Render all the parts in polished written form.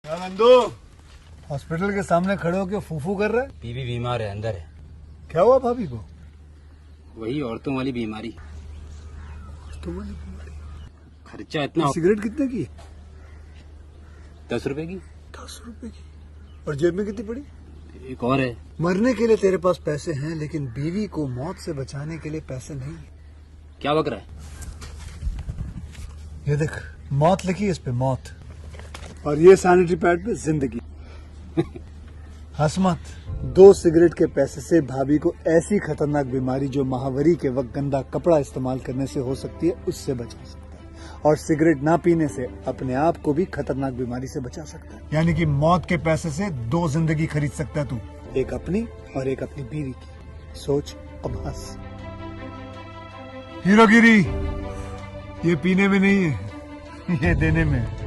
क्या नंदू हॉस्पिटल के सामने खड़े होकर फूफू कर रहा है? बीवी बीमार है, अंदर है। क्या हुआ भाभी को? वही औरतों वाली बीमारी। तुम्हारी बीमारी? खर्चा इतना। सिगरेट कितने की? 10 रुपए की। 10 रुपए की। और जेब में कितनी पड़ी? एक और है। मरने के लिए तेरे पास पैसे हैं, लेकिन बीवी को मौत से बचाने के लिए पैसे नहीं है। क्या बक रहा है? ये देख, मौत लिखी है इस पे, मौत। और ये सैनिटरी पैड पे जिंदगी। हंस मत। 2 सिगरेट के पैसे से भाभी को ऐसी खतरनाक बीमारी जो महावरी के वक्त गंदा कपड़ा इस्तेमाल करने से हो सकती है, उससे बचा सकता है। और सिगरेट ना पीने से अपने आप को भी खतरनाक बीमारी से बचा सकता है। यानी कि मौत के पैसे से 2 जिंदगी खरीद सकता है तू, एक अपनी और एक अपनी बीवी की। सोच, अब हंस। हीरोगिरी ये पीने में नहीं है, ये देने में है।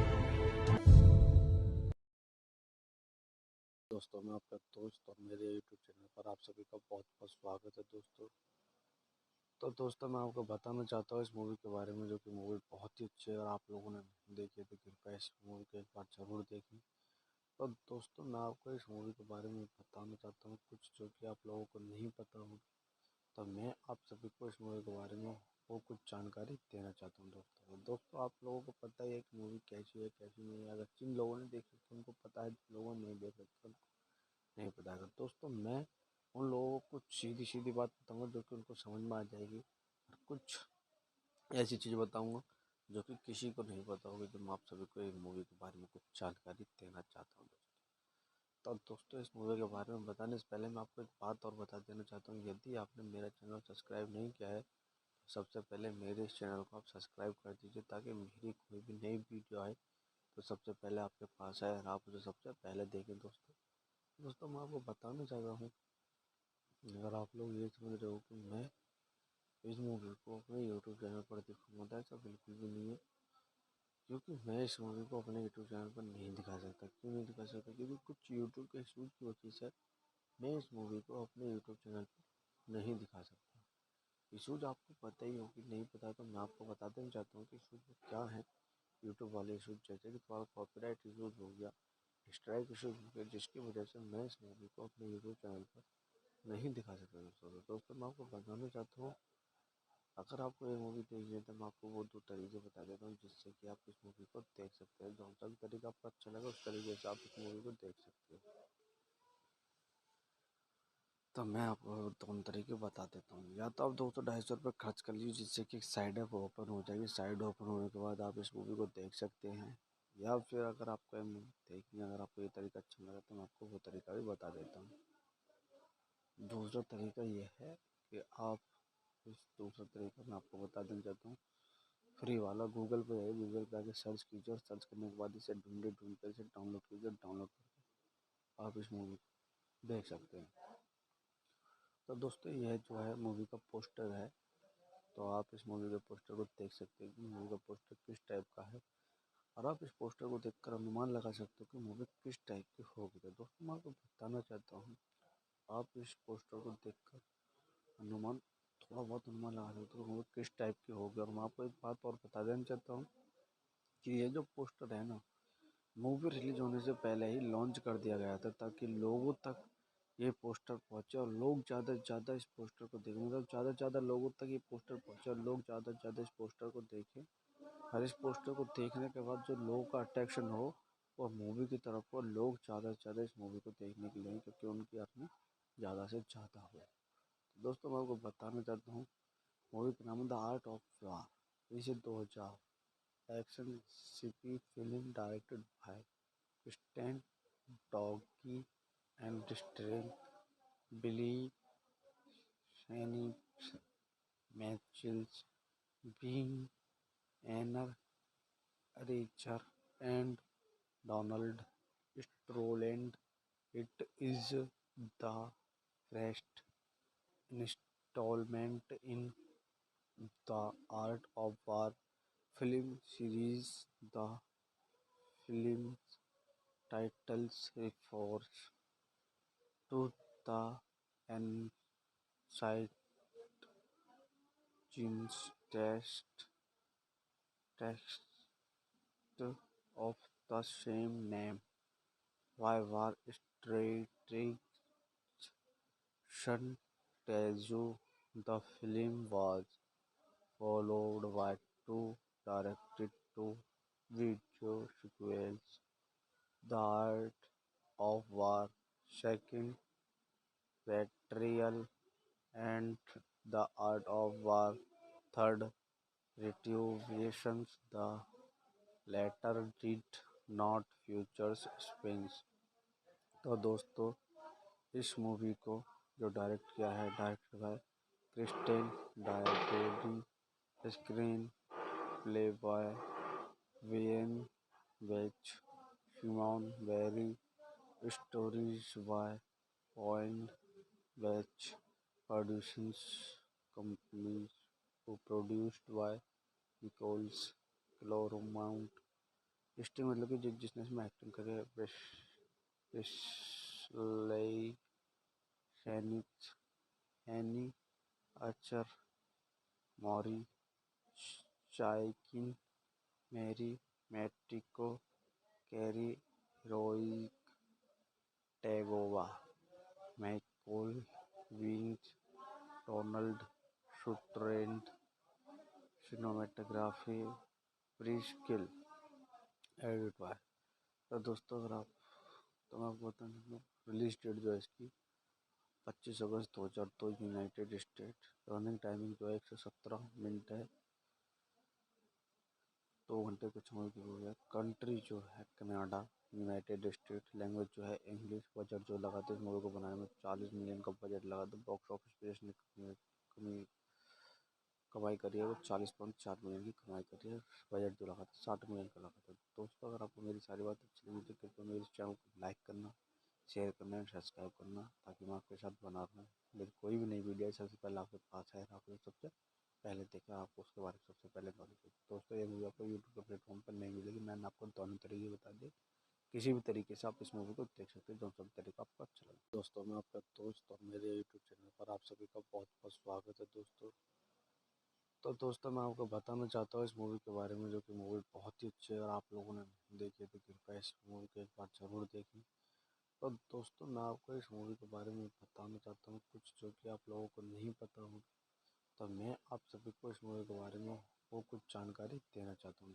दोस्तों, मैं आपका दोस्त और मेरे यूट्यूब चैनल पर आप सभी का बहुत बहुत स्वागत है दोस्तों। तो दोस्तों, मैं आपको बताना चाहता हूँ इस मूवी के बारे में, जो कि मूवी बहुत ही अच्छी है। अगर आप लोगों ने नहीं देखी है तो कृपया इस मूवी को एक बार ज़रूर देखें। तो दोस्तों, मैं आपको इस मूवी के बारे में बताना चाहता हूँ कुछ जो कि आप लोगों को नहीं पता होगा। तो मैं आप सभी को इस मूवी के बारे में वो कुछ जानकारी देना चाहता हूँ दोस्तों, आप लोगों को पता ही है कि मूवी कैसी है कैसी नहीं है। अगर जिन लोगों ने देखी तो उनको पता है, जिन लोगों ने नहीं देखा तो उनको नहीं पता। दोस्तों, मैं उन लोगों को कुछ सीधी सीधी बात बताऊंगा जो कि उनको समझ में आ जाएगी, और कुछ ऐसी चीज़ बताऊंगा जो कि किसी को नहीं पता होगी। तो मैं आप सभी को एक मूवी के बारे में कुछ जानकारी देना चाहता हूँ दोस्तों। तो दोस्तों, इस मूवी के बारे में बताने से पहले मैं आपको एक बात और बता देना चाहता हूँ। यदि आपने मेरा चैनल सब्सक्राइब नहीं किया है तो सबसे पहले मेरे इस चैनल को आप सब्सक्राइब कर दीजिए, ताकि मेरी कोई भी नई वीडियो आए तो सबसे पहले आपके पास आए और आप उसे सबसे पहले देखें दोस्तों, मैं आपको बताना चाहता हूँ, अगर आप लोग ये समझ रहे हो कि मैं इस मूवी को अपने यूट्यूब चैनल पर दिखाऊंगा, तो ऐसा बिल्कुल भी नहीं है। क्योंकि मैं इस मूवी को अपने यूट्यूब चैनल पर नहीं दिखा सकता। क्यों नहीं दिखा सकता? क्योंकि कुछ यूट्यूब के इशूज़ की वजह से मैं इस मूवी को अपने यूट्यूब चैनल पर नहीं दिखा सकता। इशूज़ आपको पता ही हो कि नहीं पता, तो मैं आपको बता देना चाहता हूँ कि इशूज़ क्या है। यूट्यूब वाले इशूज़ जैसे कि थोड़ा कॉपीराइट इशूज़ हो गया, स्ट्राइक इशूज़ हो गया, जिसकी वजह से मैं इस मूवी को अपने यूट्यूब चैनल पर नहीं दिखा सकता दोस्तों, मैं आपको बताना चाहता हूँ, अगर आपको ये मूवी देखनी है तो मैं आपको वो 2 तरीके बता देता हूँ जिससे कि आप इस मूवी को देख सकते हैं। जो सा भी तरीका आपको अच्छा लगा उस तरीके से आप इस मूवी को देख सकते हो। तो मैं आपको 2 तरीके बता देता हूँ। या तो आप 200-250 रुपये खर्च कर लीजिए, जिससे कि साइड ऐप ओपन हो जाएगी। साइड ओपन होने के बाद आप इस मूवी को देख सकते हैं। या फिर अगर आपको ये मूवी देखनी है, अगर आपको ये तरीका अच्छा लगा तो मैं आपको वो तरीका भी बता देता हूँ। दूसरा तरीका ये है कि आप इस दूसरा तरीका मैं आपको बता देना चाहता हूँ, फ्री वाला। गूगल पे है, गूगल पे आके सर्च कीजिए, और सर्च करने के बाद इसे ढूंढ कर इसे डाउनलोड कीजिए। डाउनलोड करके आप इस मूवी को देख सकते हैं। तो दोस्तों, यह जो है मूवी का पोस्टर है, तो आप इस मूवी के पोस्टर को देख सकते हैं कि मूवी का पोस्टर किस टाइप का है, और आप इस पोस्टर को देखकर अनुमान लगा सकते हो कि मूवी किस टाइप की होगी। तो दोस्तों, मैं आपको बताना चाहता हूँ, आप इस पोस्टर को देखकर अनुमान थोड़ा बहुत अनुमान लगा सकते हो मूवी किस टाइप की होगी। और मैं आपको एक बात और बता देना चाहता हूँ कि ये जो पोस्टर है ना, मूवी रिलीज होने से पहले ही लॉन्च कर दिया गया था, ताकि लोगों तक ये पोस्टर पहुंचे और लोग ज़्यादा से ज़्यादा इस पोस्टर को देखें। मतलब ज़्यादा से ज़्यादा लोगों तक ये पोस्टर पहुंचे और लोग ज़्यादा से ज़्यादा इस पोस्टर को देखें। और इस पोस्टर को देखने के बाद जो लोगों का अट्रैक्शन हो और मूवी की तरफ हो, लोग ज़्यादा से ज़्यादा इस मूवी को देखने के लिए, क्योंकि उनकी अर्निंग ज़्यादा से ज़्यादा हो। दोस्तों, मैं आपको बताना चाहता हूँ, मूवी का नाम है द आर्ट ऑफ वार। इसे 2000 action CP film directed by Stan doggy and strain Wesley Snipes Michael Biehn Anne Archer and Donald Sutherland. It is the first installment in the Art of War film series. The film's titles refers to the ancient text of the same name. Why war strategy tells you the film was followed by two direct-to-video sequels: The Art of War, Second Betrayal, and The Art of War, Third Retribution. The latter did not feature spins. तो दोस्तों, इस movie को जो direct किया है, director है Christian directory, screenplay by Wayne Beach, Simon Barry, stories by point Beach, producing companies produced by Nicolas Clermont. Starring मतलब कि जिसने इसमें एक्टिंग करी है, Wesley Snipes, Anne Archer, Maury Chaykin, Marie Matiko, Cary Hiroyuki, Tagawa, Michael विंग्स, Donald Sutherland, cinematography Pierre Gill, edit by. तो दोस्तों, अगर आप तो मैं आपको बता दूँ रिलीज डेट जो है इसकी 25 अगस्त 2002 यूनाइटेड स्टेट। रनिंग टाइमिंग जो है 117 मिनट है, 2 घंटे कुछ मूवी की हुई है। कंट्री जो है कनाडा, यूनाइटेड स्टेट। लैंग्वेज जो है इंग्लिश। बजट जो लगा था इस मूवी को बनाने में 40 मिलियन का बजट लगा था। बॉक्स ऑफिस पे इसने कमाई करी है वो 40.4 मिलियन की कमाई करी है। बजट जो लगा था 60 मिलियन का लगा था। दोस्तों, अगर आपको मेरी सारी बात अच्छी लगी तो कृपया मेरे चैनल को लाइक करना, शेयर करना एंड सब्सक्राइब करना, ताकि मैं आपके साथ बना रहूँ। मेरी कोई भी नई वीडियो सबसे पहले आपके पास है, आपको सबसे पहले देखा, आपको उसके बारे में सबसे पहले नॉलेज होगी। दोस्तों, ये मूवी आपको यूट्यूब के प्लेटफॉर्म पर नहीं मिलेगी। मैंने आपको दोनों तरीके बता दिए, किसी भी तरीके से आप इस मूवी को देख सकते हैं, जो सब तरीका आपको अच्छा लगे। दोस्तों, मैं आपका दोस्त और मेरे यूट्यूब चैनल पर आप सभी का बहुत बहुत स्वागत है दोस्तों। तो दोस्तों, मैं आपको बताना चाहता हूँ इस मूवी के बारे में, जो कि मूवी बहुत ही अच्छी है और आप लोगों ने नहीं देखी है तो कृपया इस मूवी को एक बार ज़रूर देखें। तो दोस्तों, मैं आपको इस मूवी के बारे में बताना चाहता हूँ कुछ जो कि आप लोगों को नहीं पता होगा। तो मैं आप सभी को इस मूवी के बारे में वो कुछ जानकारी देना चाहता हूँ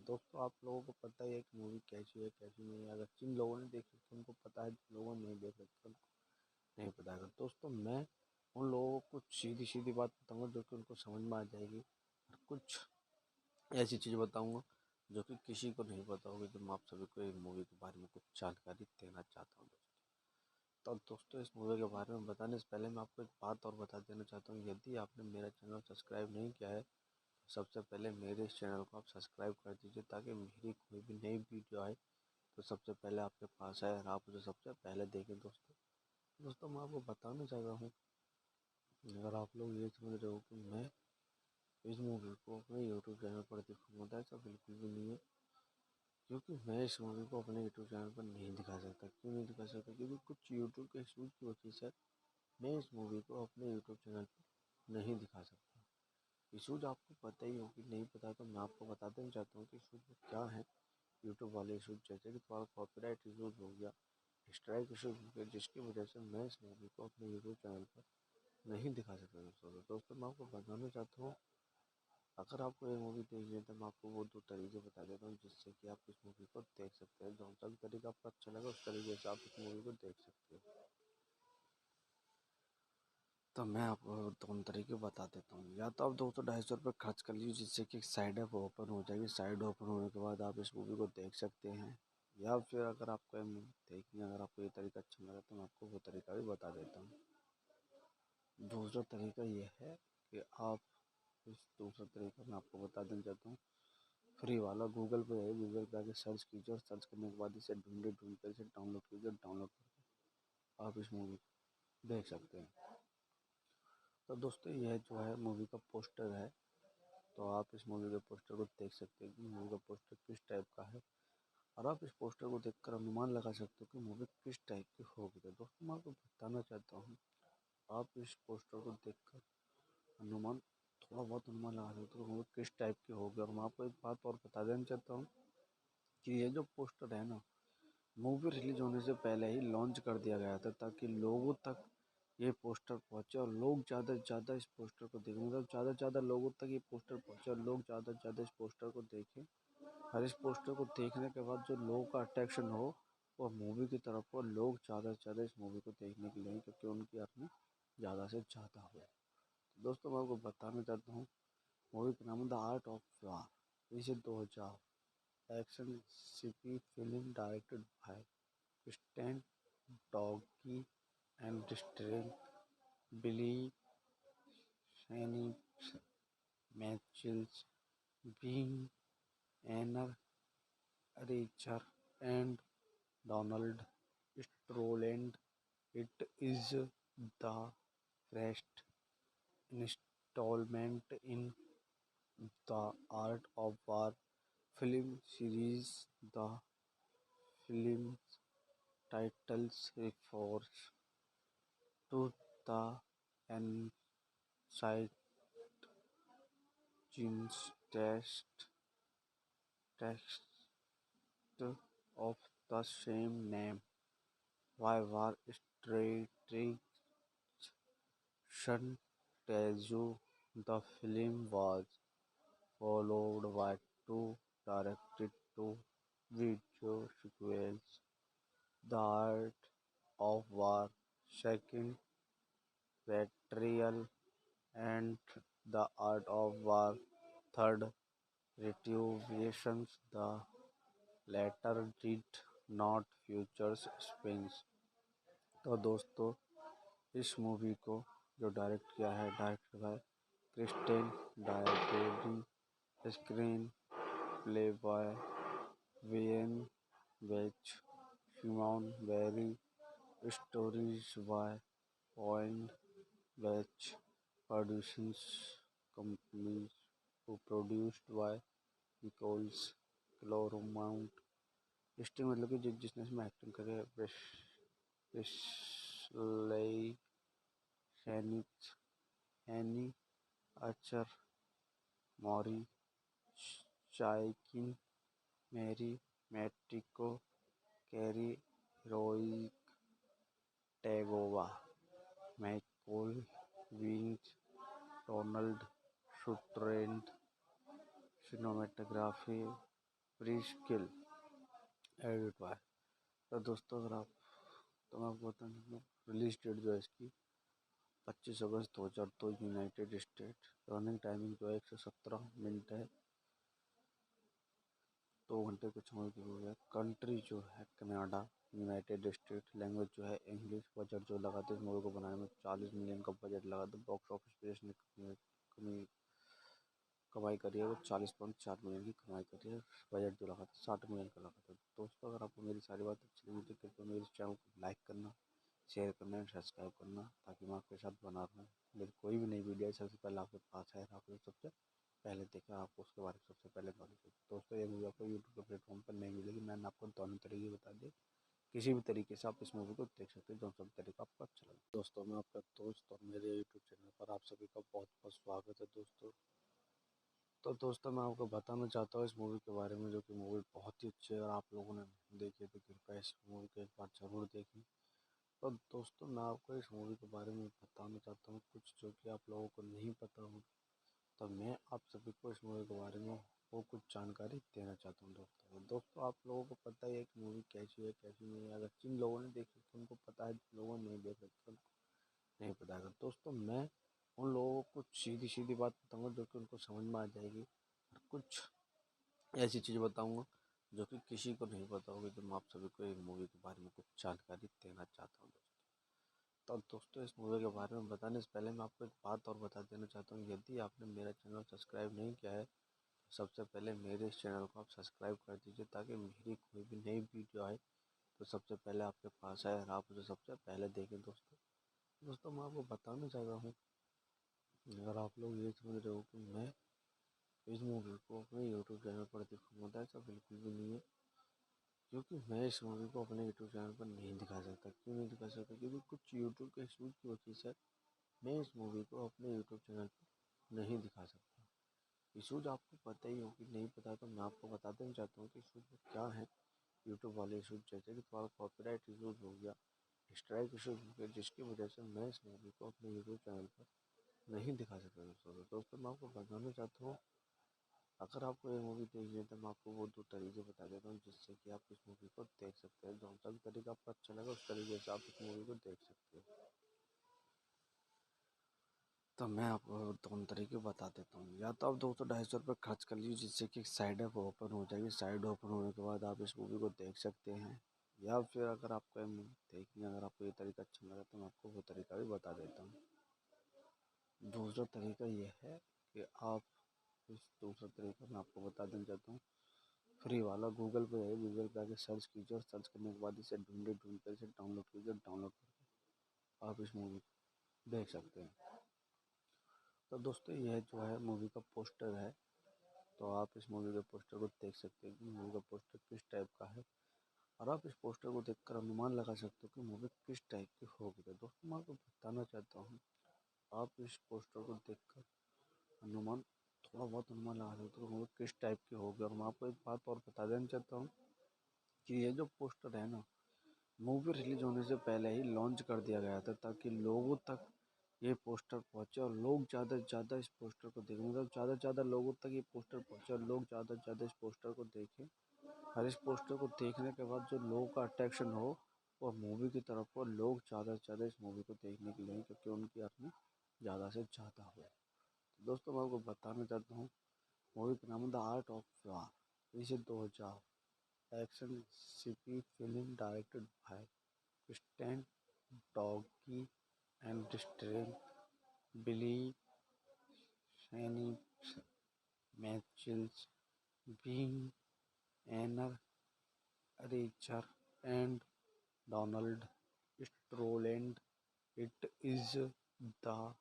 दोस्तों, आप लोगों को पता ही है कि मूवी कैसी है कैसी नहीं है। अगर जिन लोगों ने देखी तो उनको पता है, जिन लोगों ने नहीं देखा तो उनको नहीं पता है। दोस्तों, मैं उन लोगों को सीधी सीधी बात बताऊंगा जो कि उनको समझ में आ जाएगी, और कुछ ऐसी चीज़ बताऊंगा जो कि किसी को नहीं पता होगी। तो मैं आप सभी को एक मूवी के बारे में कुछ जानकारी देना चाहता हूँ दोस्तों। तो दोस्तों, इस मूवी के बारे में बताने से पहले मैं आपको एक बात और बता देना चाहता हूँ। यदि आपने मेरा चैनल सब्सक्राइब नहीं किया है तो सबसे पहले मेरे इस चैनल को आप सब्सक्राइब कर दीजिए, ताकि मेरी कोई भी नई वीडियो आए तो सबसे पहले आपके पास आए और आप उसे सबसे पहले देखें दोस्तों, मैं आपको बताना चाह रहा हूँ, अगर आप लोग ये समझ रहे हो कि मैं इस मूवी को अपने यूट्यूब चैनल पर दिखाऊंगा, तो ऐसा बिल्कुल भी नहीं है। क्योंकि मैं इस मूवी को अपने यूट्यूब चैनल पर नहीं दिखा सकता। क्यों नहीं दिखा सकता? क्योंकि कुछ यूट्यूब के इशूज़ की वजह से मैं इस मूवी को अपने यूट्यूब चैनल पर नहीं दिखा सकता। इशूज़ आपको पता ही होगी, नहीं पता तो मैं आपको बता देना चाहता हूँ कि इशूज़ क्या है। यूट्यूब वाले इशूज़ जैसे कि थोड़ा कॉपीराइट इशूज़ हो गया, स्ट्राइक इशूज़ हो गया, जिसकी वजह से मैं इस मूवी को अपने यूट्यूब चैनल पर नहीं दिखा सकता दोस्तों, मैं आपको बताना चाहता हूँ, अगर आपको ये मूवी देखनी है तो मैं आपको वो 2 तरीके बता देता हूँ जिससे कि आप इस मूवी को देख सकते हैं। जो सा भी तरीका आपको अच्छा लगा उस तरीके से आप इस मूवी को देख सकते हो। तो मैं आपको दोनों तरीके बता देता हूँ। या तो आप 200-250 रुपये खर्च कर लीजिए, जिससे कि साइड ऐप ओपन हो जाएगी। साइड ओपन होने के बाद आप इस मूवी को देख सकते हैं। या फिर अगर आपको ये मूवी देखनी है, अगर आपको ये तरीका अच्छा लगा तो मैं आपको वो तरीका भी बता देता हूँ। दूसरा तरीका ये है कि आप इस दूसरा तरीका मैं आपको बता देना चाहता हूँ, फ्री वाला। गूगल पे है, गूगल पे आके सर्च कीजिए और सर्च करने के बाद इसे ढूंढ कर इसे डाउनलोड कीजिए। डाउनलोड करके आप इस मूवी को देख सकते हैं। तो दोस्तों, यह जो है मूवी का पोस्टर है, तो आप इस मूवी के पोस्टर को देख सकते हैं कि मूवी का पोस्टर किस टाइप का है, और आप इस पोस्टर को देखकर अनुमान लगा सकते हो कि मूवी किस टाइप की होगी। तो दोस्तों, मैं आपको बताना चाहता हूँ, आप इस पोस्टर को देखकर अनुमान थोड़ा बहुत अनुमान लगा सकते हो कि मूवी किस टाइप की होगी। और मैं आपको एक बात और बता देना चाहता हूँ कि ये जो पोस्टर है ना, मूवी रिलीज होने से पहले ही लॉन्च कर दिया गया था ताकि लोगों तक ये पोस्टर पहुंचे और लोग ज़्यादा से ज़्यादा इस पोस्टर को देखें, मतलब ज़्यादा से ज़्यादा लोगों तक ये पोस्टर पहुंचे और लोग ज़्यादा से ज़्यादा इस पोस्टर को देखें। और इस पोस्टर को देखने के बाद जो लोगों का अट्रैक्शन हो वो मूवी की तरफ हो, लोग ज़्यादा से ज़्यादा इस मूवी को देखने के लिए, क्योंकि उनकी अर्निंग ज़्यादा से ज़्यादा हो। तो दोस्तों मैं आपको बताना चाहता हूँ मूवी का नाम है द आर्ट ऑफ वार। इसे 2000 action CP film directed by Stan doggy and starring Wesley Snipes Michael Biehn Anne Archer and Donald Sutherland. It is the first installment in the Art of War film series. The film's titles refers to the ancient text of the same name. Why war strategy tells you the film was followed by two direct-to-video sequels, The Art of War, Second Betrayal, and The Art of War, Third Retribution. The latter did not feature spins. तो दोस्तों इस movie को जो direct किया है, director by Kristen directing screenplay by when vetch Simon Barry stories by point Beach producing companies produced by Nicolas Clermont. Starring मतलब कि जिसने इसमें एक्टिंग करी है, Wesley Snipes, Anne Archer, Maury Chaykin, Marie Matiko, Cary Hiroyuki, Tagawa, Michael विंच, Donald Sutherland. Cinematography Pierre Gill edit by. तो दोस्तों अगर आप तो मैं आपको बता दूँ रिलीज डेट जो है इसकी 25 अगस्त 2002 यूनाइटेड स्टेट। रनिंग टाइमिंग जो है 117 मिनट है, 2 घंटे कुछ समय की हुई है। कंट्री जो है कनाडा, यूनाइटेड स्टेट। लैंग्वेज जो है इंग्लिश। बजट जो लगा था इस मूवी को बनाने में 40 मिलियन का बजट लगा था। बॉक्स ऑफिस पे इसने कमाई करी है वो 40.4 मिलियन की कमाई करी है। बजट जो लगा था 60 मिलियन का लगा था। दोस्तों अगर आपको मेरी सारी बात अच्छी लगी तो कृपया मेरे चैनल को लाइक करना, शेयर करना एंड सब्सक्राइब करना, ताकि मैं आपके साथ बना रहूँ। मेरी कोई भी नई वीडियो सबसे पहले आपके पास है, आपको सबसे पहले देखा, आपको उसके बारे में सबसे पहले नॉलेज हो। दोस्तों ये मूवी आपको यूट्यूब के प्लेटफॉर्म पर नहीं मिलेगी, मैंने आपको दोनों तरीके बता दिए। किसी भी तरीके से आप इस मूवी को देख सकते हैं, जो सब तरीका आपको अच्छा लगे। दोस्तों मैं आपका दोस्त और मेरे यूट्यूब चैनल पर आप सभी का बहुत बहुत स्वागत है दोस्तों। तो दोस्तों मैं आपको बताना चाहता हूँ इस मूवी के बारे में, जो कि मूवी बहुत ही अच्छी है। और आप लोगों ने देखी है तो कृपया इस मूवी को एक बार ज़रूर देखें। तो दोस्तों मैं आपको इस मूवी के बारे में बताना चाहता हूँ कुछ जो कि आप लोगों को नहीं पता होगा। तो मैं आप सभी को इस मूवी के बारे में वो कुछ जानकारी देना चाहता हूँ दोस्तों आप लोगों को पता ही है कि मूवी कैसी है कैसी नहीं है। अगर जिन लोगों ने देखी तो उनको पता है, जिन लोगों ने नहीं देखा तो उनको नहीं पता है। दोस्तों मैं उन लोगों को सीधी सीधी बात बताऊँगा जो कि उनको समझ में आ जाएगी, और कुछ ऐसी चीज़ बताऊँगा जो कि किसी को नहीं पता होगी। तो मैं आप सभी को एक मूवी के बारे में कुछ जानकारी देना चाहता हूँ तो दोस्तों इस मूवी के बारे में बताने से पहले मैं आपको एक बात और बता देना चाहता हूँ। यदि आपने मेरा चैनल सब्सक्राइब नहीं किया है तो सबसे पहले मेरे इस चैनल को आप सब्सक्राइब कर दीजिए, ताकि मेरी कोई भी नई वीडियो आए तो सबसे पहले आपके पास आए और आप उसे सबसे पहले देखें। दोस्तों मैं आपको बताना चाहता हूँ, अगर आप लोग ये समझ रहे हो कि मैं इस मूवी को अपने यूट्यूब चैनल पर दिखाऊंगा, तो ऐसा बिल्कुल भी नहीं है। क्योंकि मैं इस मूवी को अपने यूट्यूब चैनल पर नहीं दिखा सकता। क्यों नहीं दिखा सकता? क्योंकि कुछ यूट्यूब के इशूज़ की वजह से मैं इस मूवी को अपने यूट्यूब चैनल पर नहीं दिखा सकता। इशूज़ आपको पता ही हो कि नहीं पता, तो मैं आपको बता देना चाहता हूँ कि इशूज़ क्या है। यूट्यूब वाले इशूज जैसे कि तुम्हारा कॉपीराइट इशूज हो गया, स्ट्राइक इशूज हो गया, जिसकी वजह से मैं इस मूवी को अपने यूट्यूब चैनल पर नहीं दिखा सकता दोस्तों। तो दोस्तों मैं आपको बताना चाहता हूँ, अगर आपको ये मूवी देखनी है तो मैं आपको वो 2 तरीके बता देता हूँ जिससे कि आप इस मूवी को देख सकते हैं। जो सा भी तरीका आपको अच्छा लगा उस तरीके से आप इस मूवी को देख सकते हो। तो मैं आपको दोनों तरीके बता देता हूँ। या तो आप 200-250 रुपये खर्च कर लीजिए जिससे कि साइड ऐप ओपन हो जाएगी। साइड ओपन होने के बाद आप इस मूवी को देख सकते हैं। या फिर अगर आपको ये मूवी देखनी है, अगर आपको ये तरीका अच्छा लगा तो मैं आपको वो तरीका भी बता देता हूँ। दूसरा तरीका ये है कि आप इस दूसरा तरीका मैं आपको बता देना चाहता हूँ, फ्री वाला। गूगल पे है, गूगल पे आके सर्च कीजिए और सर्च करने के बाद इसे ढूंढ कर इसे डाउनलोड कीजिए। डाउनलोड करके आप इस मूवी को देख सकते हैं। तो दोस्तों यह जो है मूवी का पोस्टर है, तो आप इस मूवी के पोस्टर को देख सकते हैं कि मूवी का पोस्टर किस टाइप का है, और आप इस पोस्टर को देखकर अनुमान लगा सकते हो कि मूवी किस टाइप की होगी। तो दोस्तों मैं आपको बताना चाहता हूँ, आप इस पोस्टर को देखकर अनुमान थोड़ा बहुत अनुमान लगा सकते हो कि मूवी किस टाइप की होगी। और मैं आपको एक बात और बता देना चाहता हूँ कि ये जो पोस्टर है ना, मूवी रिलीज होने से पहले ही लॉन्च कर दिया गया था ताकि लोगों तक ये पोस्टर पहुंचे और लोग ज़्यादा से ज़्यादा इस पोस्टर को देखें। मतलब ज़्यादा से ज़्यादा लोगों तक ये पोस्टर पहुंचे और लोग ज़्यादा से ज़्यादा इस पोस्टर को देखें। और इस पोस्टर को देखने के बाद जो लोगों का अट्रैक्शन हो वो मूवी की तरफ हो, लोग ज़्यादा से ज़्यादा इस मूवी को देखने के लिए, क्योंकि उनकी अर्निंग ज़्यादा से ज़्यादा हो। तो दोस्तों मैं आपको बताना चाहता हूँ, मूवी का नाम है द आर्ट ऑफ वार। इसे 2000 action CP film directed bye Stan Doggy and starring Billy Shane, Mitchell, Bean, Anna Richer, and Donald Stroland. It is the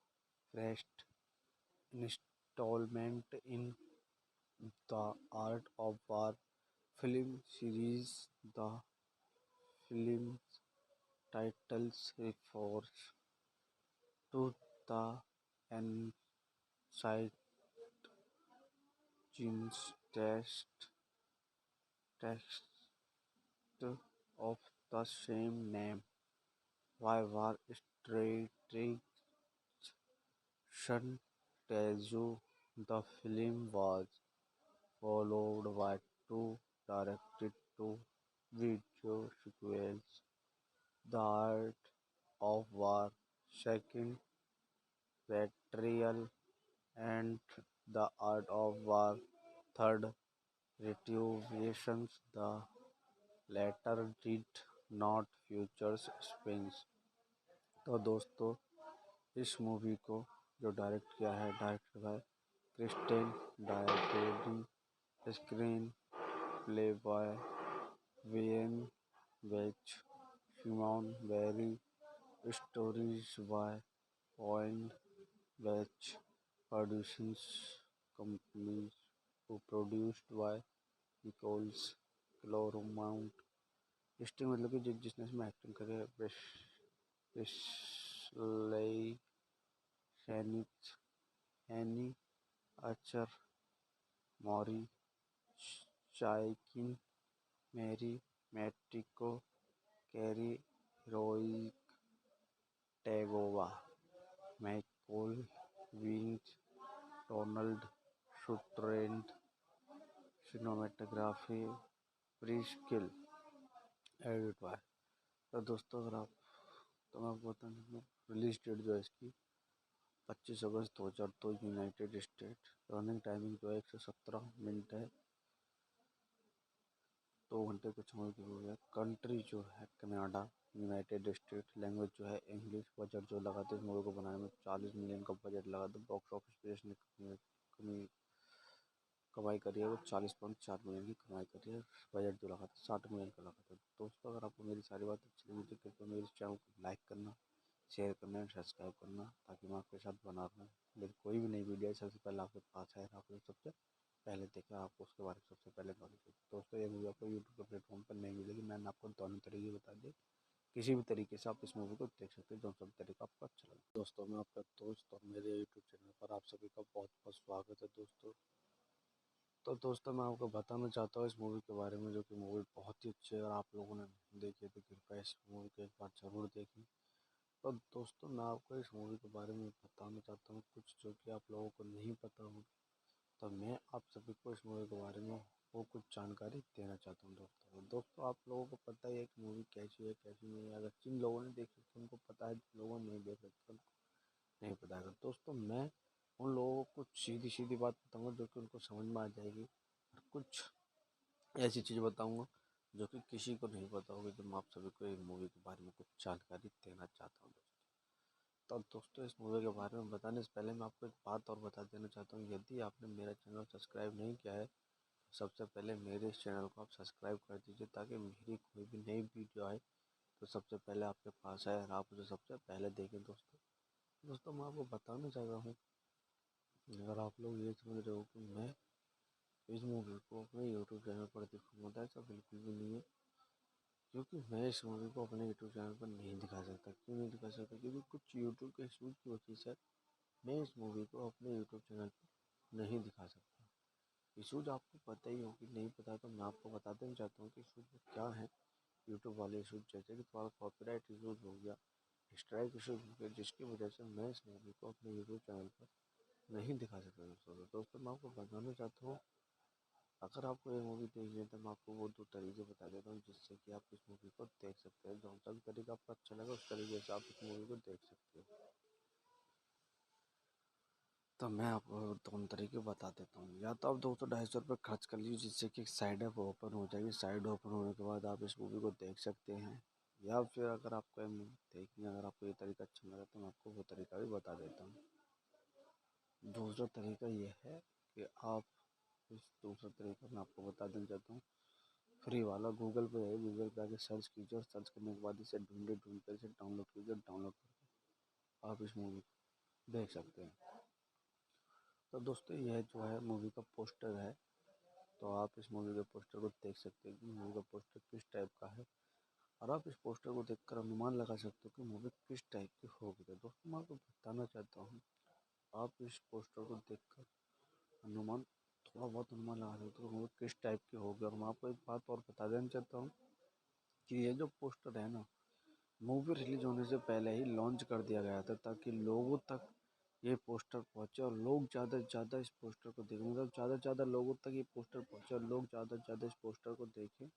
first installment in the Art of War film series. The film's titles refers to the ancient Chinese text of the same name. Why war strategy tells you the film was followed by 2 direct-to-video sequels, The Art of War, Second Betrayal, and The Art of War, Third Retributions. The latter did not feature Spence। तो दोस्तों इस movie को जो direct किया है, director by Kristen directing, screenplay by when vetch, Simon Barry, stories by point Beach, producing companies produced by Nicolas Clermont. Starring मतलब कि जिसने इसमें एक्टिंग करी है, Wesley Snipes, Anne Archer, Maury Chaykin, Marie Matiko, Cary Hiroyuki, Tagawa, Michael विंच, Donald Sutherland, cinematography Pierre Gill, edit by. तो दोस्तों अगर आप तो मैं आपको बता दूँ रिलीज डेट जो है इसकी 25 अगस्त 2002 यूनाइटेड स्टेट। रनिंग टाइमिंग जो है 117 मिनट है, 2 घंटे कुछ समय की हो गया। कंट्री जो है कनाडा, यूनाइटेड स्टेट। लैंग्वेज जो है इंग्लिश। बजट जो लगा था इस मूवी को बनाने में 40 मिलियन का बजट लगा था। बॉक्स ऑफिस पे इसने कमाई करी है वो 40.4 मिलियन की कमाई करी है। बजट जो लगा था 60 मिलियन का लगा था। दोस्तों अगर आपको मेरी सारी बात अच्छी लगी तो कृपया मेरे चैनल को लाइक करना, शेयर करना एंड सब्सक्राइब करना, ताकि मैं आपके साथ बना रहूँ। मेरी कोई भी नई वीडियो सबसे पहले आपके पास आए, आपको सबसे पहले देखा, आपको उसके बारे में सबसे पहले नॉलेज हो। दोस्तों ये मूवी आपको यूट्यूब के प्लेटफॉर्म पर नहीं मिलेगी। मैंने आपको दोनों तरीके बता दिए, किसी भी तरीके से आप इस मूवी को देख सकते हैं, जो सब तरीका आपको अच्छा लगे। दोस्तों मैं आपका दोस्त और मेरे यूट्यूब चैनल पर आप सभी का बहुत बहुत स्वागत है दोस्तों। तो दोस्तों मैं आपको बताना चाहता हूँ इस मूवी के बारे में, जो कि मूवी बहुत ही अच्छी है। अगर आप लोगों ने नहीं देखी है तो कृपया इस मूवी को एक बार ज़रूर देखें। तो दोस्तों मैं आपको इस मूवी के बारे में बताना चाहता हूँ कुछ जो कि आप लोगों को नहीं पता होगा। तो मैं आप सभी को इस मूवी के बारे में वो कुछ जानकारी देना चाहता हूँ। दोस्तों आप लोगों को पता ही है कि मूवी कैसी है कैसी नहीं है। अगर जिन लोगों ने देखी तो उनको पता है, जिन लोगों ने नहीं देखा तो उनको नहीं पता है। दोस्तों मैं उन लोगों को कुछ सीधी सीधी बात बताऊंगा जो कि उनको समझ में आ जाएगी, और कुछ ऐसी चीज़ बताऊंगा जो कि किसी को नहीं पता होगी। तो मैं आप सभी को एक मूवी के बारे में कुछ जानकारी देना चाहता हूँ। तो दोस्तों इस मूवी के बारे में बताने से पहले मैं आपको एक बात और बता देना चाहता हूँ। यदि आपने मेरा चैनल सब्सक्राइब नहीं किया है तो सबसे पहले मेरे इस चैनल को आप सब्सक्राइब कर दीजिए, ताकि मेरी कोई भी नई वीडियो आए तो सबसे पहले आपके पास आए और आप उसे सबसे पहले देखें। दोस्तों मैं आपको बताना चाह रहा हूँ, अगर आप लोग ये समझ रहे हो कि मैं इस मूवी को अपने यूट्यूब चैनल पर दिखाऊंगा, तो ऐसा बिल्कुल भी नहीं है। क्योंकि मैं इस मूवी को अपने यूट्यूब चैनल पर नहीं दिखा सकता। क्यों नहीं दिखा सकता? क्योंकि कुछ यूट्यूब के इशूज़ की वजह से मैं इस मूवी को अपने यूट्यूब चैनल पर नहीं दिखा सकता। इशूज़ आपको पता ही होगी, नहीं पता तो मैं आपको बता देना चाहता हूँ कि इशूज़ क्या है। यूट्यूब वाले इशूज़ जैसे कि थोड़ा कॉपीराइट इशूज़ हो गया, स्ट्राइक इशूज़ हो गया, जिसकी वजह से मैं इस मूवी को अपने यूट्यूब चैनल पर नहीं दिखा सकता। दोस्तों मैं आपको बताना चाहता हूँ, अगर आपको ये मूवी देखनी है तो मैं आपको वो 2 तरीके बता देता हूँ जिससे कि आप इस मूवी को देख सकते हैं। जौन सा भी तरीका आपको अच्छा लगा उस तरीके से आप इस मूवी को देख सकते हो। तो मैं आपको दोनों तरीके बता देता हूँ। या तो आप 200-250 रुपये खर्च कर लीजिए, जिससे कि साइड ऐप ओपन हो जाएगी। साइड ओपन होने के बाद आप इस मूवी को देख सकते हैं। या फिर अगर आपको ये मूवी देखनी है, अगर आपको ये तरीका अच्छा लगा तो मैं आपको वो तरीका भी बता देता हूँ। दूसरा तरीका ये है कि आप इस दूसरा तरीका मैं आपको बता देना चाहता हूँ, फ्री वाला। गूगल पे है, गूगल पे आके सर्च कीजिए और सर्च करने के बाद इसे ढूंढ कर इसे डाउनलोड कीजिए। डाउनलोड करके आप इस मूवी को देख सकते हैं। तो दोस्तों यह जो है मूवी का पोस्टर है, तो आप इस मूवी के पोस्टर को देख सकते हैं कि मूवी का पोस्टर किस टाइप का है, और आप इस पोस्टर को देखकर अनुमान लगा सकते हो कि मूवी किस टाइप की होगी। तो दोस्तों मैं आपको बताना चाहता हूँ, आप इस पोस्टर को देखकर अनुमान थोड़ा बहुत अनुमान लगा सकते हो मूवी किस टाइप की होगी। और मैं आपको एक बात और बता देना चाहता हूँ कि ये जो पोस्टर है ना, मूवी रिलीज होने से पहले ही लॉन्च कर दिया गया था, ताकि लोगों तक ये पोस्टर पहुंचे और लोग ज़्यादा से ज़्यादा इस पोस्टर को देखें। मतलब ज़्यादा से ज़्यादा लोगों तक ये पोस्टर पहुंचे और लोग ज़्यादा से ज़्यादा इस पोस्टर को देखें।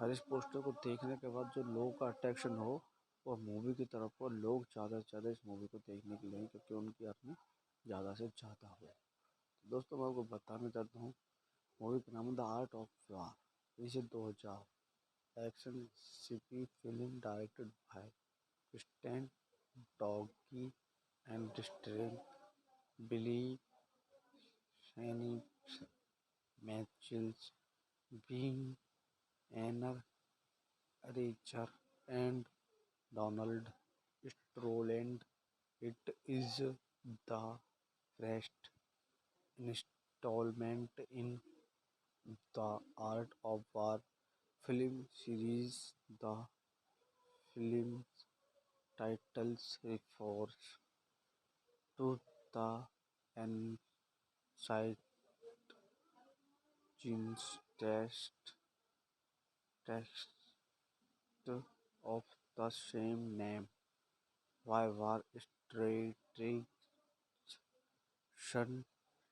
और इस पोस्टर को देखने के बाद जो लोगों का अट्रैक्शन हो वो मूवी की तरफ हो, लोग ज़्यादा से ज़्यादा इस मूवी को देखने के लिए, क्योंकि उनकी अर्निंग ज़्यादा से ज़्यादा हो। तो दोस्तों मैं आपको बताना चाहता हूँ, मूवी का नाम है द आर्ट ऑफ वार। इसे 2000 action CP film directed bye Stan Doggy and starring Billy Phoenix, Mitchells, Bean, Anna Richer, and Donald Stroland. It is the first installment in the Art of War film series. The film's titles refers to the ancient text of the same name. Why war strategy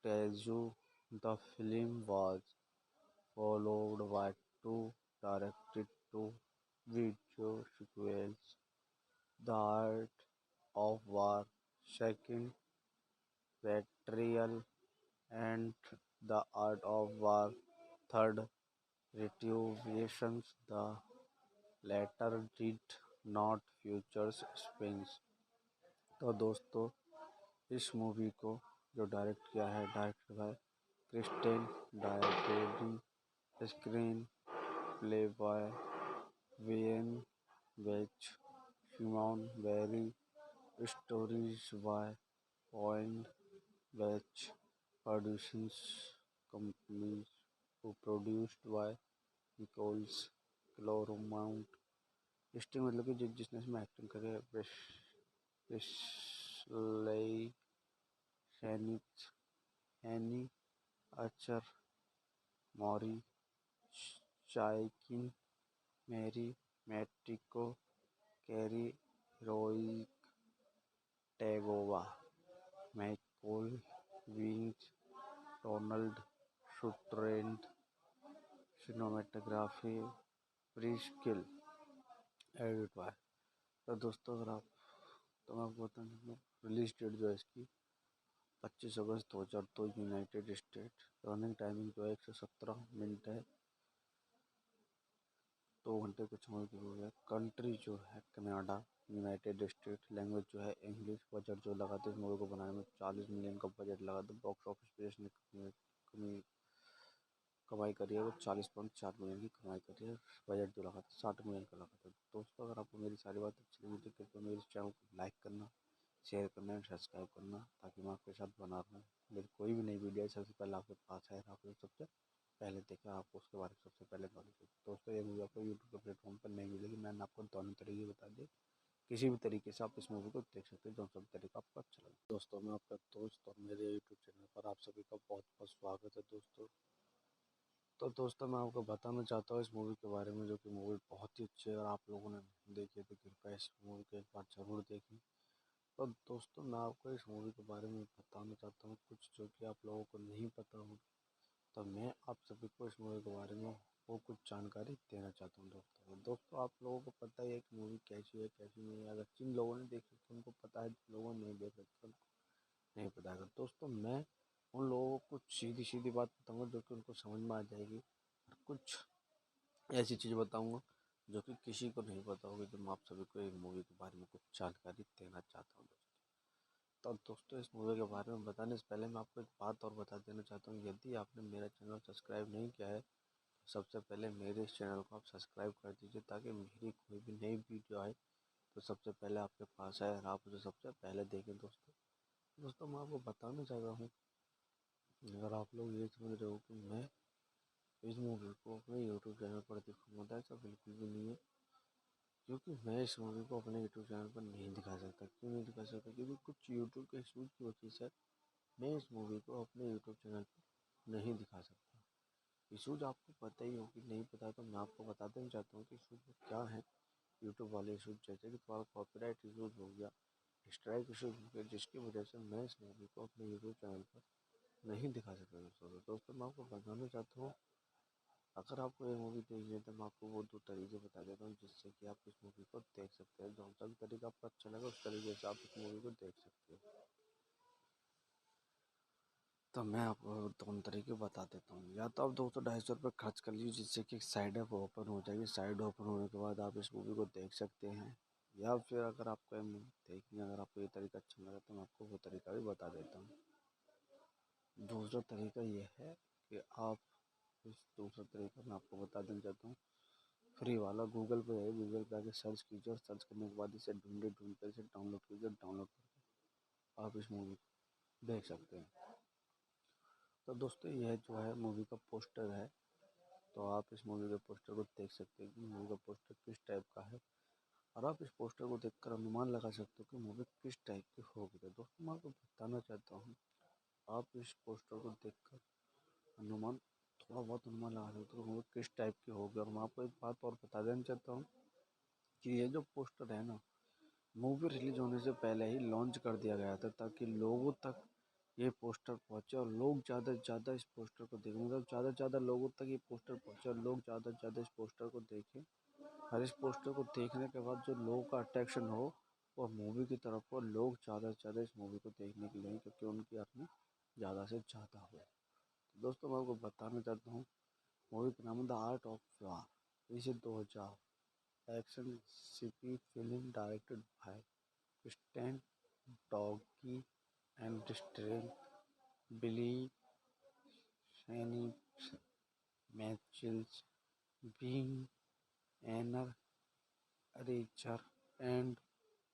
tells you the film was followed by 2 direct-to-video sequels: The Art of War, Second Betrayal, and The Art of War, Third Retribution. The latter did not feature Spence। तो दोस्तों इस movie को जो direct किया है, director by Christian directed, screenplay by when vetch, Simon Barry, stories by point Beach, producers companies produced by Nicolas Clermont. Starring मतलब कि जिसने इसमें एक्टिंग करी है, Wesley Snipes, Anne Archer, Maury Chaykin, Marie Matiko, Cary Hiroyuki, Tagawa, Michael, विंच, Donald Sutherland, cinematography, Pierre Gill, edit. तो दोस्तों अगर आप तो मैं आपको बता दूँ रिलीज डेट जो है इसकी 25 अगस्त 2002 यूनाइटेड स्टेट। रनिंग टाइमिंग जो है 117 मिनट है, 2 घंटे कुछ समय की हो गया। कंट्री जो है कनाडा, यूनाइटेड स्टेट। लैंग्वेज जो है इंग्लिश। बजट जो लगा था इस मूवी को बनाने में 40 मिलियन का बजट लगा था। बॉक्स ऑफिस पे इसने कमाई करी है वो 40.4 मिलियन की कमाई करी है। बजट जो लगा था 60 मिलियन का लगा था। दोस्तों अगर आपको मेरी सारी बात अच्छी लगी तो कृपया मेरे चैनल को लाइक करना, शेयर करना एंड सब्सक्राइब करना, ताकि मैं आपके साथ बना रहूँ। मेरी कोई भी नई वीडियो सबसे पहले आपके पास है, आपको सबसे पहले देखा, आपको उसके बारे में सबसे पहले नॉलेज होगी। दोस्तों ये मूवी आपको यूट्यूब के प्लेटफॉर्म पर नहीं मिलेगी। मैंने आपको दोनों तरीके बता दिए, किसी भी तरीके से आप इस मूवी को देख सकते हैं, जो सब तरीका आपको अच्छा लगे। दोस्तों मैं आपका दोस्त और मेरे यूट्यूब चैनल पर आप सभी का बहुत बहुत स्वागत है दोस्तों। तो दोस्तों मैं आपको बताना चाहता हूँ इस मूवी के बारे में, जो कि मूवी बहुत ही अच्छी है। अगर आप लोगों ने नहीं देखी है तो कृपया इस मूवी को एक बार ज़रूर देखें। तो दोस्तों मैं आपको इस मूवी के बारे में बताना चाहता हूँ कुछ जो कि आप लोगों को नहीं पता हो। तो मैं आप सभी को इस मूवी के बारे में वो कुछ जानकारी देना चाहता हूँ दोस्तों आप लोगों को पता ही है कि मूवी कैसी है कैसी नहीं है। अगर जिन लोगों ने देखी तो उनको पता है, जिन लोगों ने नहीं देखा तो उनको नहीं पता है। दोस्तों मैं उन लोगों को कुछ सीधी सीधी बात बताऊँगा जो कि उनको समझ में आ जाएगी, और कुछ ऐसी चीज़ बताऊँगा जो कि किसी को नहीं पता होगी। तो मैं आप सभी को एक मूवी के बारे में कुछ जानकारी देना चाहता हूँ तो दोस्तों इस मूवी के बारे में बताने से पहले मैं आपको एक बात और बता देना चाहता हूँ। यदि आपने मेरा चैनल सब्सक्राइब नहीं किया है तो सबसे पहले मेरे इस चैनल को आप सब्सक्राइब कर दीजिए, ताकि मेरी कोई भी नई वीडियो आए तो सबसे पहले आपके पास आए और आप उसे सबसे पहले देखें। दोस्तों मैं आपको बताना चाहता हूँ, अगर आप लोग ये समझ रहे हो कि मैं इस मूवी को अपने यूट्यूब चैनल पर दिखाऊंगा, तो ऐसा बिल्कुल भी नहीं है। क्योंकि मैं इस मूवी को अपने यूट्यूब चैनल पर नहीं दिखा सकता। क्यों नहीं दिखा सकता? क्योंकि कुछ यूट्यूब के इशूज़ की वजह से मैं इस मूवी को अपने यूट्यूब चैनल पर नहीं दिखा सकता। इशूज़ आपको पता ही होगी, नहीं पता तो मैं आपको बता देना चाहता हूँ कि इशूज़ क्या है। यूट्यूब वाले इशूज़ जैसे कि थोड़ा कॉपीराइट इशूज़ हो गया, स्ट्राइक इशूज़ हो गया, जिसकी वजह से मैं इस मूवी को अपने यूट्यूब चैनल पर नहीं दिखा सकता। दोस्तों मैं आपको बताना चाहता हूँ, अगर आपको ये मूवी देखनी है तो मैं आपको वो 2 तरीके बता देता हूँ जिससे कि आप इस मूवी को देख सकते हैं। जो सा भी तरीका आपको अच्छा लगा उस तरीके से आप इस मूवी को देख सकते हो। तो मैं आपको दोनों तरीके बता देता हूँ। या तो आप 200-250 रुपये खर्च कर लीजिए, जिससे कि साइड ऐप ओपन हो जाएगी। साइड ओपन होने के बाद आप इस मूवी को देख सकते हैं। या फिर अगर आपको ये मूवी देखनी है, अगर आपको ये तरीका अच्छा लगा तो मैं आपको वो तरीका भी बता देता हूँ। दूसरा तरीका ये है कि आप इस दूसरा तरीका मैं आपको बता देना चाहता हूँ, फ्री वाला। गूगल पे है, गूगल पे आके सर्च कीजिए, और सर्च करने के बाद इसे ढूंढ कर इसे डाउनलोड कीजिए। डाउनलोड करके आप इस मूवी को देख सकते हैं। तो दोस्तों यह जो है मूवी का पोस्टर है, तो आप इस मूवी के पोस्टर को देख सकते हैं कि मूवी का पोस्टर किस टाइप का है, और आप इस पोस्टर को देखकर अनुमान लगा सकते हो कि मूवी किस टाइप की होगी। तो दोस्तों मैं आपको बताना चाहता हूँ, आप इस पोस्टर को देखकर अनुमान थोड़ा बहुत अनुमान लगा सकते हो मूवी किस टाइप की होगी। और मैं आपको एक बात और बता देना चाहता हूँ कि ये जो पोस्टर है ना, मूवी रिलीज होने से पहले ही लॉन्च कर दिया गया था, ताकि लोगों तक ये पोस्टर पहुंचे और लोग ज़्यादा से ज़्यादा इस पोस्टर को देखें। मतलब ज़्यादा से ज़्यादा लोगों तक ये पोस्टर पहुंचे और लोग ज़्यादा से ज़्यादा इस पोस्टर को देखें। और इस पोस्टर को देखने के बाद जो लोगों का अट्रैक्शन हो वो मूवी की तरफ हो, लोग ज़्यादा से ज़्यादा इस मूवी को देखने के लिए, क्योंकि उनकी अर्निंग ज़्यादा से ज़्यादा हो। तो दोस्तों मैं आपको बताना चाहता हूँ, मूवी का नाम है द आर्ट ऑफ वार। इसे 2000 action CP film directed bye Stan Doggy and starring Billy Shane Mitchells, being Anna Richer, and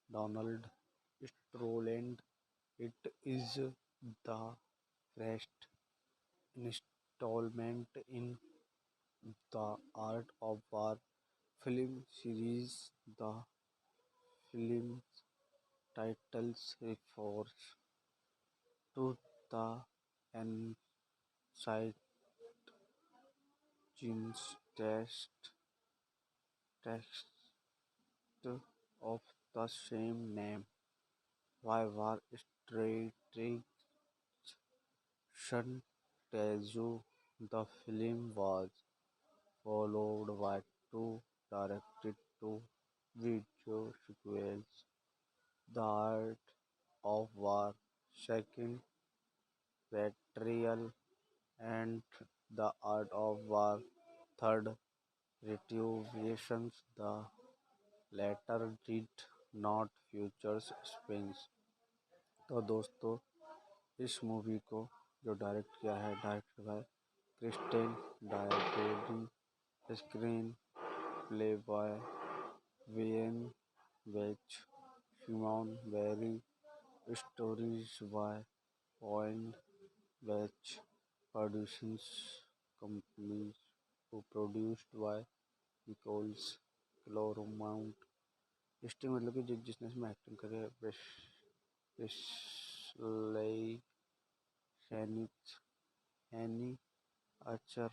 Donald Stroland. It is the first installment in the Art of War film series. The film's titles refers to the ancient Chinese text of the same name. Why war strategy tells you the film was followed by two direct-to-video sequels, The Art of War, Second Betrayal, and The Art of War, Third Retributions. The latter did not feature spins. तो दोस्तों इस movie को जो direct किया है director by Christian directed screenplay by Wayne Beach Simon Barry stories by point Beach producing companies produced by Nicolas Clermont starring मतलब कि जिसने इसमें एक्टिंग करी है Wesley Snipes Anne Archer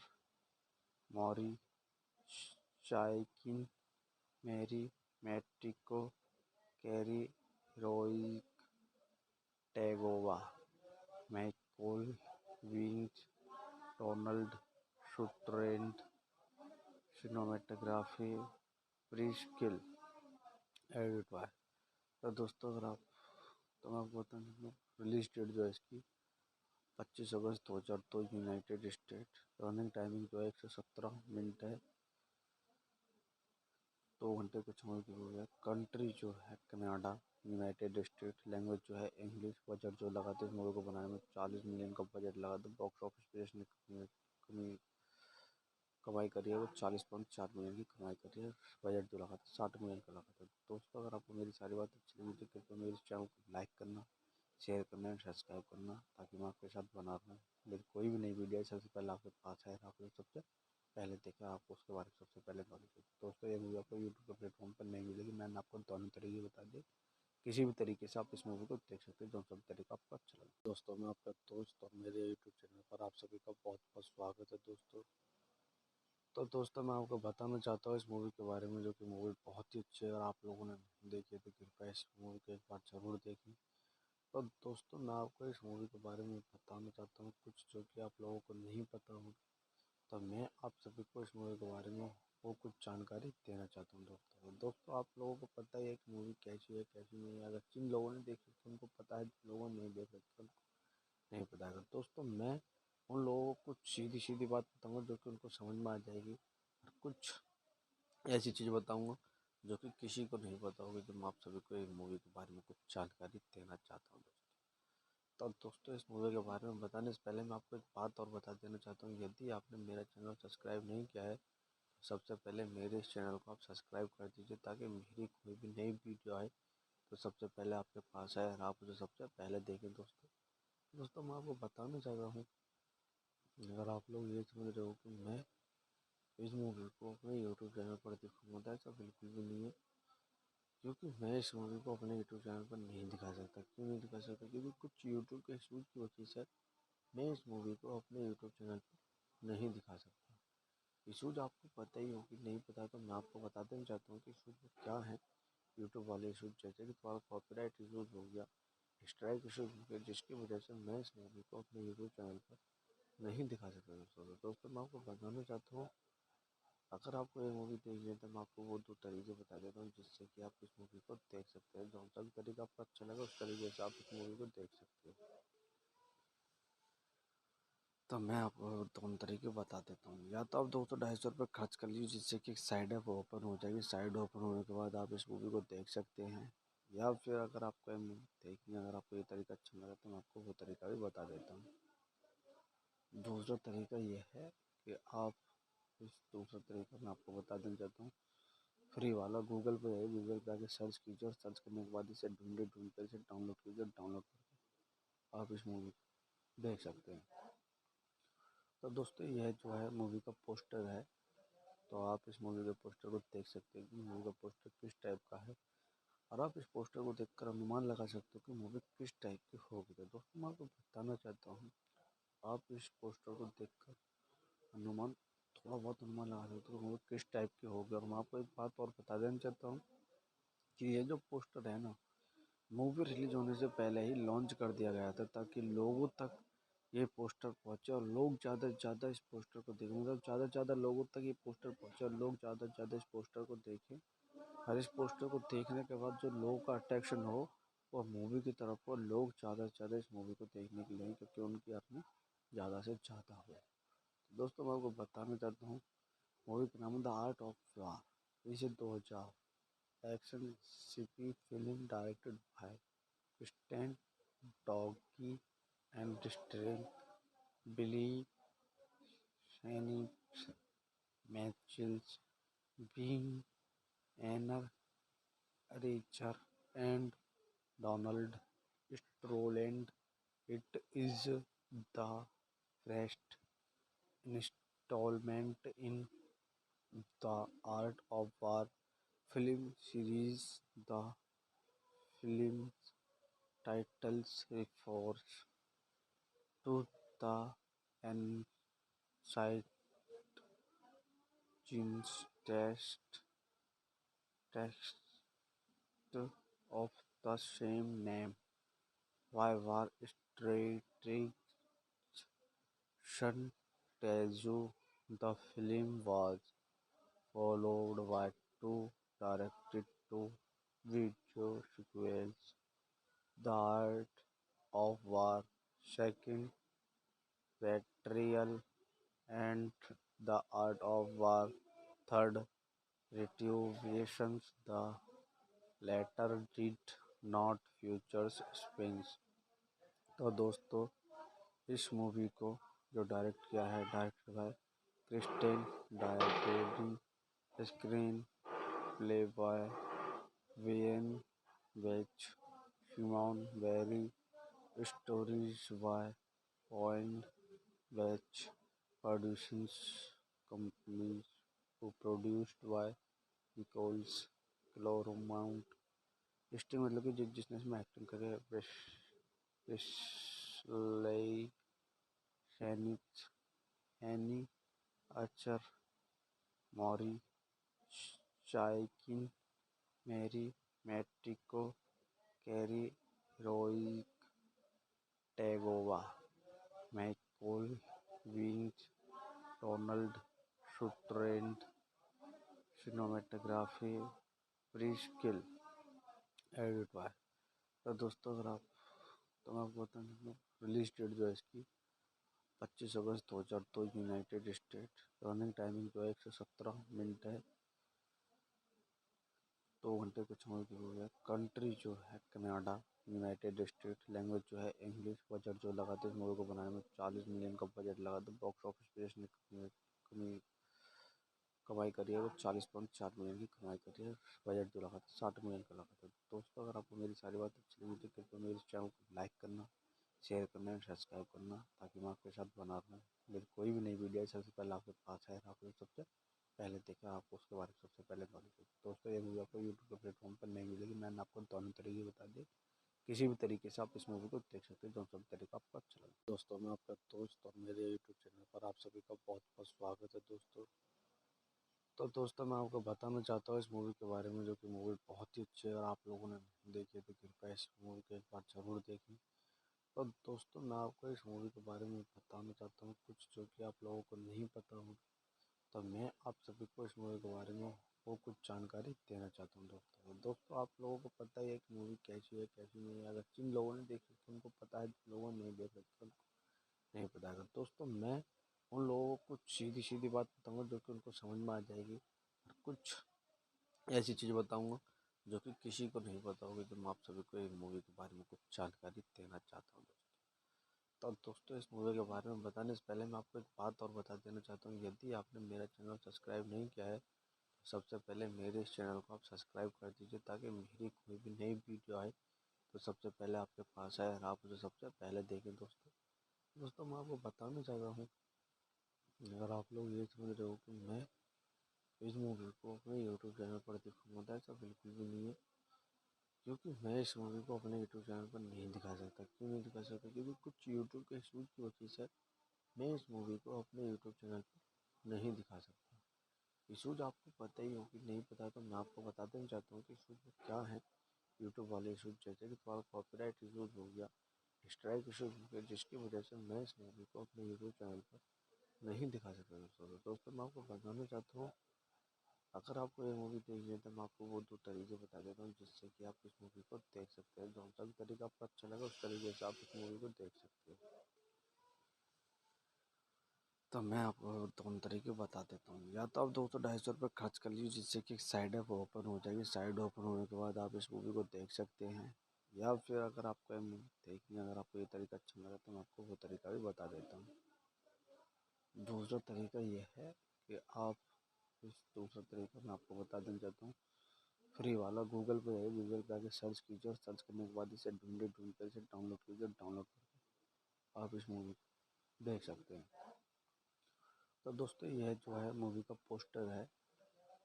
Maury Chaykin Marie Matiko Cary Hiroyuki Tagawa Michael विंग्स Donald Sutherland cinematography Pierre Gill edit by तो दोस्तों अगर आप तो मैं आपको बता दूँ रिलीज डेट जो है इसकी 25 अगस्त 2002 यूनाइटेड स्टेट। रनिंग टाइमिंग जो है 117 मिनट है, 2 घंटे कुछ मूवी की हुई है। कंट्री जो है कनाडा, यूनाइटेड स्टेट। लैंग्वेज जो है इंग्लिश। बजट जो लगा था इस मूवी को बनाने में 40 मिलियन का बजट लगा था। बॉक्स ऑफिस पे इसने कमाई करी है वो 40.4 मिलियन की कमाई करी है। बजट जो लगा था 60 मिलियन का लगा था। दोस्तों अगर आपको मेरी सारी बात अच्छी लगी तो कृपया मेरे चैनल को लाइक करना, शेयर करना एंड सब्सक्राइब करना, ताकि मैं आपके साथ बना रहूँ। मेरी कोई भी नई वीडियो सबसे पहले आपके पास है, आपको सबसे पहले देखा, आपको उसके बारे में सबसे पहले नॉलेज होगी। दोस्तों ये मूवी आपको यूट्यूब के प्लेटफॉर्म पर नहीं मिलेगी। मैंने आपको दोनों तरीके बता दिए, किसी भी तरीके से आप इस मूवी को देख सकते हैं, जो सब तरीका आपको अच्छा लगे। दोस्तों मैं आपका दोस्त और मेरे यूट्यूब चैनल पर आप सभी का बहुत बहुत स्वागत है दोस्तों। तो दोस्तों मैं आपको बताना चाहता हूँ इस मूवी के बारे में, जो कि मूवी बहुत ही अच्छी है। और आप लोगों ने देखी है तो कृपया इस मूवी को एक बार ज़रूर देखें। तो दोस्तों मैं आपको इस मूवी के बारे में बताना चाहता हूँ कुछ जो कि आप लोगों को नहीं पता होगा। तो मैं आप सभी को इस मूवी के बारे में वो कुछ जानकारी देना चाहता हूँ दोस्तों आप लोगों को पता ही है कि मूवी कैसी है कैसी नहीं है। अगर जिन लोगों ने देखी तो उनको पता है, जिन लोगों ने नहीं देख रखी उनको नहीं पता है। दोस्तों मैं उन लोगों को सीधी सीधी बात बताऊंगा जो कि उनको समझ में आ जाएगी, और कुछ ऐसी चीज़ बताऊंगा जो कि किसी को नहीं पता होगी। तो मैं आप सभी को एक मूवी के बारे में कुछ जानकारी देना चाहता हूँ तो दोस्तों इस मूवी के बारे में बताने से पहले मैं आपको एक बात और बता देना चाहता हूँ। यदि आपने मेरा चैनल सब्सक्राइब नहीं किया है तो सबसे पहले मेरे इस चैनल को आप सब्सक्राइब कर दीजिए, ताकि मेरी कोई भी नई वीडियो आए तो सबसे पहले आपके पास आए और आप उसे सबसे पहले देखें। दोस्तों मैं आपको बताना चाह रहा हूँ, अगर आप लोग ये समझ रहे हो कि मैं इस मूवी को अपने यूट्यूब चैनल पर दिखाऊंगा, तो ऐसा बिल्कुल भी नहीं है। क्योंकि मैं इस मूवी को अपने यूट्यूब चैनल पर नहीं दिखा सकता। क्यों नहीं दिखा सकता? क्योंकि कुछ यूट्यूब के इशूज़ की वजह से मैं इस मूवी को अपने यूट्यूब चैनल पर नहीं दिखा सकता। इशूज़ आपको पता ही होगी, नहीं पता तो मैं आपको बता देना चाहता हूँ कि इशूज़ क्या है। यूट्यूब वाले इशूज़ जैसे कि थोड़ा कॉपीराइट इशूज़ हो गया, स्ट्राइक इशूज़ हो गया, जिसकी वजह से मैं इस मूवी को अपने यूट्यूब चैनल पर नहीं दिखा सकता। दोस्तों मैं आपको बताना चाहता हूँ, अगर आपको ये मूवी देखनी है तो मैं आपको वो 2 तरीके बता देता हूँ जिससे कि आप इस मूवी को देख सकते हैं। जो सा भी तरीका आपको अच्छा लगा उस तरीके से आप इस मूवी को देख सकते हो। तो मैं आपको दोनों तरीके बता देता हूँ। या तो आप 200-250 रुपये खर्च कर लीजिए, जिससे कि एक साइड ऐप ओपन हो जाएगी। साइड ओपन होने के बाद आप इस मूवी को देख सकते हैं। या फिर अगर आपको ये मूवी देखनी है, अगर आपको ये तरीका अच्छा लगा तो मैं आपको वो तरीका भी बता देता हूँ। दूसरा तरीका ये है कि आप इस दूसरा तरीका मैं आपको बता देना चाहता हूँ, फ्री वाला। गूगल पे है, गूगल पे आके सर्च कीजिए और सर्च करने के बाद इसे ढूंढ कर इसे डाउनलोड कीजिए। डाउनलोड करके आप इस मूवी को देख सकते हैं। तो दोस्तों यह जो है मूवी का पोस्टर है, तो आप इस मूवी के पोस्टर को देख सकते हैं कि मूवी का पोस्टर किस टाइप का है, और आप इस पोस्टर को देखकर अनुमान लगा सकते हो कि मूवी किस टाइप की होगी। तो दोस्तों मैं आपको बताना चाहता हूँ, आप इस पोस्टर को देखकर अनुमान थोड़ा बहुत अनुमान लगा सकते हो मूवी किस टाइप की होगी। और मैं आपको एक बात और बता देना चाहता हूँ कि ये जो पोस्टर है ना, मूवी रिलीज होने से पहले ही लॉन्च कर दिया गया था ताकि लोगों तक ये पोस्टर पहुंचे और लोग ज़्यादा से ज़्यादा इस पोस्टर को देखें। मतलब ज़्यादा से ज़्यादा लोगों तक ये पोस्टर पहुंचे और लोग ज़्यादा से ज़्यादा इस पोस्टर को देखें। और इस पोस्टर को देखने के बाद जो लोगों का अट्रैक्शन हो वो मूवी की तरफ हो, लोग ज़्यादा से ज़्यादा इस मूवी को देखने के लिए, क्योंकि उनकी अर्निंग ज़्यादा से ज़्यादा हो। तो दोस्तों मैं आपको बताना चाहता हूँ मूवी का नाम है द आर्ट ऑफ वार। इसे 2000 action CP film directed bye Stan Doggy and starring Billy Shane Mitchells, being Anna Richer, and Donald Stroland. It is the first installment in the Art of War film series. The film's titles refers to the ancient text of the same name. Why war strategy tells you the film was followed by two direct-to-video sequels, The Art of War, Second Betrayal, and The Art of War, Third Retributions. The latter did not feature spins। तो दोस्तों इस movie को जो direct किया है, director by Kristen directing screenplay by when vetch, Simon Barry, stories by point Beach, producing companies produced by Nicolas Clermont. Starring मतलब कि जिसने इसमें एक्टिंग करी है, Wesley Snipes, Anne Archer, Maury Chaykin, Marie Matiko, Cary Hiroyuki, Tagawa, Michael विंच, Donald Sutherland. Cinematography Pierre Gill edit by. तो दोस्तों अगर आप तो मैं आपको बता दूँ रिलीज डेट जो है इसकी 25 अगस्त 2002 यूनाइटेड स्टेट। रनिंग टाइमिंग जो है 117 मिनट है, 2 घंटे कुछ समय की हुई है। कंट्री जो है कनाडा, यूनाइटेड स्टेट। लैंग्वेज जो है इंग्लिश। बजट जो लगा था इस मूवी को बनाने में 40 मिलियन का बजट लगा था। बॉक्स ऑफिस पे इसने कमाई करी है वो 40.4 मिलियन की कमाई करी है। बजट जो लगा था 60 मिलियन का लगा था। दोस्तों अगर आपको मेरी सारी बात अच्छी लगी तो कृपया मेरे चैनल को लाइक करना, शेयर करना एंड सब्सक्राइब करना, ताकि मैं आपके साथ बना रहूँ। मेरी कोई भी नई वीडियो सबसे पहले आपके पास है, आप सबसे पहले देखें, आपको उसके बारे में सबसे पहले नॉलेज हो। दोस्तों ये मूवी आपको यूट्यूब के प्लेटफॉर्म पर नहीं मिलेगी। मैंने आपको दोनों तरीके बता दिए, किसी भी तरीके से आप इस मूवी को देख सकते हैं, जो सब तरीका आपको अच्छा लगे। दोस्तों मैं आपका दोस्त और मेरे यूट्यूब चैनल पर आप सभी का बहुत बहुत स्वागत है दोस्तों। तो दोस्तों मैं आपको बताना चाहता हूँ इस मूवी के बारे में, जो कि मूवी बहुत ही अच्छी है। और आप लोगों ने देखी है तो कृपया इस मूवी को एक बार ज़रूर देखें। तो दोस्तों मैं आपको इस मूवी के बारे में बताना चाहता हूँ कुछ जो कि आप लोगों को नहीं पता होगा। तो मैं आप सभी को इस मूवी के बारे में वो कुछ जानकारी देना चाहता हूँ दोस्तों आप लोगों को पता ही है कि मूवी कैसी है कैसी नहीं है। अगर जिन लोगों ने देखी तो उनको पता है, जिन लोगों ने नहीं देखा तो उनको नहीं पता है। दोस्तों मैं उन लोगों को कुछ सीधी सीधी बात बताऊँगा जो कि उनको समझ में आ जाएगी, और कुछ ऐसी चीज़ बताऊँगा जो कि किसी को नहीं पता होगी। तो मैं आप सभी को एक मूवी के बारे में कुछ जानकारी देना चाहता हूँ तो दोस्तों इस मूवी के बारे में बताने से पहले मैं आपको एक बात और बता देना चाहता हूँ। यदि आपने मेरा चैनल सब्सक्राइब नहीं किया है तो सबसे पहले मेरे इस चैनल को आप सब्सक्राइब कर दीजिए, ताकि मेरी कोई भी नई वीडियो आए तो सबसे पहले आपके पास आए और आप उसे सबसे पहले देखें। दोस्तों मैं आपको बताना चाहता हूँ, अगर आप लोग ये समझ रहे हो कि मैं इस मूवी को अपने यूट्यूब चैनल पर दिखाऊंगा, तो ऐसा बिल्कुल भी नहीं है। क्योंकि मैं इस मूवी को अपने यूट्यूब चैनल पर नहीं दिखा सकता। क्यों नहीं दिखा सकता? क्योंकि कुछ यूट्यूब के इशूज़ की वजह से मैं इस मूवी को अपने यूट्यूब चैनल पर नहीं दिखा सकता। इशूज आपको पता ही हो कि नहीं पता, तो मैं आपको बता देना चाहता हूँ कि इशूज क्या है। यूट्यूब वाले इशूज जैसे कि थोड़ा कॉपीराइट इशूज हो गया, स्ट्राइक इशूज हो गया, जिसकी वजह से मैं इस मूवी को अपने यूट्यूब चैनल पर नहीं दिखा सकता दोस्तों। तो दोस्तों मैं आपको बताना चाहता हूँ, अगर आपको ये मूवी देखनी है तो मैं आपको वो 2 तरीके बता देता हूँ जिससे कि आप इस मूवी को देख सकते हैं। जो सा भी तरीका आपको अच्छा लगा उस तरीके से आप इस मूवी को देख सकते हो। तो मैं आपको दोनों तरीके बता देता हूँ। या तो आप 200-250 रुपये खर्च कर लीजिए जिससे कि साइड ऐप ओपन हो जाएगी। साइड ओपन होने के बाद आप इस मूवी को देख सकते हैं। या फिर अगर आपको ये मूवी देखनी है, अगर आपको ये तरीका अच्छा लगा तो मैं आपको वो तरीका भी बता देता हूँ। दूसरा तरीका ये है कि आप इस दूसरा तरीका मैं आपको बता देना चाहता हूँ, फ्री वाला। गूगल पे है, गूगल पे आके सर्च कीजिए और सर्च करने के बाद इसे ढूंढ कर इसे डाउनलोड कीजिए। डाउनलोड करके आप इस मूवी को देख सकते हैं। तो दोस्तों यह जो है मूवी का पोस्टर है,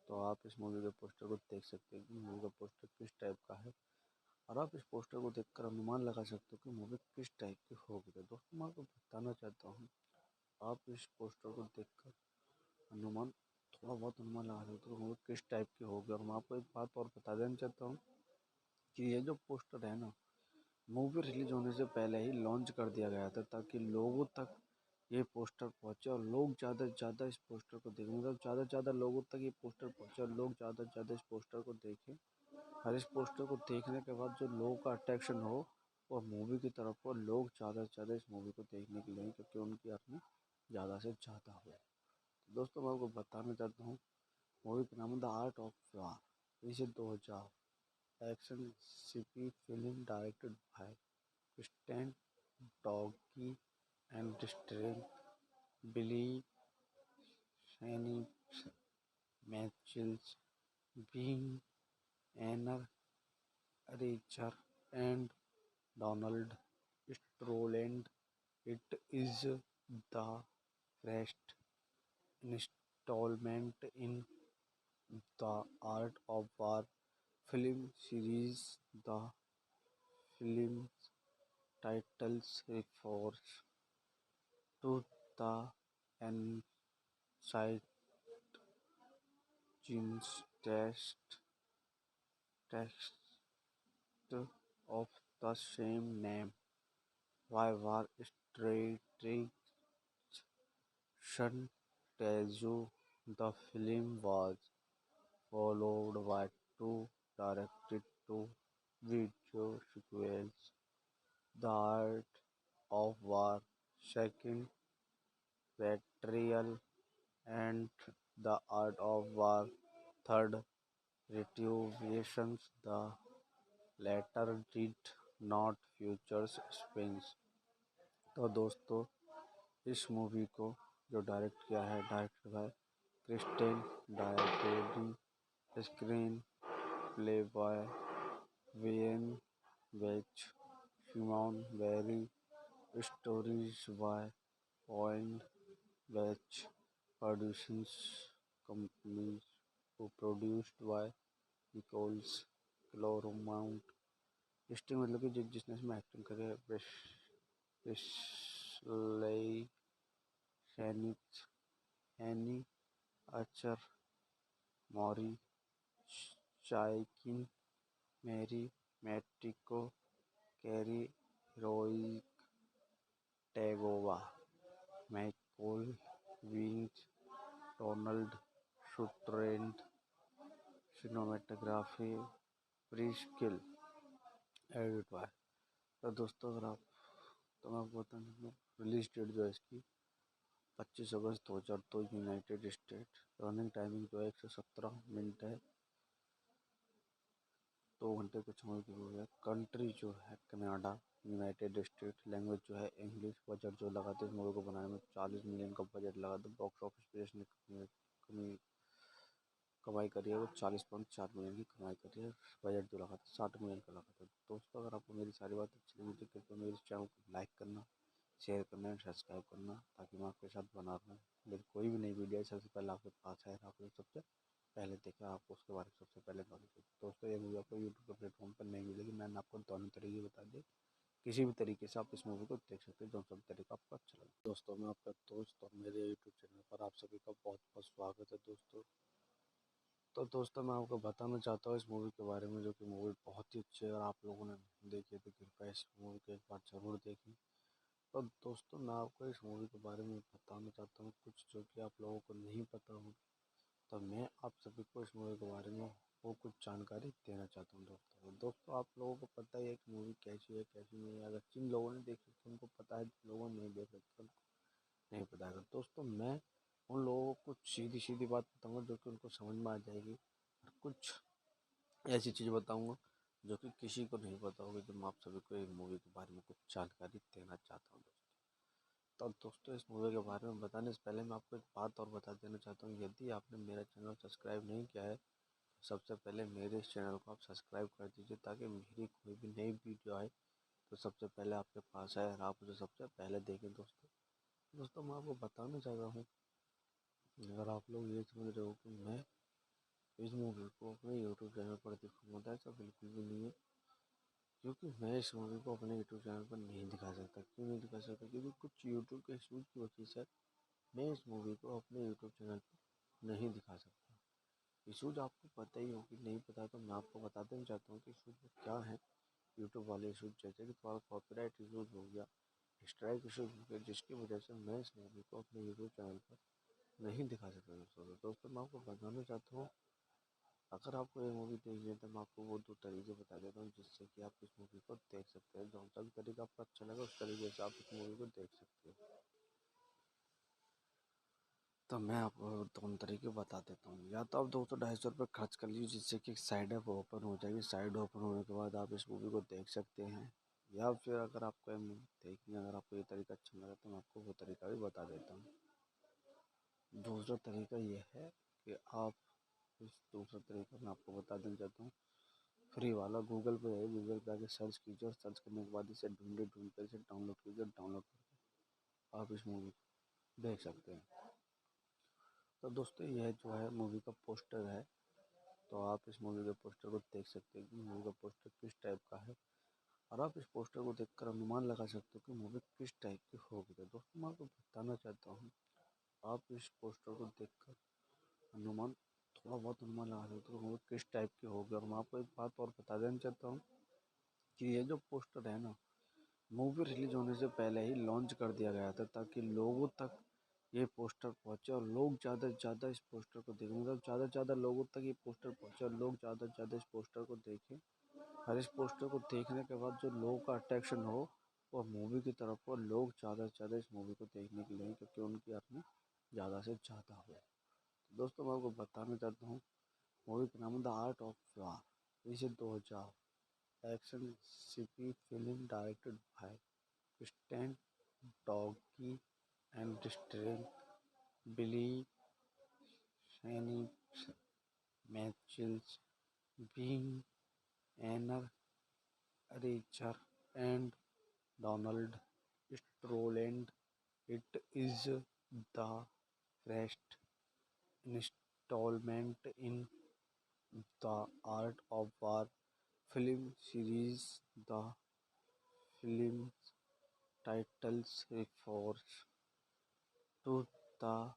तो आप इस मूवी के पोस्टर को देख सकते हैं कि मूवी का पोस्टर किस टाइप का है, और आप इस पोस्टर को देखकर अनुमान लगा सकते हो कि मूवी किस टाइप की होगी। तो दोस्तों मैं आपको बताना चाहता हूँ, आप इस पोस्टर को देखकर अनुमान थोड़ा बहुत अनुमान लगा सकते हो कि मूवी किस टाइप की होगी। और मैं आपको एक बात और बता देना चाहता हूँ कि ये जो पोस्टर है ना, मूवी रिलीज होने से पहले ही लॉन्च कर दिया गया था ताकि लोगों तक ये पोस्टर पहुंचे और लोग ज़्यादा से ज़्यादा इस पोस्टर को देखें। मतलब ज़्यादा से ज़्यादा लोगों तक ये पोस्टर पहुंचे और लोग ज़्यादा से ज़्यादा इस पोस्टर को देखें। और इस पोस्टर को देखने के बाद जो लोगों का अट्रैक्शन हो वो मूवी की तरफ हो, लोग ज़्यादा से ज़्यादा इस मूवी को देखने के लिए, क्योंकि उनकी अर्निंग ज़्यादा से ज़्यादा हो। तो दोस्तों मैं आपको बताना चाहता हूँ, मूवी का नाम है द आर्ट ऑफ वार। इसे 2000 action CP film directed bye Stan Doggy and starring Billy Shane, Mitchell, Bean, Anna Richer, and Donald Stroland. It is the first installment in the Art of War film series. The film's titles refers to the ancient text of the same name. Why war strategy tells you the film was followed by 2 direct-to-video sequels: The Art of War, Second Betrayal, and The Art of War, Third Retribution. The latter did not feature Spence। तो दोस्तों इस movie को जो direct किया है, director by Kristen directing, screenplay by when vetch, Simon Barry, stories by point Beach, producers companies को produced by Nicolas Clermont. Starring मतलब कि जिसने इसमें एक्टिंग करी है, Wesley Snipes, Anne Archer, Maury Chaykin, Marie Matiko, Cary Hiroyuki, Tagawa, Michael विंच, Donald Sutherland. Cinematography Pierre Gill, edit by. तो दोस्तों अगर आप तो मैं आपको बता दूँ रिलीज डेट जो है इसकी 25 अगस्त 2002 यूनाइटेड स्टेट। रनिंग टाइमिंग जो है 117 मिनट है, 2 घंटे कुछ समय की हो गया। कंट्री जो है कनाडा, यूनाइटेड स्टेट। लैंग्वेज जो है इंग्लिश। बजट जो लगा था इस मूवी को बनाने में 40 मिलियन का बजट लगा था। बॉक्स ऑफिस पे इसने कमाई करी है वो 40.4 मिलियन की कमाई करी है। बजट जो लगा था 60 मिलियन का लगा था। दोस्तों अगर आपको मेरी सारी बात अच्छी लगी तो कृपया मेरे चैनल को लाइक करना, शेयर करना एंड सब्सक्राइब करना, ताकि मैं आपके साथ बना रहूँ। मेरी कोई भी नई वीडियो सबसे पहले आपके पास आए, आपने सबसे पहले देखा, आपको उसके बारे में सबसे पहले नॉलेज हो। दोस्तों ये वीडियो आपको यूट्यूब के प्लेटफॉर्म पर नहीं मिलेगी, मैंने आपको दोनों तरीके बता दिए किसी भी तरीके से आप इस मूवी को देख सकते हैं, जो सब तरीका आपको अच्छा लगे। दोस्तों, मैं आपका दोस्त और मेरे यूट्यूब चैनल पर आप सभी का बहुत बहुत स्वागत है दोस्तों। तो दोस्तों, मैं आपको बताना चाहता हूँ इस मूवी के बारे में, जो कि मूवी बहुत ही अच्छी है। अगर आप लोगों ने नहीं देखी है तो कृपया इस मूवी को एक बार ज़रूर देखें। तो दोस्तों, मैं आपको इस मूवी के बारे में बताना चाहता हूँ कुछ जो कि आप लोगों को नहीं पता हो। तो मैं आप सभी को इस मूवी के बारे में वो कुछ जानकारी देना चाहता हूँ दोस्तों, आप लोगों को पता ही है कि मूवी कैसी है कैसी नहीं है। अगर जिन लोगों ने देखी तो उनको पता है, जिन लोगों ने नहीं देखा तो उनको नहीं पता है। दोस्तों, मैं उन लोगों को कुछ सीधी सीधी बात बताऊंगा जो कि उनको समझ में आ जाएगी, और कुछ ऐसी चीज़ बताऊंगा जो कि किसी को नहीं पता होगी। तो मैं आप सभी को एक मूवी के बारे में कुछ जानकारी देना चाहता हूँ दोस्तों। तो दोस्तों, इस मूवी के बारे में बताने से पहले मैं आपको एक बात और बता देना चाहता हूँ। यदि आपने मेरा चैनल सब्सक्राइब नहीं किया है तो सबसे पहले मेरे इस चैनल को आप सब्सक्राइब कर दीजिए, ताकि मेरी कोई भी नई वीडियो आए तो सबसे पहले आपके पास आए और आप उसे सबसे पहले देखें दोस्तों, मैं आपको बताना चाह रहा हूँ, अगर आप लोग ये समझ रहे हो कि मैं इस मूवी को अपने यूट्यूब चैनल पर दिखाऊंगा, तो ऐसा बिल्कुल भी नहीं है। क्योंकि मैं इस मूवी को अपने यूट्यूब चैनल पर नहीं दिखा सकता। क्यों नहीं दिखा सकता? क्योंकि कुछ यूट्यूब के इशूज़ की वजह से मैं इस मूवी को अपने यूट्यूब चैनल पर नहीं दिखा सकता। इशूज़ आपको पता ही होगी, नहीं पता तो मैं आपको बता देना चाहता हूँ कि इशूज़ क्या है। यूट्यूब वाले इशूज़ जैसे कि थोड़ा कॉपीराइट इशूज़ हो गया, स्ट्राइक इशूज़ हो गया, जिसकी वजह से मैं इस मूवी को अपने यूट्यूब चैनल पर नहीं दिखा सकता दोस्तों, मैं आपको बताना चाहता हूँ, अगर आपको ये मूवी देखनी है तो मैं आपको वो 2 तरीके बता देता हूँ जिससे कि आप इस मूवी को देख सकते हैं। जो सा भी तरीका आपको अच्छा लगा उस तरीके से आप इस मूवी को देख सकते हैं। तो मैं आपको दोनों तरीके बता देता हूँ। या तो आप 200-250 रुपये खर्च कर लीजिए, जिससे कि साइड ऐप ओपन हो जाएगी। साइड ओपन होने के बाद आप इस मूवी को देख सकते हैं। या फिर अगर आपको ये मूवी देखनी है, अगर आपको ये तरीका अच्छा लगा तो मैं आपको वो तरीका भी बता देता हूँ। दूसरा तरीका ये है कि आप इस दूसरा तरीका मैं आपको बता देना चाहता हूँ, फ्री वाला। गूगल पे है, गूगल पे आके सर्च कीजिए और सर्च करने के बाद इसे ढूंढ कर इसे डाउनलोड कीजिए। डाउनलोड करके आप इस मूवी को देख सकते हैं। तो दोस्तों, यह जो है मूवी का पोस्टर है, तो आप इस मूवी के पोस्टर को देख सकते हैं कि मूवी का पोस्टर किस टाइप का है, और आप इस पोस्टर को देखकर अनुमान लगा सकते हो कि मूवी किस टाइप की होगी। तो दोस्तों, मैं आपको बताना चाहता हूँ, आप इस पोस्टर को देखकर अनुमान थोड़ा बहुत अनुमान लगा सकते हो कि मूवी किस टाइप की होगी। और मैं आपको एक बात और बता देना चाहता हूँ कि ये जो पोस्टर है ना, मूवी रिलीज होने से पहले ही लॉन्च कर दिया गया था, ताकि लोगों तक ये पोस्टर पहुंचे और लोग ज़्यादा से ज़्यादा इस पोस्टर को देखें। मतलब ज़्यादा से ज़्यादा लोगों तक ये पोस्टर पहुंचे और लोग ज़्यादा से ज़्यादा इस पोस्टर को देखें। और इस पोस्टर को देखने के बाद जो लोगों का अट्रैक्शन हो वो मूवी की तरफ हो, लोग ज़्यादा से ज़्यादा इस मूवी को देखने के लिए, क्योंकि उनकी अर्निंग ज़्यादा से ज़्यादा हो। तो दोस्तों, मैं आपको बताना चाहता हूँ, मूवी का नाम है द आर्ट ऑफ वार। इसे 2000 action CP film directed bye Stan Doggy and starring Billy Shane Mitchells, being Anna Richer, and Donald Stroland. It is the first installment in the Art of War film series. The film's titles refers to the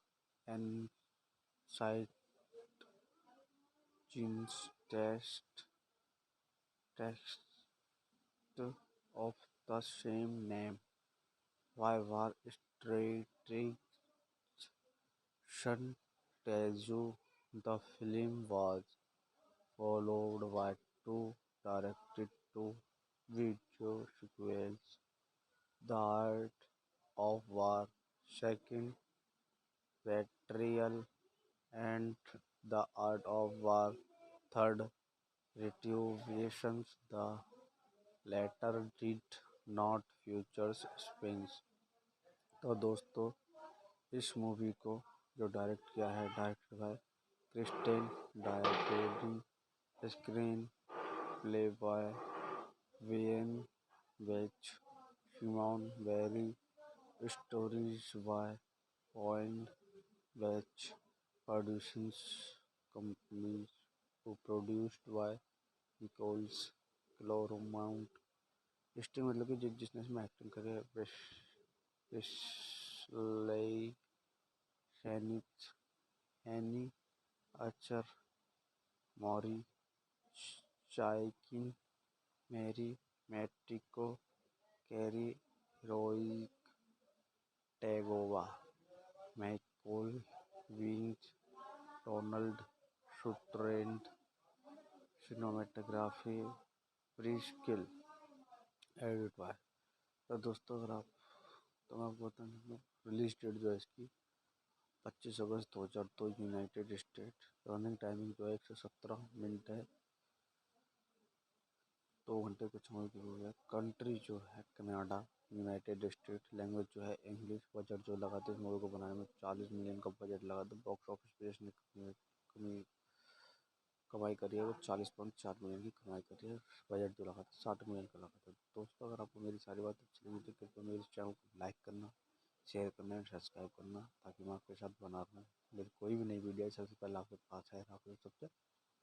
ancient text of the same name. Why war strategy tells you the film was followed by 2 direct-to-video sequels: The Art of War, Second Betrayal, and The Art of War, Third Retribution. The latter did not feature spins। तो दोस्तों, इस movie को जो direct किया है, director by Kristen directing screenplay by when vetch, Simon Barry, stories by point Beach, producing companies produced by Nicolas Clermont, starring मतलब कि जिसने इसमें एक्टिंग करी है, Wesley Snipes, Anne Archer, Maury Chaykin, Marie Matiko, Cary Hiroyuki, Tagawa, Michael, विंच, Donald Sutherland, cinematography, Pierre Gill, edit by. तो दोस्तों अगर आप तो मैं आपको बता दूँ रिलीज डेट जो है इसकी 25 अगस्त 2002 यूनाइटेड स्टेट। रनिंग टाइमिंग जो है 117 मिनट है, 2 घंटे कुछ समय की हो गया। कंट्री जो है कनाडा, यूनाइटेड स्टेट। लैंग्वेज जो है इंग्लिश। बजट जो लगा था इस मूवी को बनाने में 40 मिलियन का बजट लगा था। बॉक्स ऑफिस पे इसने कमाई करी है वो 40.4 मिलियन की कमाई करी है। बजट जो लगा था 60 मिलियन का लगा था। दोस्तों अगर आपको मेरी सारी बात अच्छी लगी तो कृपया मेरे चैनल को लाइक करना, शेयर करना एंड सब्सक्राइब करना, ताकि मैं आपके साथ बना रहूँ। मेरी कोई भी नई वीडियो है सबसे पहले आपके पास है, आपको सबसे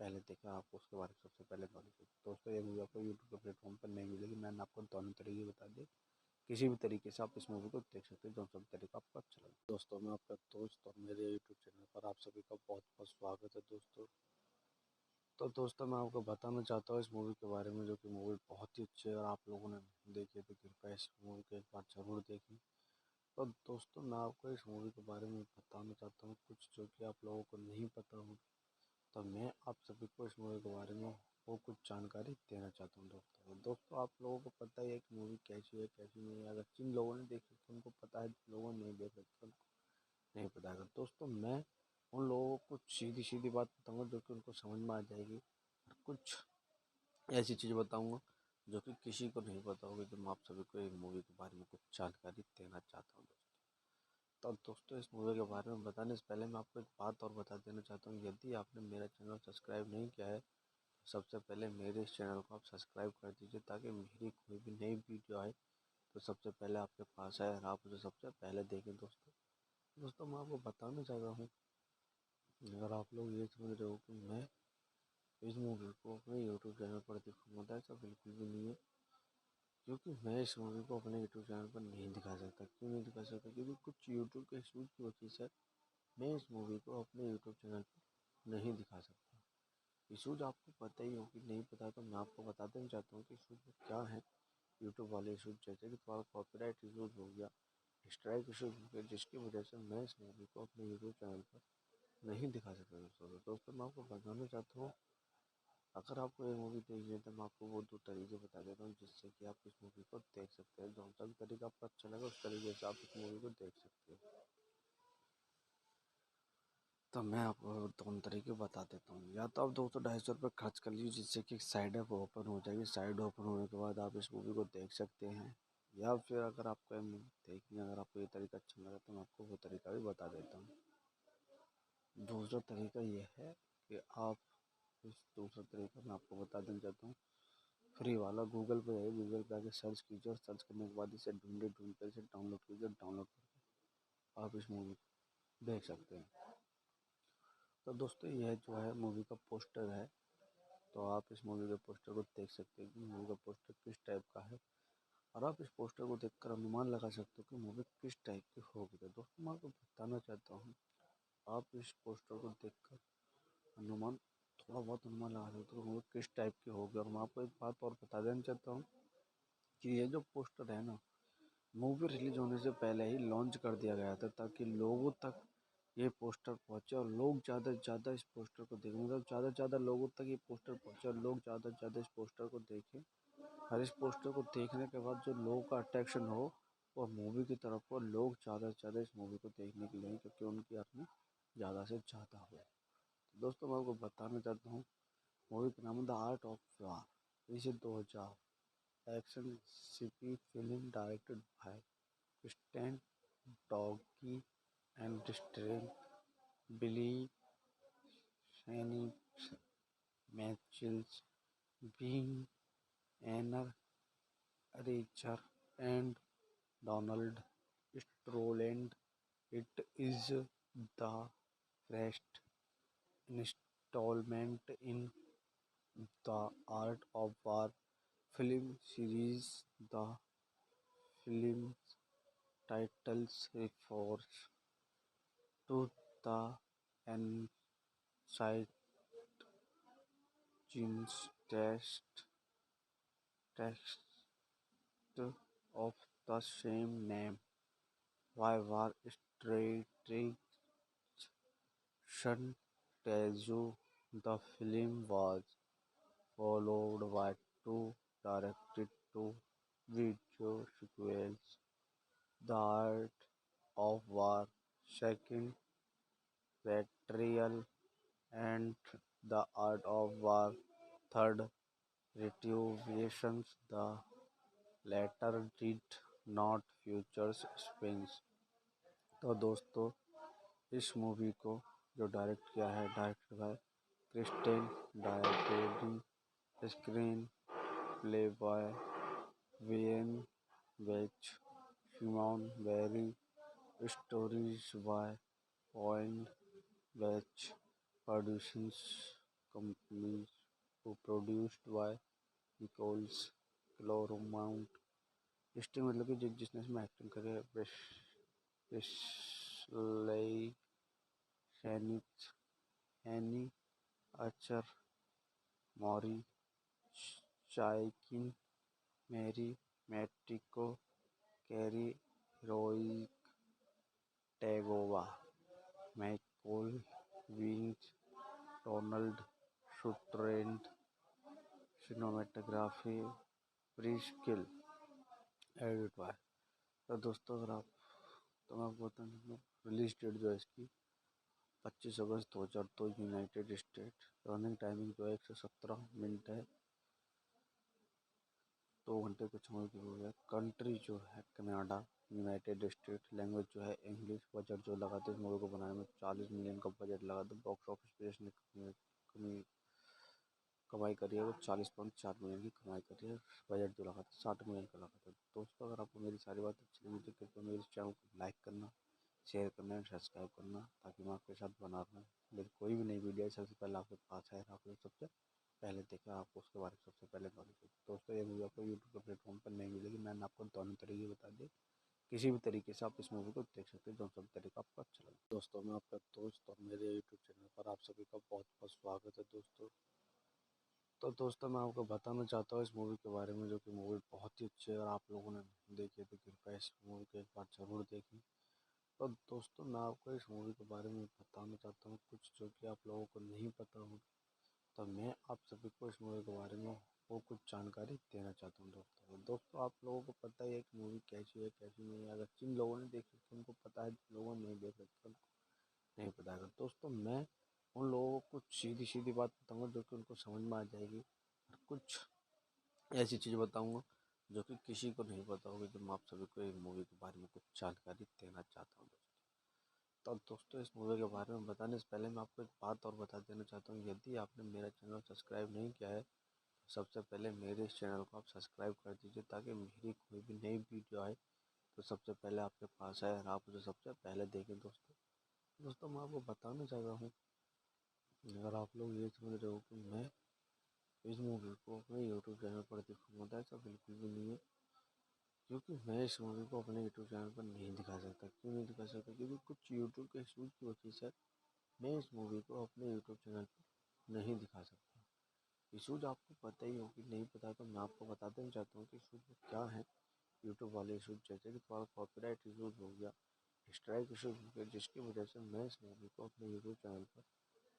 पहले देखा, आपको उसके बारे में सबसे पहले नॉलेज होगी। दोस्तों ये मूवी आपको यूट्यूब के प्लेटफॉर्म पर नहीं मिलेगी। मैंने आपको दोनों तरीके बता दिए, किसी भी तरीके से आप इस मूवी को देख सकते हैं, जो सब तरीका आपको अच्छा लगे। दोस्तों मैं आपका दोस्त और मेरे यूट्यूब चैनल पर आप सभी का बहुत बहुत स्वागत है दोस्तों। तो दोस्तों मैं आपको बताना चाहता हूँ इस मूवी के बारे में, जो कि मूवी बहुत ही अच्छी है। और आप लोगों ने नहीं देखी है तो कृपया इस मूवी को एक बार जरूर देखें। तो दोस्तों मैं आपको इस मूवी के बारे में बताना चाहता हूँ कुछ जो कि आप लोगों को नहीं पता हो। तो मैं आप सभी को इस मूवी के बारे में वो कुछ जानकारी देना चाहता हूँ दोस्तों आप लोगों को पता ही है कि मूवी कैसी है कैसी नहीं है। अगर जिन लोगों ने देखी तो उनको पता है, जिन लोगों ने नहीं देखा तो उनको नहीं पता है। दोस्तों मैं उन लोगों को सीधी सीधी बात बताऊंगा जो कि उनको समझ में आ जाएगी, और कुछ ऐसी चीज़ बताऊंगा जो कि किसी को नहीं पता होगी। तो मैं आप सभी को एक मूवी के बारे में कुछ जानकारी देना चाहता हूँ दोस्तों। तो दोस्तों इस मूवी के बारे में बताने से पहले मैं आपको एक बात और बता देना चाहता हूँ। यदि आपने मेरा चैनल सब्सक्राइब नहीं किया है तो सबसे पहले मेरे इस चैनल को आप सब्सक्राइब कर दीजिए, ताकि मेरी कोई भी नई वीडियो आए तो सबसे पहले आपके पास आए और आप उसे सबसे पहले देखें दोस्तों मैं आपको बताना चाहता हूँ, अगर आप लोग ये समझ रहे हो कि मैं इस मूवी को अपने यूट्यूब चैनल पर दिखाऊंगा, तो ऐसा बिल्कुल भी नहीं है। क्योंकि मैं इस मूवी को अपने यूट्यूब चैनल पर नहीं दिखा सकता। क्यों नहीं दिखा सकता? क्योंकि कुछ यूट्यूब के इशूज़ की वजह से मैं इस मूवी को अपने यूट्यूब चैनल पर नहीं दिखा सकता। इशूज़ आपको पता ही हो कि नहीं पता, तो मैं आपको बता देना चाहता हूँ कि इशूज़ क्या है। यूट्यूब वाले इशूज़ जैसे कि थोड़ा कॉपीराइट इशूज़ हो गया, स्ट्राइक इशूज़ हो गया, जिसकी वजह से मैं इस मूवी को अपने यूट्यूब चैनल पर नहीं दिखा सकता दोस्तों मैं आपको बताना चाहता हूँ, अगर आपको ये मूवी देखनी है तो मैं आपको वो 2 तरीके बता देता हूँ जिससे कि आप इस मूवी को देख सकते हैं। जो सा भी तरीका आपको अच्छा लगा उस तरीके से आप इस मूवी को देख सकते हो। तो मैं आपको दोनों तरीके बता देता हूँ। या तो आप 200-250 रुपये खर्च कर लीजिए, जिससे कि साइड ऐप ओपन हो जाएगी। साइड ओपन होने के बाद आप इस मूवी को देख सकते हैं। या फिर अगर आपको ये मूवी देखनी है, अगर आपको ये तरीका अच्छा लगा तो मैं आपको वो तरीका भी बता देता हूँ। दूसरा तरीका ये है कि आप इस दूसरा तरीका मैं आपको बता देना चाहता हूँ, फ्री वाला। गूगल पे है, गूगल पे आके सर्च कीजिए, और सर्च करने के बाद इसे ढूंढ कर इसे डाउनलोड कीजिए। डाउनलोड करके आप इस मूवी को देख सकते हैं। तो दोस्तों यह जो है मूवी का पोस्टर है, तो आप इस मूवी के पोस्टर को देख सकते हैं कि मूवी का पोस्टर किस टाइप का है, और आप इस पोस्टर को देखकर अनुमान लगा सकते हो कि मूवी किस टाइप की होगी। तो दोस्तों मैं आपको बताना चाहता हूँ, आप इस पोस्टर को देखकर अनुमान थोड़ा बहुत अनुमान लगा सकते हो मूवी किस टाइप की होगी। और मैं आपको एक बात और बता देना चाहता हूँ कि ये जो पोस्टर है ना, मूवी रिलीज होने से पहले ही लॉन्च कर दिया गया था, ताकि लोगों तक ये पोस्टर पहुंचे और लोग ज़्यादा से ज़्यादा इस पोस्टर को देखें। मतलब ज़्यादा से ज़्यादा लोगों तक ये पोस्टर पहुंचे और लोग ज़्यादा से ज़्यादा इस पोस्टर को देखें। और इस पोस्टर को देखने के बाद जो लोगों का अट्रैक्शन हो और मूवी की तरफ और लोग ज़्यादा से ज़्यादा इस मूवी को देखने के लिए, क्योंकि उनकी अर्निंग ज़्यादा से ज़्यादा हो। तो दोस्तों मैं आपको बताना चाहता हूँ, मूवी का नाम है द आर्ट ऑफ वार। इसे 2000 action CP film directed by Stan doggy and strain Wesley Snipes Michael Biehn Anne Archer and Donald Sutherland. It is the first installment in the Art of War film series. The film titles refers to the ancient text of the same name by War Strategy Tezu. The film was followed by two direct-to-video sequels, The Art of War, Second Betrayal, and The Art of War, Third Retribution. The latter did not feature spins. तो दोस्तों इस movie को जो direct किया है director है Christian directing screenplay by Wayne Beach Simon Barry stories by point Beach producing companies produced by Nicolas Clermont starring मतलब कि जिसने इसमें एक्टिंग करी है Wesley Snipes Anne Archer Maury Chaykin Marie Matiko Cary Hiroyuki Tagawa Michael विंग्स Donald Sutherland cinematography Pierre Gill edit by. तो दोस्तों अगर आप तो मैं आपको बता दूँ रिलीज डेट जो है इसकी 25 अगस्त 2002 यूनाइटेड स्टेट। रनिंग टाइमिंग जो है 117 मिनट है, 2 घंटे कुछ मूवी की हुई है। कंट्री जो है कनाडा यूनाइटेड स्टेट। लैंग्वेज जो है इंग्लिश। बजट जो लगा था इस मूवी को बनाने में 40 मिलियन का बजट लगा था। बॉक्स ऑफिस पे इसने कमाई करी है वो 40.4 मिलियन की कमाई करी है। बजट जो लगा था 60 मिलियन का लगा था। दोस्तों अगर आपको मेरी सारी बात अच्छी लगी तो कृपया मेरे चैनल को लाइक करना, शेयर करना एंड सब्सक्राइब करना ताकि मैं आपके साथ बना रहूँ। मेरी कोई भी नई वीडियो सबसे पहले आपके पास है, आप लोग सबसे पहले देखा, आपको उसके बारे में सबसे पहले नॉलेज होगी। दोस्तों ये मूवी आपको यूट्यूब के प्लेटफॉर्म पर नहीं मिलेगी। मैंने आपको दोनों तरीके बता दिए, किसी भी तरीके से आप इस मूवी को देख सकते हैं, जो सब तरीका आपको अच्छा लगे। दोस्तों मैं आपका दोस्त और मेरे यूट्यूब चैनल पर आप सभी का बहुत बहुत स्वागत है दोस्तों। तो दोस्तों मैं आपको बताना चाहता हूँ इस मूवी के बारे में, जो कि मूवी बहुत ही अच्छी है। और आप लोगों ने नहीं देखी है तो कृपया इस मूवी को एक बार ज़रूर देखें। तो दोस्तों मैं आपको इस मूवी के बारे में बताना चाहता हूँ कुछ जो कि आप लोगों को नहीं पता होगा। तो मैं आप सभी को इस मूवी के बारे में वो कुछ जानकारी देना चाहता हूँ। दोस्तों आप लोगों को पता ही है कि मूवी कैसी है कैसी नहीं है। अगर जिन लोगों ने देखी तो उनको पता है, जिन लोगों ने नहीं देखा तो उनको नहीं पता है। दोस्तों मैं उन लोगों को सीधी सीधी बात बताऊंगा जो कि उनको समझ में आ जाएगी, और कुछ ऐसी चीज़ बताऊंगा जो कि किसी को नहीं पता होगी। तो मैं आप सभी को एक मूवी के बारे में कुछ जानकारी देना चाहता हूँ। तो दोस्तों इस मूवी के बारे में बताने से पहले मैं आपको एक बात और बता देना चाहता हूँ। यदि आपने मेरा चैनल सब्सक्राइब नहीं किया है तो सबसे पहले मेरे इस चैनल को आप सब्सक्राइब कर दीजिए, ताकि मेरी कोई भी नई वीडियो आए तो सबसे पहले आपके पास आए और आप उसे सबसे पहले देखें। दोस्तों मैं आपको बताना चाह रहा हूँ, अगर आप लोग ये समझ रहे हो कि मैं इस मूवी को अपने यूट्यूब चैनल पर दिखाऊंगा, ऐसा बिल्कुल भी नहीं है। क्योंकि मैं इस मूवी को अपने यूट्यूब चैनल पर नहीं दिखा सकता। क्यों नहीं दिखा सकता? क्योंकि कुछ यूट्यूब के इशूज़ की वजह से मैं इस मूवी को अपने यूट्यूब चैनल पर नहीं दिखा सकता। इशूज़ आपको पता ही होगी, नहीं पता तो मैं आपको बता देना चाहता हूँ कि इशूज़ क्या है। यूट्यूब वाले इशूज़ जैसे कि थोड़ा कॉपीराइट इशूज़ हो गया, स्ट्राइक इशूज़ हो गया, जिसकी वजह से मैं इस मूवी को अपने यूट्यूब चैनल पर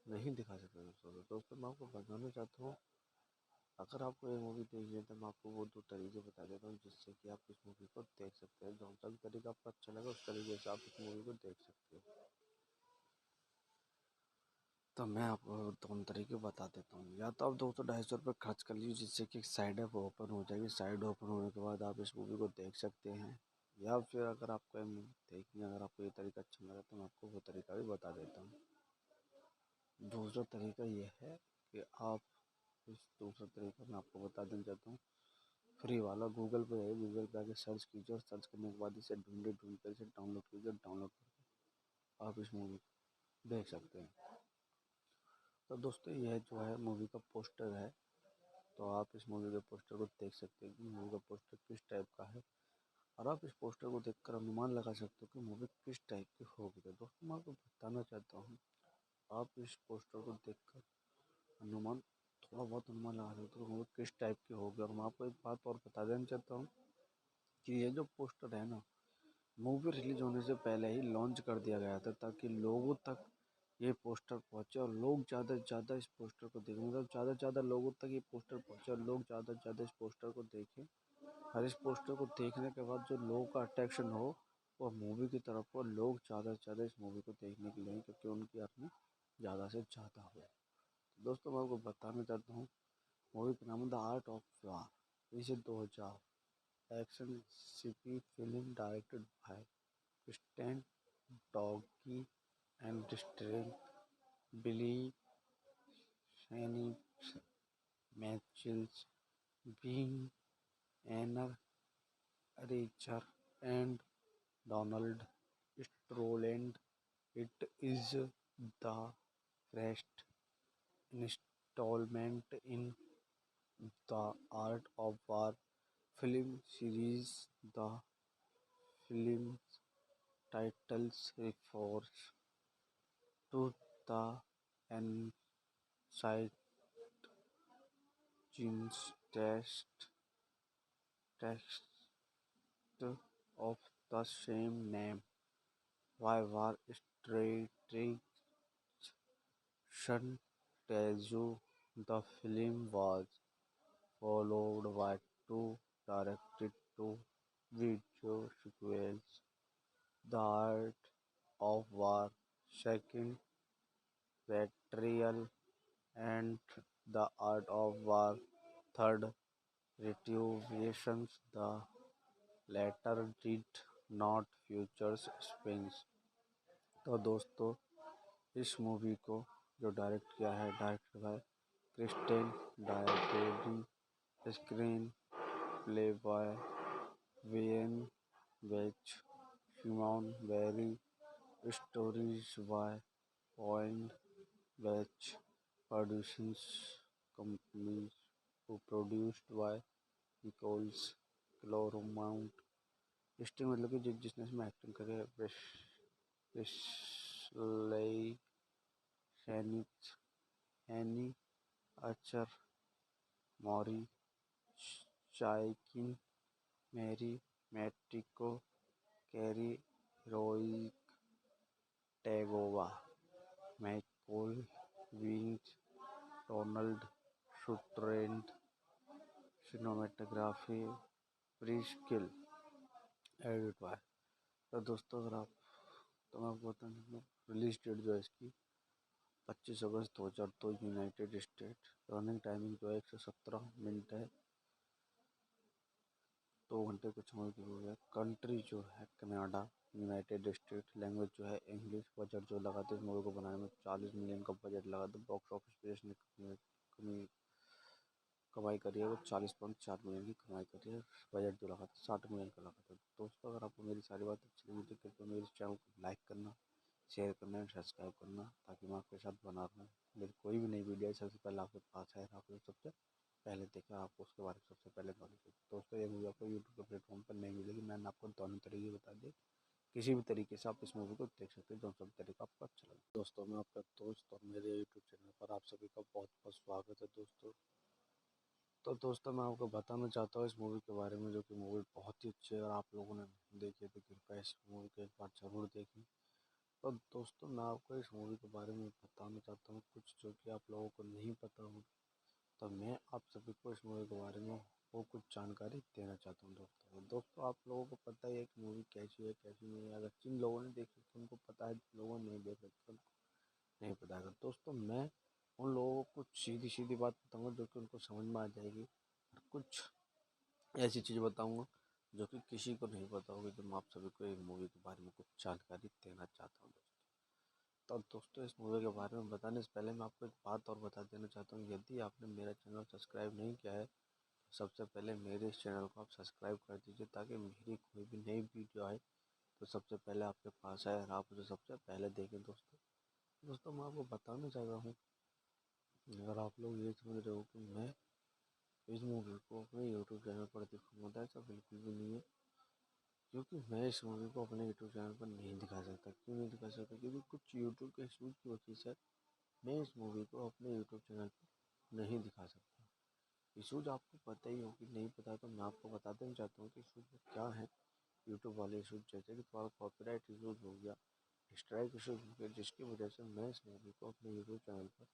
नहीं दिखा सकता। दोस्तों मैं आपको बताना चाहता हूँ, अगर आपको ये मूवी देखनी है तो मैं आपको वो 2 तरीके बता देता हूँ जिससे कि आप इस मूवी को देख सकते हैं। जो सा भी तरीका आपको अच्छा लगा उस तरीके से आप इस मूवी को देख सकते हो। तो मैं आपको दोनों तरीके बता देता हूँ। या तो आप 200-250 रुपये खर्च कर लीजिए, जिससे कि साइड ऐप ओपन हो जाएगी। साइड ओपन होने के बाद आप इस मूवी को देख सकते हैं। या फिर अगर आपको ये मूवी देखनी है, अगर आपको ये तरीका अच्छा लगा तो मैं आपको वो तरीका भी बता देता हूँ। दूसरा तरीका ये है कि आप इस दूसरा तरीका मैं आपको बता देना चाहता हूँ, फ्री वाला। गूगल पे है, गूगल पे आके सर्च कीजिए और सर्च करने के बाद इसे ढूंढ कर इसे डाउनलोड कीजिए। डाउनलोड करके आप इस मूवी को देख सकते हैं। तो दोस्तों यह जो है मूवी का पोस्टर है। तो आप इस मूवी के पोस्टर को देख सकते हैं कि मूवी का पोस्टर किस टाइप का है, और आप इस पोस्टर को देखकर अनुमान लगा सकते हो कि मूवी किस टाइप की होगी। तो दोस्तों मैं आपको बताना चाहता हूँ, आप इस पोस्टर को देखकर अनुमान थोड़ा बहुत अनुमान लगा सकते हो कि मूवी किस टाइप की होगी। और मैं आपको एक बात और बता देना चाहता हूँ कि ये जो पोस्टर है ना, मूवी रिलीज होने से पहले ही लॉन्च कर दिया गया था ताकि लोगों तक ये पोस्टर पहुंचे और लोग ज़्यादा से ज़्यादा इस पोस्टर को देखें, मतलब ज़्यादा से ज़्यादा लोगों तक ये पोस्टर पहुंचे और लोग ज़्यादा से ज़्यादा इस पोस्टर को देखें। और इस पोस्टर को देखने के बाद जो लोगों का अट्रैक्शन हो वो मूवी की तरफ हो, लोग ज़्यादा से ज़्यादा इस मूवी को देखने के लिए, क्योंकि उनकी अर्निंग ज़्यादा से ज़्यादा हो। तो दोस्तों मैं आपको बताना चाहता हूँ, मूवी का नाम है द आर्ट ऑफ वार। इसे 2000 action CP film directed bye Stan Doggy and starring Billy Shane Mitchells, being Anna Richer, and Donald Stroland. It is the first installment in the Art of War film series. The film's titles refers to the ancient text of the same name. Why war strategy tells you the film was followed by two directed to video sequels, The Art of War, Second Betrayal, and The Art of War, Third Retributions. The latter did not feature Spence। तो दोस्तों इस movie को जो direct किया है, director by Christian directory, screenplay by when vetch, Simon Barry, stories by point Beach, producers companies produced by Nicolas Clermont. Starring मतलब कि जिसने इसमें एक्टिंग करी है, Wesley Snipes, Anne Archer, Maury Chaykin, Marie Matiko, Cary Hiroyuki, Tagawa, Michael विंच, Donald Sutherland. Cinematography Pierre Gill, edit by. तो दोस्तों अगर आप, तो मैं आपको बता दूँ रिलीज डेट जो है इसकी 25 अगस्त 2002 यूनाइटेड स्टेट। रनिंग टाइमिंग जो है 117 मिनट है, 2 घंटे कुछ समय की हुई है। कंट्री जो है कनाडा, यूनाइटेड स्टेट। लैंग्वेज जो है इंग्लिश। बजट जो लगा था इस मूवी को बनाने में 40 मिलियन का बजट लगा था। बॉक्स ऑफिस पे इसने कमाई करी है वो 40.4 मिलियन की कमाई करी है। बजट जो लगा था 60 मिलियन का लगा था। दोस्तों अगर आपको मेरी सारी बात अच्छी लगी तो कृपया मेरे चैनल को लाइक करना, शेयर करना एंड सब्सक्राइब करना, ताकि मैं आपके साथ बना रहूँ। मेरी कोई भी नई वीडियो सबसे पहले आपके पास है, आपको सबसे पहले देखा, आपको उसके बारे में सबसे पहले नॉलेज हो। दोस्तों ये मूवी आपको यूट्यूब के प्लेटफॉर्म पर नहीं मिलेगी, मैंने आपको दोनों तरीके बता दिए। किसी भी तरीके से आप इस मूवी को देख सकते हैं, जो सब तरीका आपको अच्छा लगे। दोस्तों मैं आपका दोस्त और मेरे यूट्यूब चैनल पर आप सभी का बहुत बहुत स्वागत है दोस्तों। तो दोस्तों मैं आपको बताना चाहता हूँ इस मूवी के बारे में, जो कि मूवी बहुत ही अच्छी है। और आप लोगों ने देखी है तो कृपया इस मूवी को एक बार ज़रूर देखें। तो दोस्तों मैं आपको इस मूवी के बारे में बताना चाहता हूँ कुछ जो कि आप लोगों को नहीं पता हो। तो मैं आप सभी को इस मूवी के बारे में वो कुछ जानकारी देना चाहता हूँ दोस्तों आप लोगों को पता ही है कि मूवी कैसी है कैसी नहीं है। अगर जिन लोगों ने देखी तो उनको पता है, जिन लोगों ने नहीं देखा तो उनको नहीं पता है। दोस्तों मैं उन लोगों को कुछ सीधी सीधी बात बताऊँगा जो कि उनको समझ में आ जाएगी, और कुछ ऐसी चीज़ बताऊँगा जो कि किसी को नहीं पता होगी। तो मैं आप सभी को एक मूवी के बारे में कुछ जानकारी देना चाहता हूँ तो दोस्तों इस मूवी के बारे में बताने से पहले मैं आपको एक बात और बता देना चाहता हूँ। यदि आपने मेरा चैनल सब्सक्राइब नहीं किया है तो सबसे पहले मेरे इस चैनल को आप सब्सक्राइब कर दीजिए, ताकि मेरी कोई भी नई वीडियो आए तो सबसे पहले आपके पास आए और आप उसे सबसे पहले देखें। दोस्तों मैं आपको बताना चाह रहा हूँ, अगर आप लोग ये समझ रहे हो कि मैं इस मूवी को अपने यूट्यूब चैनल पर दिखाऊंगा, तो ऐसा बिल्कुल भी नहीं है। क्योंकि मैं इस मूवी को अपने यूट्यूब चैनल पर नहीं दिखा सकता। क्यों नहीं दिखा सकता? क्योंकि कुछ यूट्यूब के इशूज़ की वजह से मैं इस मूवी को अपने यूट्यूब चैनल पर नहीं दिखा सकता। इशूज़ आपको पता ही हो कि नहीं पता, तो मैं आपको बता देना चाहता हूँ कि इशूज़ क्या है। यूट्यूब वाले इशूज़ जैसे कि थोड़ा कॉपीराइट इशूज़ हो गया, स्ट्राइक इशूज़ हो गया, जिसकी वजह से मैं इस मूवी को अपने यूट्यूब चैनल पर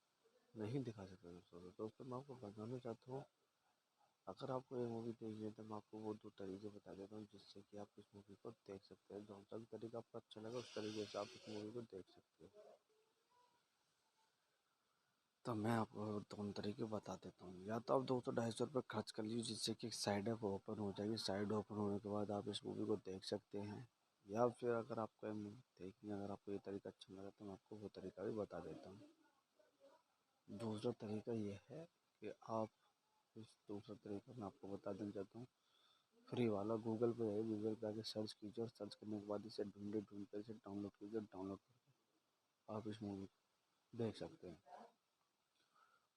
नहीं दिखा सकता। दोस्तों मैं आपको बताना चाहता हूँ, अगर आपको ये मूवी देखनी है तो मैं आपको वो 2 तरीके बता देता हूँ जिससे कि आप इस मूवी को देख सकते हैं। जो सा भी तरीका आपको अच्छा लगा उस तरीके से आप इस मूवी को देख सकते हो। तो मैं आपको दोनों तरीके बता देता हूँ। या तो आप 200-250 रुपये खर्च कर लीजिए जिससे कि साइड ऐप ओपन हो जाएगी। साइड ओपन होने के बाद आप इस मूवी को देख सकते हैं। या फिर अगर आपको ये मूवी देखनी है, अगर आपको ये तरीका अच्छा लगा तो मैं आपको वो तरीका भी बता देता हूँ। दूसरा तरीका ये है कि आप इस दूसरा तरीका मैं आपको बता देना चाहता हूँ। फ्री वाला गूगल पे है, गूगल पे आके सर्च कीजिए और सर्च करने के बाद इसे ढूंढ कर इसे डाउनलोड कीजिए। डाउनलोड करके आप इस मूवी को देख सकते हैं।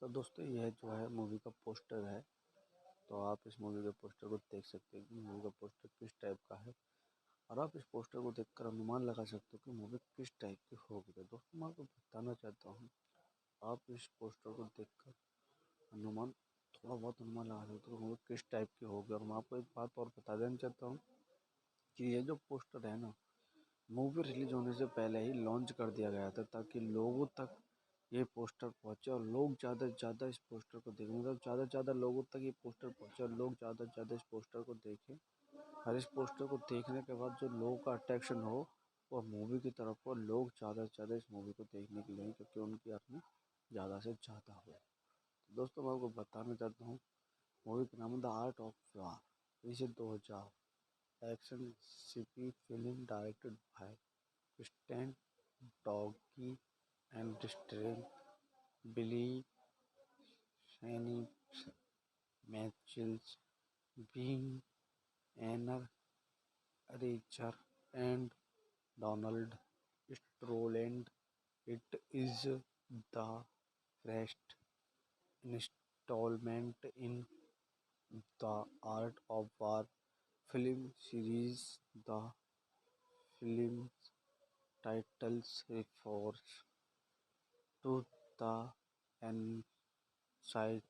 तो दोस्तों यह जो है मूवी का पोस्टर है, तो आप इस मूवी के पोस्टर को देख सकते हैं कि मूवी का पोस्टर किस टाइप का है, और आप इस पोस्टर को देखकर अनुमान लगा सकते हो कि मूवी किस टाइप की होगी। तो दोस्तों मैं आपको बताना चाहता हूँ, आप इस पोस्टर को देखकर अनुमान थोड़ा बहुत अनुमान लगा सकते हो कि मूवी किस टाइप की होगी। और मैं आपको एक बात और बता देना चाहता हूँ कि ये जो पोस्टर है ना, मूवी रिलीज होने से पहले ही लॉन्च कर दिया गया था ताकि लोगों तक ये पोस्टर पहुंचे और लोग ज़्यादा से ज़्यादा इस पोस्टर को देखें। मतलब ज़्यादा से ज़्यादा लोगों तक ये पोस्टर पहुंचे और लोग ज़्यादा से ज़्यादा इस पोस्टर को देखें। और इस पोस्टर को देखने के बाद जो लोगों का अट्रैक्शन हो वो मूवी की तरफ हो, लोग ज़्यादा से ज़्यादा इस मूवी को देखने के लिए, क्योंकि उनकी अर्निंग ज़्यादा से ज़्यादा हो। तो दोस्तों मैं आपको बताना चाहता हूँ, मूवी का नाम है द आर्ट ऑफ वार। इसे 2000 action CP film directed bye Stan Doggy and starring Billy Shane, Mitchell Bean, Anna Richer, and Donald Stroland. It is the first installment in the Art of War film series. The film's titles refers to the ancient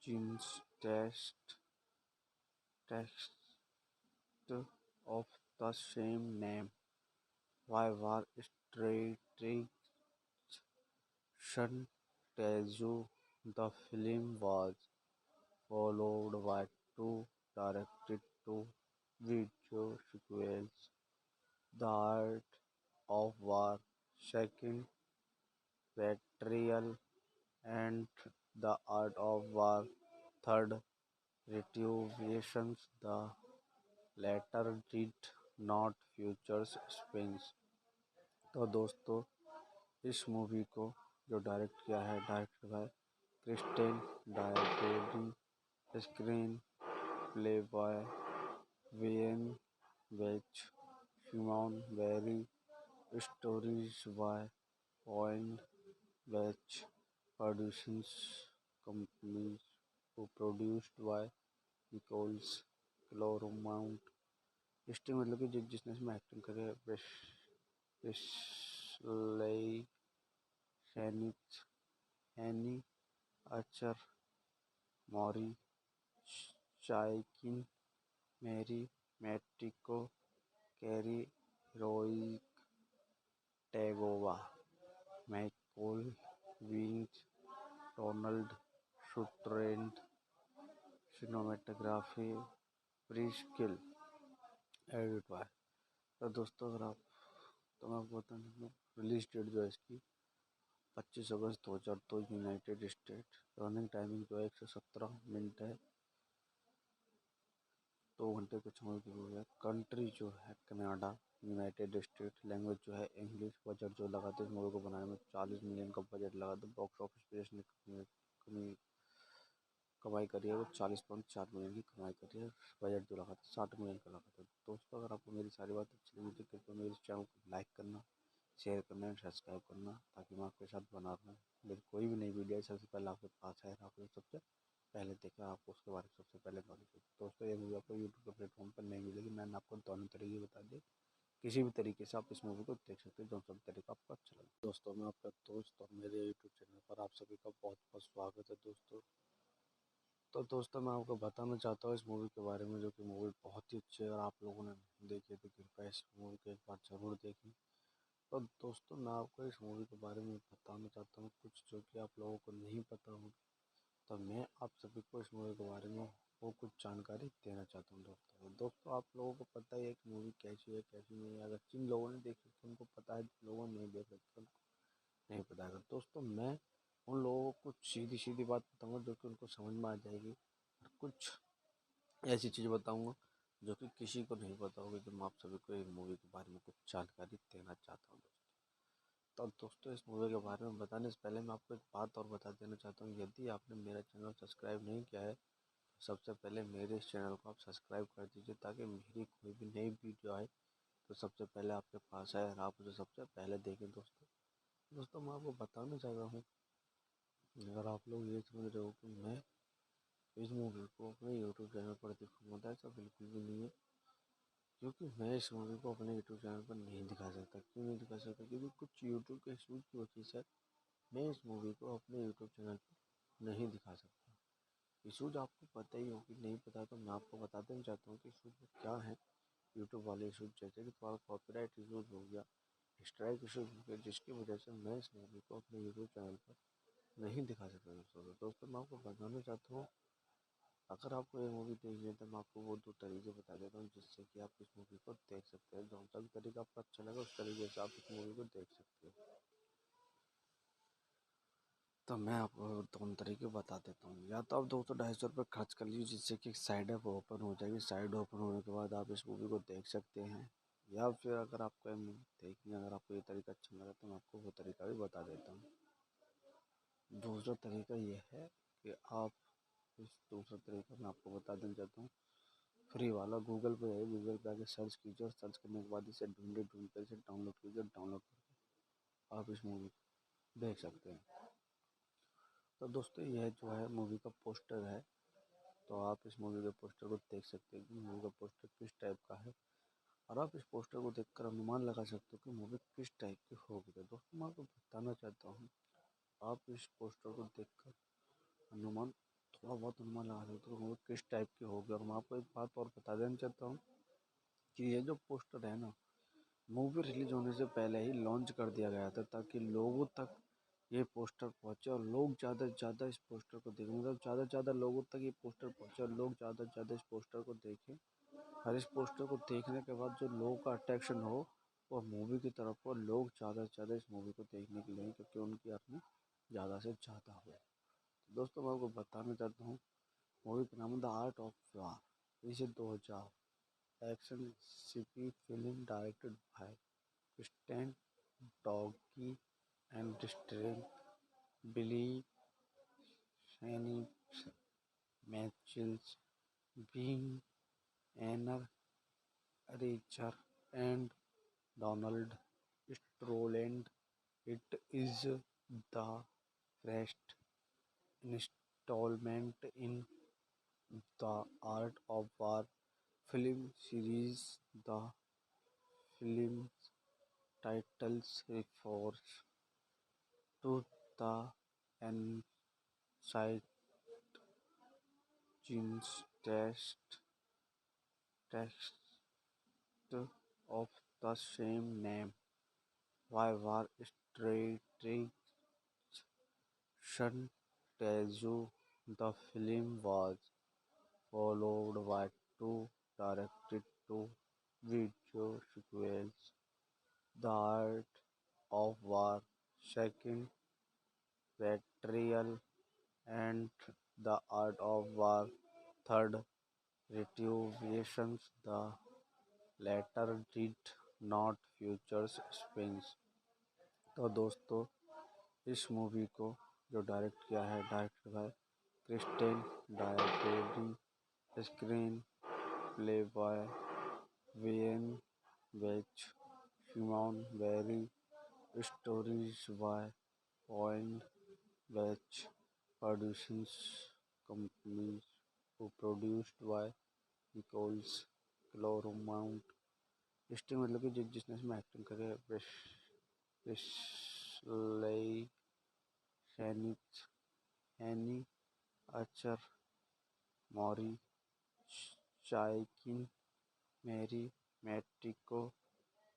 Chinese text of the same name. Why war strategy tells you the film was followed by 2 direct-to-video sequels: The Art of War, Second Betrayal, and The Art of War, Third Retribution. The latter did not feature suspense। तो दोस्तों इस movie को जो direct किया है, director by Kristen directing, screenplay by when vetch, Simon Barry, stories by point Beach, producing companies को produced by Nicolas Clermont. Starring मतलब कि जिसने इसमें एक्टिंग करी है, Wesley Snipes, Anne Archer, Maury Chaykin, Marie Matiko, Cary Hiroyuki, Tagawa, Michael विंच, Donald Sutherland. Cinematography Pierre Gill, edit by. तो दोस्तों अगर आप तो मैं आपको बता दूँ रिलीज डेट जो है इसकी 25 अगस्त 2002 यूनाइटेड स्टेट। रनिंग टाइमिंग जो है 117 मिनट है, 2 घंटे कुछ समय की हुई है। कंट्री जो है कनाडा, यूनाइटेड स्टेट। लैंग्वेज जो है इंग्लिश। बजट जो लगा था इस मूवी को बनाने में 40 मिलियन का बजट लगा था। बॉक्स ऑफिस पे इसने कमाई करी है वो 40.4 मिलियन की कमाई करी है। बजट जो लगा था 60 मिलियन का लगा था। दोस्तों अगर आपको मेरी सारी बात अच्छी लगी तो कृपया मेरे चैनल को लाइक करना, शेयर करना एंड सब्सक्राइब करना, ताकि मैं आपके साथ बना रहूँ। मेरी कोई भी नई वीडियो सबसे पहले आपके पास आए, आपने सबसे पहले देखा, आपको उसके बारे में सबसे पहले नॉलेज हो। दोस्तों ये मूवी आपको यूट्यूब के प्लेटफॉर्म पर नहीं मिलेगी, मैंने आपको दोनों तरीके बता दिए। किसी भी तरीके से आप इस मूवी को देख सकते हैं, जो सब तरीका आपको अच्छा लगे। दोस्तों मैं आपका दोस्त और मेरे यूट्यूब चैनल पर आप सभी का बहुत बहुत स्वागत है दोस्तों। तो दोस्तों मैं आपको बताना चाहता हूँ इस मूवी के बारे में, जो कि मूवी बहुत ही अच्छी है। अगर आप लोगों ने नहीं देखी है तो कृपया इस मूवी को एक बार ज़रूर देखें। तो दोस्तों मैं आपको इस मूवी के बारे में बताना चाहता हूँ कुछ जो कि आप लोगों को नहीं पता होगी। तो मैं आप सभी को इस मूवी के बारे में वो कुछ जानकारी देना चाहता हूँ दोस्तों आप लोगों को पता ही है कि मूवी कैसी है कैसी नहीं है। अगर जिन लोगों ने देखी तो उनको पता है, जिन लोगों ने नहीं देखा तो उनको नहीं पता है। दोस्तों मैं उन लोगों को कुछ सीधी सीधी बात बताऊंगा जो कि उनको समझ में आ जाएगी, और कुछ ऐसी चीज़ बताऊंगा जो कि किसी को नहीं पता होगी। तो मैं आप सभी को इस मूवी के बारे में कुछ जानकारी देना चाहता हूँ। तो दोस्तों इस मूवी के बारे में बताने से पहले मैं आपको एक बात और बता देना चाहता हूँ। यदि आपने मेरा चैनल सब्सक्राइब नहीं किया है तो सबसे पहले मेरे इस चैनल को आप सब्सक्राइब कर दीजिए, ताकि मेरी कोई भी नई वीडियो आए तो सबसे पहले आपके पास आए और आप उसे सबसे पहले देखें। दोस्तों मैं आपको बताना चाह रहा हूँ, अगर आप लोग ये समझ रहे हो कि मैं इस मूवी को अपने यूट्यूब चैनल पर दिखाऊंगा, तो ऐसा बिल्कुल भी नहीं है। क्योंकि मैं इस मूवी को अपने यूट्यूब चैनल पर नहीं दिखा सकता। क्यों नहीं दिखा सकता? क्योंकि कुछ यूट्यूब के इशूज़ की वजह से मैं इस मूवी को अपने यूट्यूब चैनल पर नहीं दिखा सकता। इशूज़ आपको पता ही होगी, नहीं पता तो मैं आपको बता देना चाहता हूँ कि इशूज़ क्या है। यूट्यूब वाले इशूज़ जैसे कि थोड़ा कॉपीराइट इशूज़ हो गया, स्ट्राइक इशूज़ हो गया, जिसकी वजह से मैं इस मूवी को अपने यूट्यूब चैनल पर नहीं दिखा सकता। दोस्तों मैं आपको बताना चाहता हूँ, अगर आपको ये मूवी देखनी है तो मैं आपको वो 2 तरीके बता देता हूँ जिससे कि आप इस मूवी को देख सकते हैं। जो सा भी तरीका आपको अच्छा लगा उस तरीके से आप इस मूवी को देख सकते हो। तो मैं आपको दोनों तरीके बता देता हूँ। या तो आप 200-250 रुपये खर्च कर लीजिए, जिससे कि साइड ऐप ओपन हो जाएगी। साइड ओपन होने के बाद आप इस मूवी को देख सकते हैं। या फिर अगर आपको ये मूवी देखनी है, अगर आपको ये तरीका अच्छा लगा तो मैं आपको वो तरीका भी बता देता हूँ। दूसरा तरीका ये है कि आप इस दूसरा तरीका मैं आपको बता देना चाहता हूँ, फ्री वाला। गूगल पे है, गूगल पे आके सर्च कीजिए और सर्च करने के बाद इसे ढूंढ कर इसे डाउनलोड कीजिए। डाउनलोड करके आप इस मूवी को देख सकते हैं। तो दोस्तों यह जो है मूवी का पोस्टर है, तो आप इस मूवी के पोस्टर को देख सकते हैं कि मूवी का पोस्टर किस टाइप का है, और आप इस पोस्टर को देखकर अनुमान लगा सकते हो कि मूवी किस टाइप की होगी। तो दोस्तों मैं आपको बताना चाहता हूँ, आप इस पोस्टर को देखकर अनुमान थोड़ा बहुत अनुमान लगा सकते हो मूवी किस टाइप की होगी। और मैं आपको एक बात और बता देना चाहता हूँ कि ये जो पोस्टर है ना, मूवी रिलीज होने से पहले ही लॉन्च कर दिया गया था, ताकि लोगों तक ये पोस्टर पहुंचे और लोग ज़्यादा से ज़्यादा इस पोस्टर को देखें। मतलब ज़्यादा से ज़्यादा लोगों तक ये पोस्टर पहुंचे और लोग ज़्यादा से ज़्यादा इस पोस्टर को देखें। और इस पोस्टर को देखने के बाद जो लोगों का अट्रैक्शन हो वो मूवी की तरफ हो, लोग ज़्यादा से ज़्यादा इस मूवी को देखने के लिए, क्योंकि उनकी अर्निंग ज़्यादा से ज़्यादा हो। तो दोस्तों मैं आपको बताना चाहता हूँ, मूवी का नाम है द आर्ट ऑफ वार। इसे 2000 action CP film directed bye Stan Doggy and starring Billy Shane Mitchells, Bean Anna Richer, and Donald Stroland. It is the first installment in the Art of War film series. The film's titles refers to the ancient text of the same name. Why war strategy tells you the film was followed by 2 direct-to-video sequels: The Art of War, Second Betrayal, and The Art of War, Third Retribution. The latter did not feature spins। तो दोस्तों इस movie को जो direct किया है, director by Kristen directing screenplay by when vetch, Simon Berry, Stories by Point Batch Productions Companies who produced by Nichols Claremont. Starring मतलब कि जिसने इसमें एक्टिंग करी है Wesley Snipes Anne Archer Maury Chaykin Marie Matiko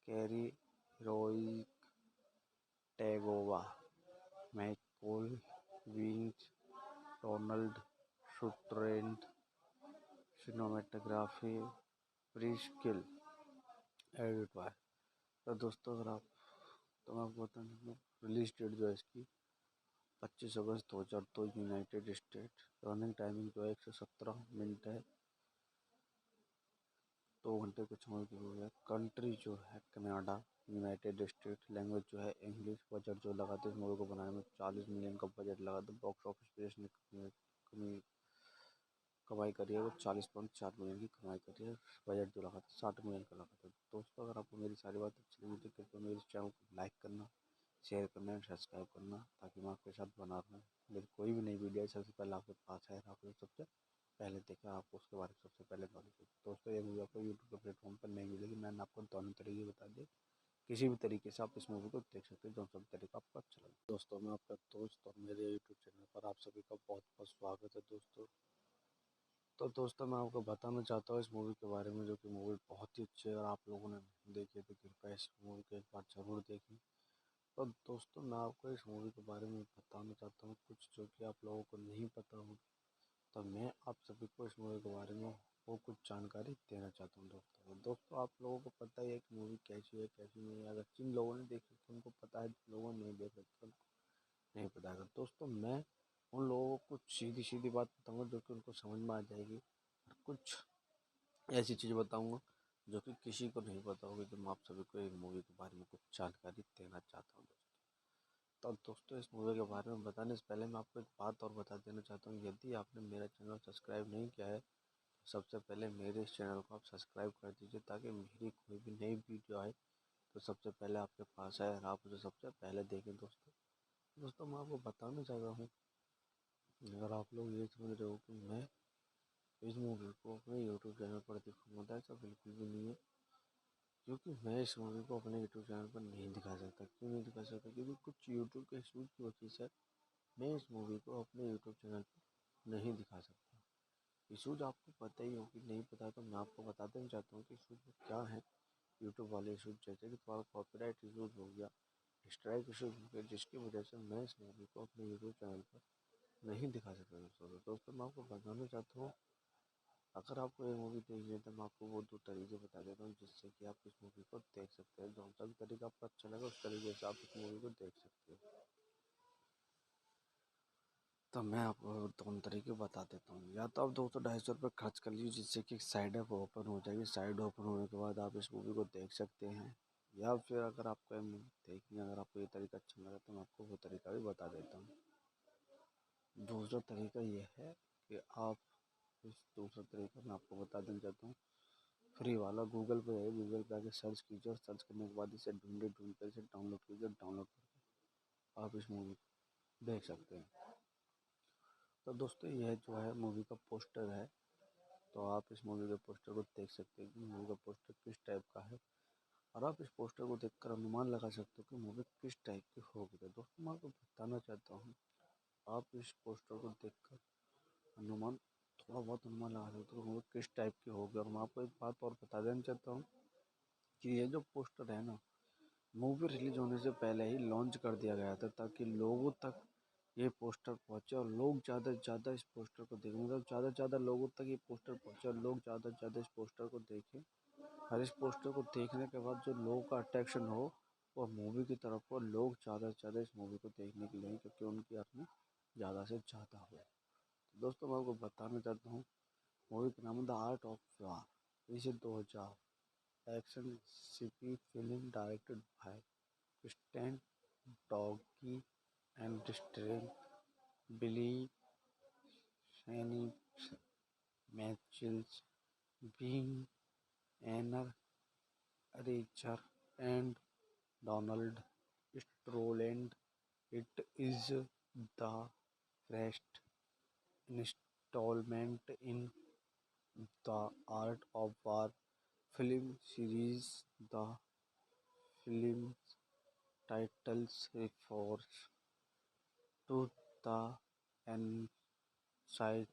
Cary Hiroyuki Tagawa Michael विंग्स Donald Sutherland cinematography Pierre Gill edit by. तो दोस्तों अगर आप तो मैं आपको बता दूँ रिलीज डेट जो है इसकी 25 अगस्त 2002 यूनाइटेड स्टेट। रनिंग टाइमिंग जो है 117 मिनट है, 2 घंटे कुछ समय की हो गया। कंट्री जो है कनाडा यूनाइटेड स्टेट। लैंग्वेज जो है इंग्लिश। बजट जो लगा था इस मूवी को बनाने में 40 मिलियन का बजट लगा था। बॉक्स ऑफिस पे इसने कमाई करी है वो 40.4 मिलियन की कमाई करी है। बजट जो लगा था 60 मिलियन का लगा था। दोस्तों अगर आपको मेरी सारी बात अच्छी लगी तो कृपया मेरे चैनल को लाइक करना, शेयर करना एंड सब्सक्राइब करना, ताकि मैं आपके साथ बना रहूँ। मेरी कोई भी नई वीडियो सबसे पहले आपके पास है, आपको सबसे पहले देखा, आपको उसके बारे में सबसे पहले नॉलेज होगी। दोस्तों ये मूवी आपको यूट्यूब के प्लेटफॉर्म पर नहीं मिलेगी। मैंने आपको दोनों तरीके बता दिए, किसी भी तरीके से आप इस मूवी को देख सकते हैं, जो सब तरीका आपको अच्छा लगे। दोस्तों मैं आपका दोस्त और मेरे यूट्यूब चैनल पर आप सभी का बहुत बहुत स्वागत है दोस्तों। तो दोस्तों मैं आपको बताना चाहता हूँ इस मूवी के बारे में, जो कि मूवी बहुत ही अच्छी है। और आप लोगों ने नहीं देखी है तो कृपया इस मूवी को एक बार ज़रूर देखें। तो दोस्तों मैं आपको इस मूवी के बारे में बताना चाहता हूँ कुछ जो कि आप लोगों को नहीं पता होगा। तो मैं आप सभी को इस मूवी के बारे में वो कुछ जानकारी देना चाहता हूँ दोस्तों आप लोगों को पता ही है कि मूवी कैसी है कैसी नहीं है। अगर जिन लोगों ने देखी तो उनको पता है, जिन लोगों ने नहीं देखा तो उनको नहीं पता है। दोस्तों मैं उन लोगों को कुछ सीधी सीधी बात बताऊंगा जो कि उनको समझ में आ जाएगी, और कुछ ऐसी चीज़ बताऊंगा जो कि किसी को नहीं पता होगी। तो मैं आप सभी को एक मूवी के बारे में कुछ जानकारी देना चाहता हूँ दोस्तों। तो दोस्तों इस मूवी के बारे में बताने से पहले मैं आपको एक बात और बता देना चाहता हूँ। यदि आपने मेरा चैनल सब्सक्राइब नहीं किया है तो सबसे पहले मेरे इस चैनल को आप सब्सक्राइब कर दीजिए, ताकि मेरी कोई भी नई वीडियो आए तो सबसे पहले आपके पास आए और आप उसे सबसे पहले देखें दोस्तों मैं आपको बताना चाहता हूँ, अगर आप लोग ये समझ रहे हो कि मैं इस मूवी को अपने यूट्यूब चैनल पर दिखाऊंगा, तो ऐसा बिल्कुल भी नहीं है। क्योंकि मैं इस मूवी को अपने यूट्यूब चैनल पर नहीं दिखा सकता। क्यों नहीं दिखा सकता? क्योंकि कुछ यूट्यूब के इशूज़ की वजह से मैं इस मूवी को अपने यूट्यूब चैनल पर नहीं दिखा सकता। इशूज़ आपको पता ही होगी, नहीं पता तो मैं आपको बता देना चाहता हूँ कि इशूज़ क्या है। यूट्यूब वाले इशूज़ जैसे कि थोड़ा कॉपीराइट इशूज़ हो गया, स्ट्राइक इशूज़ हो गया, जिसकी वजह से मैं इस मूवी को अपने यूट्यूब चैनल पर नहीं दिखा सकता दोस्तों मैं आपको बताना चाहता हूँ, अगर आपको ये मूवी देखनी है तो मैं आपको वो 2 तरीके बता देता हूँ जिससे कि आप इस मूवी को देख सकते हैं। जो सा भी तरीका आपको अच्छा लगा उस तरीके से आप इस मूवी को देख सकते हो। तो मैं आपको दोनों तरीके बता देता हूँ। या तो आप 200-250 रुपये खर्च कर लीजिए, जिससे कि साइड ऐप ओपन हो जाएगी। साइड ओपन होने के बाद आप इस मूवी को देख सकते हैं। या फिर अगर आपको ये मूवी देखनी है, अगर आपको ये तरीका अच्छा लगा तो मैं आपको वो तरीका भी बता देता हूँ। दूसरा तरीका ये है कि आप इस दूसरा तरीका मैं आपको बता देना चाहता हूँ, फ्री वाला। गूगल पे है, गूगल पे आके सर्च कीजिए, और सर्च करने के बाद इसे ढूंढ कर इसे डाउनलोड कीजिए। डाउनलोड करके आप इस मूवी को देख सकते हैं। तो दोस्तों यह जो है मूवी का पोस्टर है, तो आप इस मूवी के पोस्टर को देख सकते हैं कि मूवी का पोस्टर किस टाइप का है, और आप इस पोस्टर को देखकर अनुमान लगा सकते हो कि मूवी किस टाइप की होगी। तो दोस्तों मैं आपको बताना चाहता हूँ, आप इस पोस्टर को देखकर अनुमान थोड़ा बहुत अनुमान लगा सकते हो मूवी किस टाइप की होगी। और मैं आपको एक बात और बता देना चाहता हूँ कि ये जो पोस्टर है ना, मूवी रिलीज होने से पहले ही लॉन्च कर दिया गया था, ताकि लोगों तक ये पोस्टर पहुंचे और लोग ज़्यादा से ज़्यादा इस पोस्टर को देखें। मतलब ज़्यादा से ज़्यादा लोगों तक ये पोस्टर पहुंचे और लोग ज़्यादा से ज़्यादा इस पोस्टर को देखें। और इस पोस्टर को देखने के बाद जो लोगों का अट्रैक्शन हो वो मूवी की तरफ हो, लोग ज़्यादा से ज़्यादा इस मूवी को देखने के लिए, क्योंकि उनकी अर्निंग ज़्यादा से ज़्यादा हो। तो दोस्तों मैं आपको बताना चाहता हूँ, मूवी का नाम है द आर्ट ऑफ वार। इसे 2000 action CP film directed by Stan doggy and starring Wesley Snipes Michael Biehn Anne Archer and Donald Stroland. It is the first installment in the Art of War film series. The film's titles refers to the ancient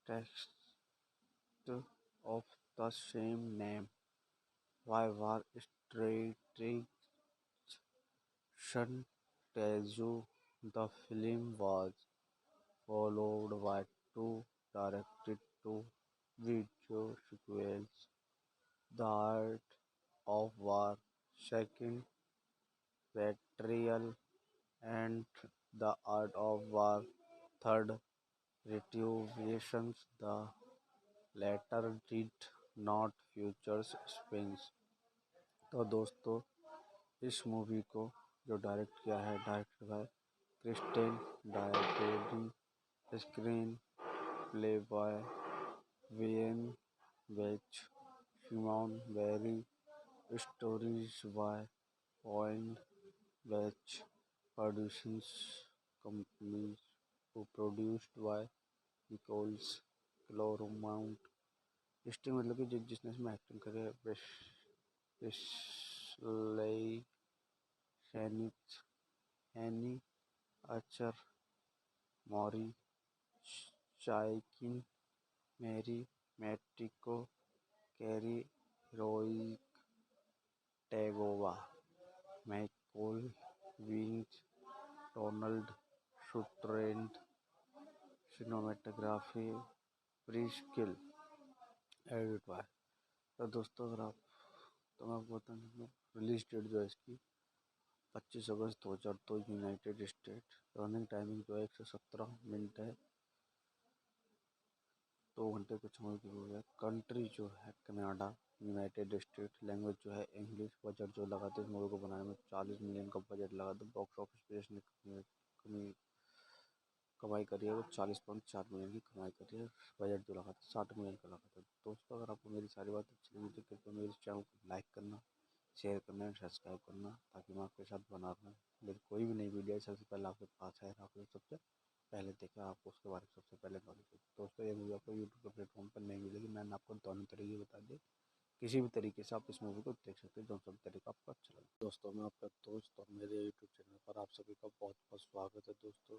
text of the same name. Why war strategy tells you the film was followed by two direct-to-video sequels, The Art of War, Second Betrayal, and The Art of War, Third Retributions. The latter did not feature spins. तो दोस्तों इस movie को जो direct किया है director by Christian directed screenplay by Wayne Beach Simon Barry stories by point Beach producing companies produced by Nicolas Clermont starring मतलब कि जिसने इसमें एक्टिंग करी है Wesley Snipes Anne Archer Maury Chaykin Marie Matiko Cary Hiroyuki Tagawa Michael विंच Donald Sutherland cinematography Pierre Gill edit by. तो दोस्तों अगर आप तो मैं आपको बता दूँ रिलीज डेट जो है इसकी 25 अगस्त 2002 यूनाइटेड स्टेट। रनिंग टाइमिंग जो है 117 मिनट है, 2 घंटे कुछ मूवी की हुई है। कंट्री जो है कनाडा यूनाइटेड स्टेट। लैंग्वेज जो है इंग्लिश। बजट जो लगा था इस मूवी को बनाने में 40 मिलियन का बजट लगा था। बॉक्स ऑफिस पे इसने कमाई करी है वो 40.4 मिलियन की कमाई करी है। बजट जो लगा था 60 मिलियन का लगा था। दोस्तों अगर आपको मेरी सारी बात अच्छी लगी तो कृपया मेरे चैनल को लाइक करना, शेयर करना एंड सब्सक्राइब करना ताकि मैं आपके साथ बना रहूँ। मेरी कोई भी नई वीडियो सबसे पहले आपके पास है, आपको सबसे पहले देखा, आपको उसके बारे में सबसे पहले नॉलेज हो। दोस्तों ये मूवी आपको यूट्यूब के प्लेटफॉर्म पर नहीं मिलेगी। मैंने आपको दोनों तरीके बता दिए, किसी भी तरीके से आप इस मूवी को देख सकते हैं, जो सब तरीका आपको अच्छा लगे। दोस्तों मैं आपका दोस्त और मेरे यूट्यूब चैनल पर आप सभी का बहुत बहुत स्वागत है दोस्तों।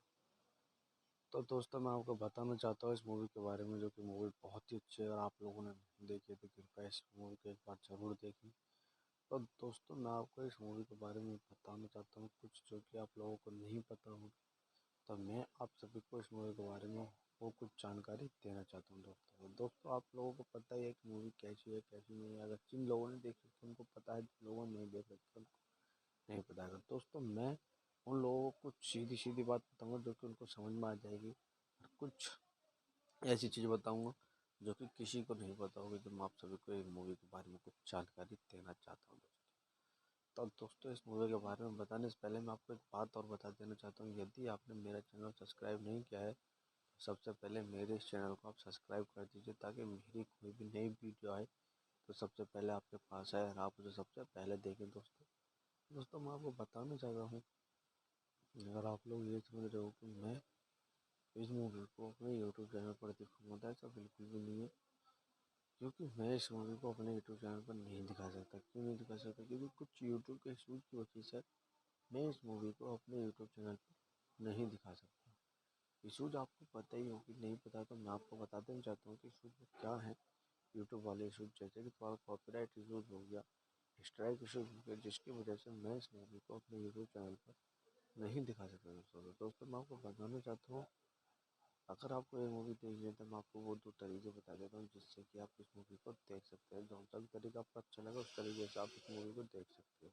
तो दोस्तों मैं आपको बताना चाहता हूँ इस मूवी के बारे में, जो कि मूवी बहुत ही अच्छी है। और आप लोगों ने नहीं देखी है तो कृपया इस मूवी को एक बार ज़रूर देखें। तो दोस्तों मैं आपको इस मूवी के बारे में बताना चाहता हूँ कुछ जो कि आप लोगों को नहीं पता हो। तो मैं आप सभी को इस मूवी के बारे में वो कुछ जानकारी देना चाहता हूँ। दोस्तों आप लोगों को पता ही है कि मूवी कैसी है कैसी नहीं है। अगर जिन लोगों ने देखी तो उनको पता है, जिन लोगों ने नहीं देखा तो उनको नहीं पता है। दोस्तों मैं उन लोगों को सीधी सीधी बात बताऊंगा जो कि उनको समझ में आ जाएगी, और कुछ ऐसी चीज़ बताऊंगा जो कि किसी को नहीं पता होगी। तो मैं आप सभी को एक मूवी के बारे में कुछ जानकारी देना चाहता हूँ दोस्तों। तो दोस्तों इस मूवी के बारे में बताने से पहले मैं आपको एक बात और बता देना चाहता हूँ। यदि आपने मेरा चैनल सब्सक्राइब नहीं किया है तो सबसे पहले मेरे इस चैनल को आप सब्सक्राइब कर दीजिए, ताकि मेरी कोई भी नई वीडियो आए तो सबसे पहले आपके पास आए और आप उसे सबसे पहले देखें। दोस्तों मैं आपको बताना चाह रहा हूँ, अगर आप लोग ये समझ रहे हो कि मैं इस मूवी को अपने यूट्यूब चैनल पर दिखाऊंगा, ऐसा बिल्कुल भी नहीं है। क्योंकि मैं इस मूवी को अपने यूट्यूब चैनल पर नहीं दिखा सकता। क्यों नहीं दिखा सकता? क्योंकि कुछ यूट्यूब के इशूज़ की वजह से मैं इस मूवी को अपने यूट्यूब चैनल पर नहीं दिखा सकता। इशूज़ आपको पता ही होगी, नहीं पता तो मैं आपको बता देना चाहता हूँ कि इशूज़ क्या है। यूट्यूब वाले इशूज़ जैसे कि थोड़ा कॉपीराइट इशूज़ हो गया, स्ट्राइक इशूज़ हो गया, जिसकी वजह से मैं इस मूवी को अपने यूट्यूब चैनल पर नहीं दिखा सकता। दोस्तों मैं आपको बताना चाहता हूँ, अगर आपको ये मूवी देखनी है तो मैं आपको वो 2 तरीके बता देता हूँ जिससे कि आप इस मूवी को देख सकते हैं। जो सा भी तरीका आपको अच्छा लगा उस तरीके से आप इस मूवी को देख सकते हो।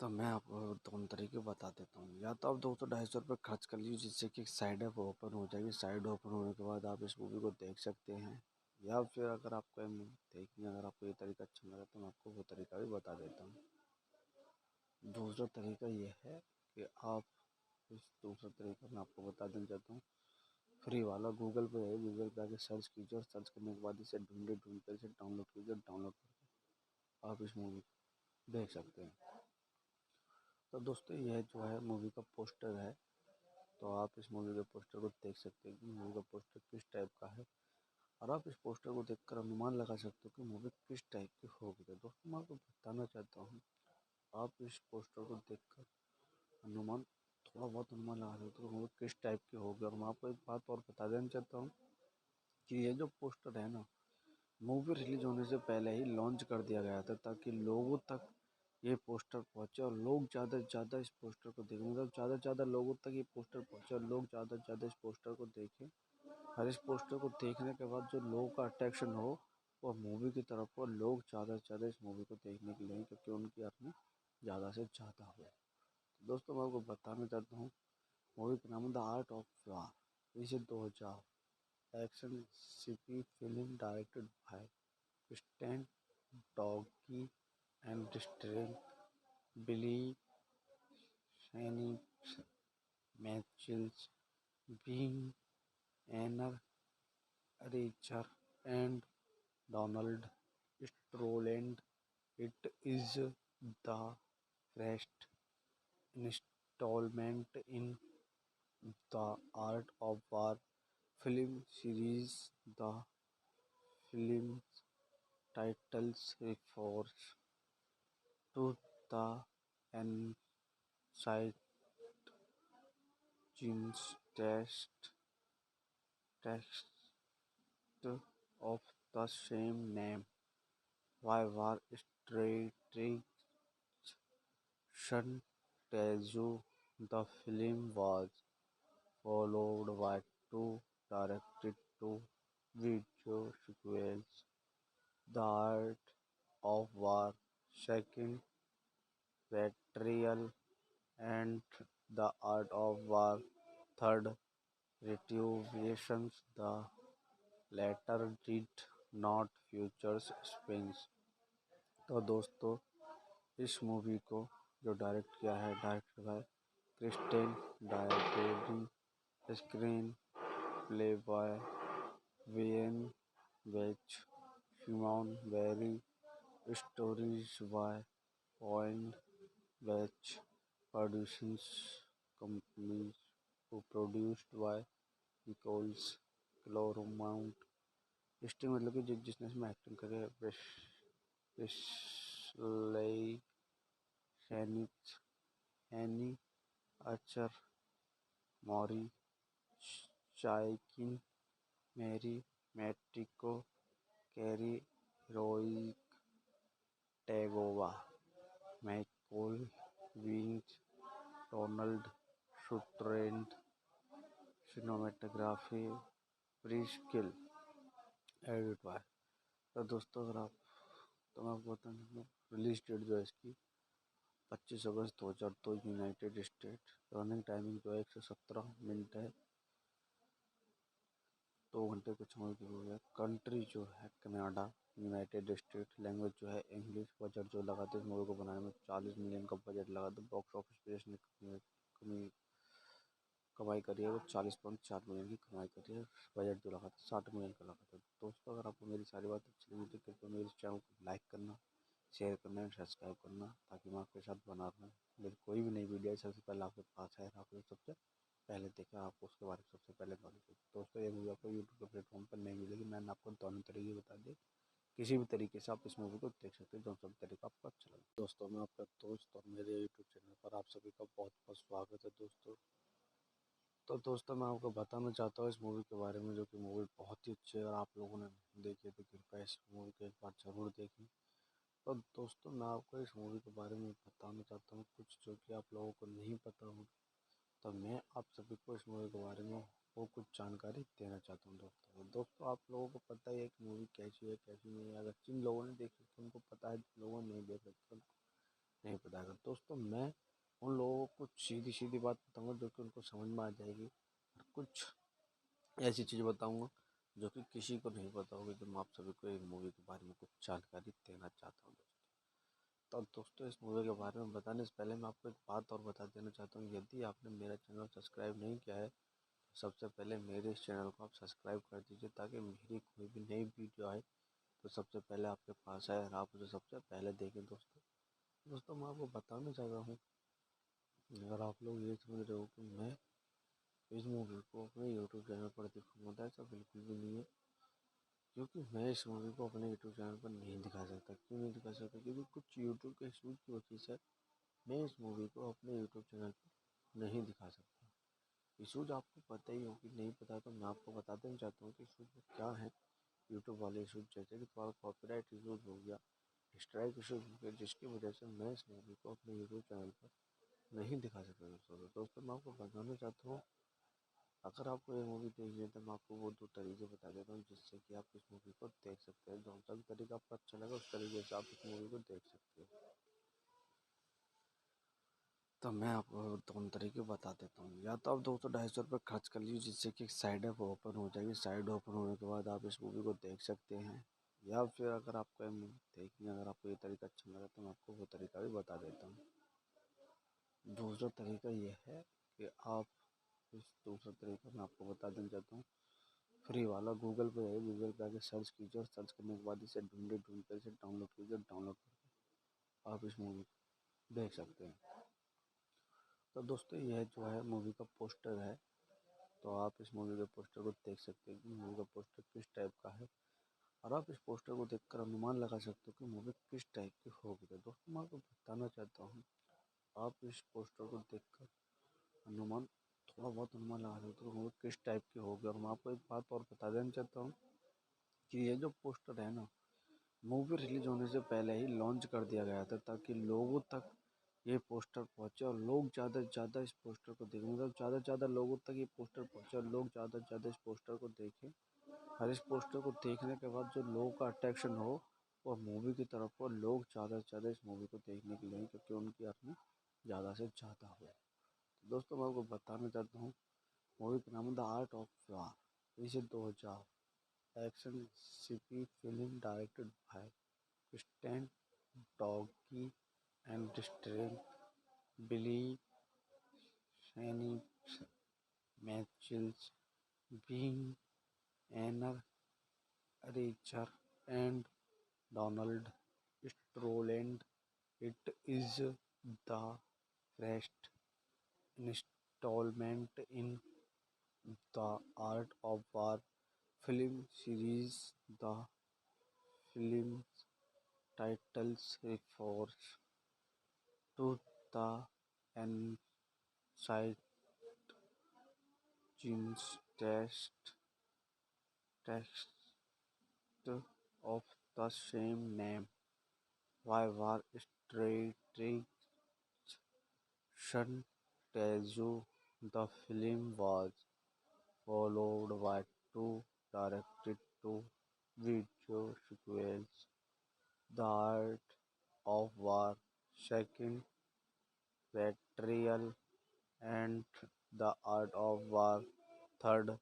तो मैं आपको दोनों तरीके बता देता हूँ। या तो आप 200-250 रुपये खर्च कर लीजिए, जिससे कि साइड ऐप ओपन हो जाएगी। साइड ओपन होने के बाद आप इस मूवी को देख सकते हैं। या फिर अगर आपको ये मूवी देखनी है, अगर आपको ये तरीका अच्छा लगा तो मैं आपको वो तरीका भी बता देता हूँ। दूसरा तरीका ये है कि आप इस दूसरा तरीका मैं आपको बता देना चाहता हूँ फ्री वाला गूगल पे है, गूगल पे आके सर्च कीजिए और सर्च करने के बाद इसे ढूंढ कर इसे डाउनलोड कीजिए। डाउनलोड करके आप इस मूवी को देख सकते हैं। तो दोस्तों यह जो है मूवी का पोस्टर है, तो आप इस मूवी के पोस्टर को देख सकते हैं कि मूवी का पोस्टर किस टाइप का है, और आप इस पोस्टर को देखकर अनुमान लगा सकते हो कि मूवी किस टाइप की होगी। तो दोस्तों मैं आपको बताना चाहता हूँ, आप इस पोस्टर को देखकर अनुमान थोड़ा बहुत अनुमान लगा सकते हो कि मूवी किस टाइप की होगी। और मैं आपको एक बात और बता देना चाहता हूँ कि ये जो पोस्टर है ना, मूवी रिलीज होने से पहले ही लॉन्च कर दिया गया था ताकि लोगों तक ये पोस्टर पहुंचे और लोग ज़्यादा से ज़्यादा इस पोस्टर को देखें, मतलब ज़्यादा से ज़्यादा लोगों तक ये पोस्टर पहुंचे और लोग ज़्यादा से ज़्यादा इस पोस्टर को देखें। और इस पोस्टर को देखने के बाद जो लोगों का अट्रैक्शन हो वो मूवी की तरफ हो, लोग ज़्यादा से ज़्यादा इस मूवी को देखने के लिए, क्योंकि उनकी अर्निंग ज़्यादा से ज़्यादा हो। तो दोस्तों मैं आपको बताना चाहता हूँ, मूवी का नाम है द आर्ट ऑफ वार। इसे 2000 action CP film directed bye Stan Doggy and starring Billy Shane Mitchells, being Anna Richer, and Donald Stroland. It is the first installment in the Art of War film series. The film's titles refers to the ancient text of the same name. Why war strategy tells you the film was followed by two direct-to-video sequels, The Art of War, Second Betrayal, and The Art of War, Third Retributions. The latter did not feature spins। तो दोस्तों इस movie को जो direct किया है, director by Kristen directing, screenplay by when vetch, Simon Barry, stories by point Beach, producing companies produced by Nicolas Clermont. Starring मतलब कि जिसने इसमें एक्टिंग करी है, Wesley Snipes, Anne Archer, Maury Chaykin, Marie Matiko, Cary Hiroyuki, Tagawa, Michael विंच, Donald Sutherland. Cinematography Pierre Gill, edit by. तो दोस्तों अगर आप, तो मैं आपको बता दूँ रिलीज डेट जो है इसकी 25 अगस्त 2002 यूनाइटेड स्टेट। रनिंग टाइमिंग जो है 117 मिनट है, 2 घंटे कुछ समय की हुई है। कंट्री जो है कनाडा, यूनाइटेड स्टेट। लैंग्वेज जो है इंग्लिश। बजट जो लगा था इस मूवी को बनाने में 40 मिलियन का बजट लगा था। बॉक्स ऑफिस पे इसने कमाई करी है वो 40.4 मिलियन की कमाई करी है। बजट जो लगा था 60 मिलियन का लगा था। दोस्तों अगर आपको मेरी सारी बात अच्छी लगी तो कृपया मेरे चैनल को लाइक करना, शेयर करना एंड सब्सक्राइब करना, ताकि मैं आपके साथ बना रहूँ। मेरी कोई भी नई वीडियो सबसे पहले आपके पास है, आपको सबसे पहले देखा, आपको उसके बारे में सबसे पहले नॉलेज होगी। दोस्तों ये मूवी आपको यूट्यूब के प्लेटफॉर्म पर नहीं मिलेगी, मैंने आपको दोनों तरीके बता दिए। किसी भी तरीके से आप इस मूवी को देख सकते हैं, जो सब तरीका आपको अच्छा लगे। दोस्तों मैं आपका दोस्त और मेरे यूट्यूब चैनल पर आप सभी का बहुत बहुत स्वागत है दोस्तों। तो दोस्तों मैं आपको बताना चाहता हूँ इस मूवी के बारे में, जो कि मूवी बहुत ही अच्छी है। और आप लोगों ने देखी है तो कृपया इस मूवी को एक बार ज़रूर देखें। तो दोस्तों मैं आपको इस मूवी के बारे में बताना चाहता हूँ कुछ जो कि आप लोगों को नहीं पता होगा। तो मैं आप सभी को इस मूवी के बारे में वो कुछ जानकारी देना चाहता हूँ दोस्तों आप लोगों को पता ही है कि मूवी कैसी है कैसी नहीं है। अगर जिन लोगों ने देखी तो उनको पता है, जिन लोगों ने नहीं देखा तो उनको नहीं पता है। दोस्तों मैं उन लोगों को सीधी सीधी बात बताऊँगा जो कि उनको समझ में आ जाएगी, और कुछ ऐसी चीज़ बताऊँगा जो कि किसी को नहीं पता होगी। तो मैं आप सभी को एक मूवी के बारे में कुछ जानकारी देना चाहता हूँ तो दोस्तों इस मूवी के बारे में बताने से पहले मैं आपको एक बात और बता देना चाहता हूँ। यदि आपने मेरा चैनल सब्सक्राइब नहीं किया है सबसे पहले मेरे इस चैनल को आप सब्सक्राइब कर दीजिए ताकि मेरी कोई भी नई वीडियो आए तो सबसे पहले आपके पास आए और आप उसे सबसे पहले देखें। दोस्तों मैं आपको बताना चाह रहा हूँ, अगर आप लोग ये समझ रहे हो कि मैं इस मूवी को अपने यूट्यूब चैनल पर दिखाऊंगा, तो ऐसा बिल्कुल भी नहीं है। क्योंकि मैं इस मूवी को अपने यूट्यूब चैनल पर नहीं दिखा सकता। क्यों नहीं दिखा सकता? क्योंकि कुछ यूट्यूब के इशूज़ की वजह से मैं इस मूवी को अपने यूट्यूब चैनल पर नहीं दिखा सकता। इशूज़ आपको पता ही हो कि नहीं पता, तो मैं आपको बता देना चाहता हूँ कि इशूज़ क्या है। यूट्यूब वाले इशूज़ जैसे कि थोड़ा कॉपीराइट इशूज़ हो गया, स्ट्राइक इशूज़ हो गया, जिसकी वजह से मैं इस मूवी को अपने यूट्यूब चैनल पर नहीं दिखा सकता। दोस्तों मैं आपको बताना चाहता हूँ, अगर आपको ये मूवी देखनी है तो मैं आपको वो 2 तरीके बता देता हूँ जिससे कि आप इस मूवी को देख सकते हैं। जो सा भी तरीका आपको अच्छा लगा उस तरीके से आप इस मूवी को देख सकते हैं। तो मैं आपको दोनों तरीके बता देता हूँ। या तो आप 200-250 रुपये खर्च कर लीजिए जिससे कि साइड ऐप ओपन हो जाएगी। साइड ओपन होने के बाद आप इस मूवी को देख सकते हैं। या फिर अगर आपको ये मूवी देखनी है, अगर आपको ये तरीका अच्छा लगा तो मैं आपको वो तरीका भी बता देता हूँ। दूसरा तरीका ये है कि आप इस दूसरा तरीका मैं आपको बता देना चाहता हूँ, फ्री वाला। गूगल पे है, गूगल पे आके सर्च कीजिए और सर्च करने के बाद इसे ढूंढ कर इसे डाउनलोड कीजिए। डाउनलोड करके आप इस मूवी को देख सकते हैं। तो दोस्तों यह जो है मूवी का पोस्टर है, तो आप इस मूवी के पोस्टर को देख सकते हैं कि मूवी का पोस्टर किस टाइप का है और आप इस पोस्टर को देखकर अनुमान लगा सकते हो कि मूवी किस टाइप की होगी। तो दोस्तों मैं आपको बताना चाहता हूँ, आप इस पोस्टर को देखकर अनुमान थोड़ा बहुत अनुमान लगा सकते हो कि मूवी किस टाइप की होगी। और मैं आपको एक बात और बता देना चाहता हूँ कि ये जो पोस्टर है ना, मूवी रिलीज होने से पहले ही लॉन्च कर दिया गया था ताकि लोगों तक ये पोस्टर पहुंचे और लोग ज़्यादा से ज़्यादा इस पोस्टर को देखें। मतलब ज़्यादा से ज़्यादा लोगों तक ये पोस्टर पहुंचे और लोग ज़्यादा से ज़्यादा इस पोस्टर को देखें। और इस पोस्टर को देखने के बाद जो लोगों का अट्रैक्शन हो वो मूवी की तरफ हो, लोग ज़्यादा से ज़्यादा इस मूवी को देखने के लिए, क्योंकि उनकी अर्निंग ज़्यादा से ज़्यादा हो। तो दोस्तों मैं आपको बताना चाहता हूँ, मूवी का नाम है द आर्ट ऑफ वार। इसे 2000 action CP film directed bye Stan Doggy and starring Billy Phoenix, Mitchell Bean, Anna Richer, and Donald Stroland. It is the first installment in the Art of War film series. The film's titles refers to the ancient Chinese text of the same name. Why war strategy tells you the film was followed by 2 direct-to-video sequels: The Art of War, Second Betrayal, and The Art of War, Third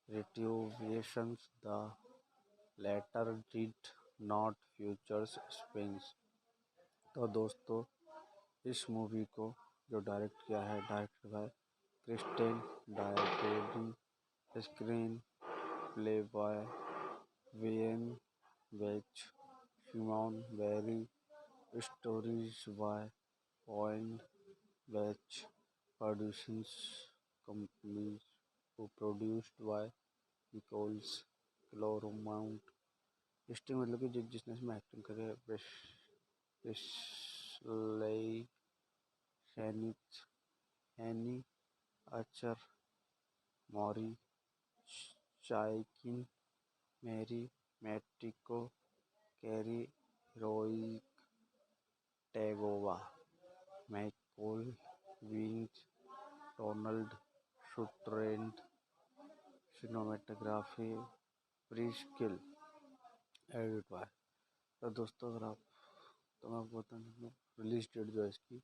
Retribution. The latter did not feature Spence। तो दोस्तों इस movie को जो direct किया है, director by Kristen directing, screenplay by when vetch, Simon Barry, stories by point Beach, producing companies produced by Nicolas Clermont. Starring मतलब कि जिसने इसमें एक्टिंग करी है, Wesley Snipes, Anne Archer, Maury Chaykin, Marie Matiko, Cary Hiroyuki, Tagawa, Michael विंच, Donald Sutherland. Cinematography Pierre Gill, edit by. तो दोस्तों अगर आप तो मैं आपको बता दूँ रिलीज डेट जो है इसकी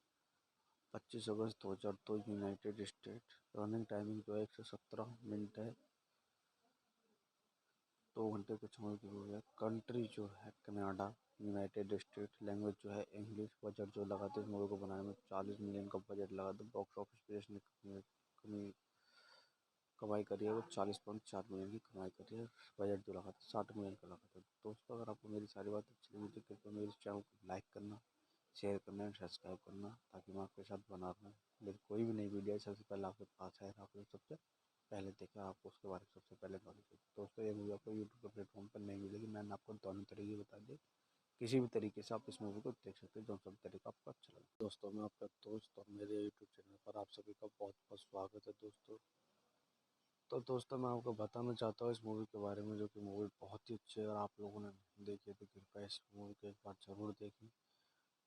25 अगस्त 2002 यूनाइटेड स्टेट। रनिंग टाइमिंग जो है 117 मिनट है, 2 घंटे कुछ समय की हो गया। कंट्री जो है कनाडा, यूनाइटेड स्टेट। लैंग्वेज जो है इंग्लिश। बजट जो लगा था इस मूवी को बनाने में 40 मिलियन का बजट लगा था। बॉक्स ऑफिस पे इसने कमाई करी है वो 40.4 मिलियन की कमाई करी है। बजट जो लगा था 60 मिलियन का लगा था। दोस्तों अगर आपको मेरी सारी बात अच्छी लगी तो कृपया मेरे चैनल को लाइक करना, शेयर करना एंड सब्सक्राइब करना, ताकि मैं आपके साथ बना रहूँ। मेरी कोई भी नई वीडियो सबसे पहले आपके पास आए, आपने सबसे पहले देखा, आपको उसके बारे में सबसे पहले नॉलेज हो। दोस्तों ये मूवी आपको यूट्यूब के प्लेटफॉर्म पर नहीं मिलेगी, मैंने आपको दोनों तरीके बता दिए। किसी भी तरीके से आप इस मूवी को देख सकते हैं, जो सब तरीका आपको अच्छा लगे। दोस्तों मैं आपका दोस्त और मेरे यूट्यूब चैनल पर आप सभी का बहुत बहुत स्वागत है दोस्तों। तो दोस्तों मैं आपको बताना चाहता हूँ इस मूवी के बारे में, जो कि मूवी बहुत ही अच्छी है। अगर आप लोगों ने नहीं देखी है तो कृपया इस मूवी को एक बार ज़रूर देखें।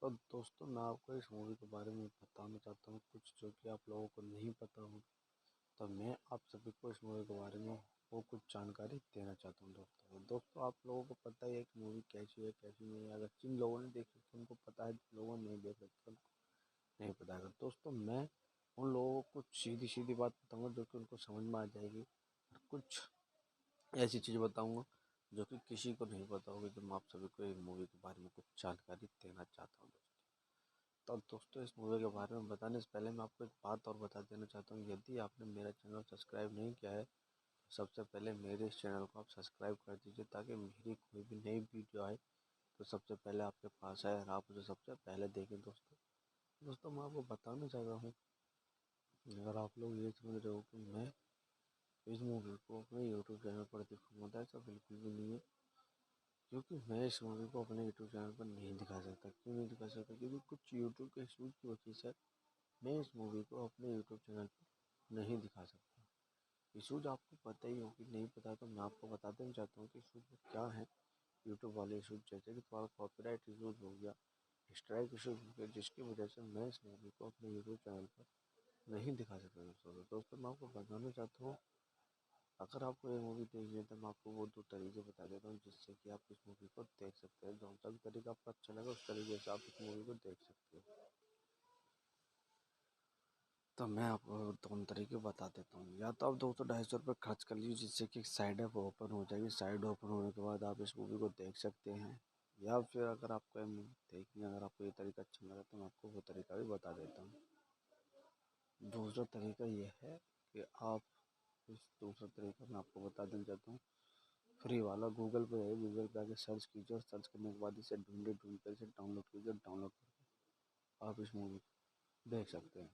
तो दोस्तों मैं आपको इस मूवी के बारे में बताना चाहता हूँ कुछ जो कि आप लोगों को नहीं पता हो। तो मैं आप सभी को इस मूवी के बारे में वो कुछ जानकारी देना चाहता हूँ दोस्तों आप लोगों को पता ही है कि मूवी कैसी है कैसी नहीं है। अगर जिन लोगों ने देखी तो उनको पता है, जिन लोगों ने नहीं देख रखी उनको नहीं पता है। दोस्तों मैं उन लोगों को कुछ सीधी सीधी बात बताऊंगा जो कि उनको समझ में आ जाएगी, और कुछ ऐसी चीज़ बताऊंगा जो कि किसी को नहीं पता होगी। तो मैं आप सभी को इस मूवी के बारे में कुछ जानकारी देना चाहता हूँ। तो दोस्तों इस मूवी के बारे में बताने से पहले मैं आपको एक बात और बता देना चाहता हूँ। यदि आपने मेरा चैनल सब्सक्राइब नहीं किया है तो सबसे पहले मेरे इस चैनल को आप सब्सक्राइब कर दीजिए, ताकि मेरी कोई भी नई वीडियो आए तो सबसे पहले आपके पास आए और आप उसे सबसे पहले देखें। दोस्तों मैं आपको बताना चाह रहा हूँ, अगर आप लोग ये समझ रहे हो कि मैं इस मूवी को अपने यूट्यूब चैनल पर दिखाऊंगा, तो ऐसा बिल्कुल भी नहीं है। क्योंकि मैं इस मूवी को अपने यूट्यूब चैनल पर नहीं दिखा सकता। क्यों नहीं दिखा सकता? क्योंकि कुछ यूट्यूब के इशूज़ की वजह से मैं इस मूवी को अपने यूट्यूब चैनल पर नहीं दिखा सकता। इशूज़ आपको पता ही हो कि नहीं पता, तो मैं आपको बता देना चाहता हूँ कि इशूज़ क्या है। यूट्यूब वाले इशूज़ जैसे कि थोड़ा कॉपीराइट इशूज़ हो गया, स्ट्राइक इशूज़ हो गया, जिसकी वजह से मैं इस मूवी को अपने यूट्यूब चैनल पर नहीं दिखा सकता। दोस्तों मैं आपको बताना चाहता हूँ, अगर आपको ये मूवी देखनी है तो मैं आपको वो 2 तरीके बता देता हूँ जिससे कि आप इस मूवी को देख सकते हैं। जो सा भी तरीका आपको अच्छा लगा उस तरीके से आप इस मूवी को देख सकते हो। तो मैं आपको दोनों तरीके बता देता हूँ। या तो आप 200-250 रुपये खर्च कर लीजिए, जिससे कि साइड ऐप ओपन हो जाएगी। साइड ओपन होने के बाद आप इस मूवी को देख सकते हैं। या फिर अगर आपको ये मूवी देखनी है, अगर आपको ये तरीका अच्छा लगा तो मैं आपको वो तरीका भी बता देता हूँ। दूसरा तरीका ये है कि आप इस दूसरा तरीका मैं आपको बता देना चाहता हूँ, फ्री वाला। गूगल पे है, गूगल पे आके सर्च कीजिए और सर्च करने के बाद इसे ढूंढ कर इसे डाउनलोड कीजिए। डाउनलोड करके आप इस मूवी को देख सकते हैं।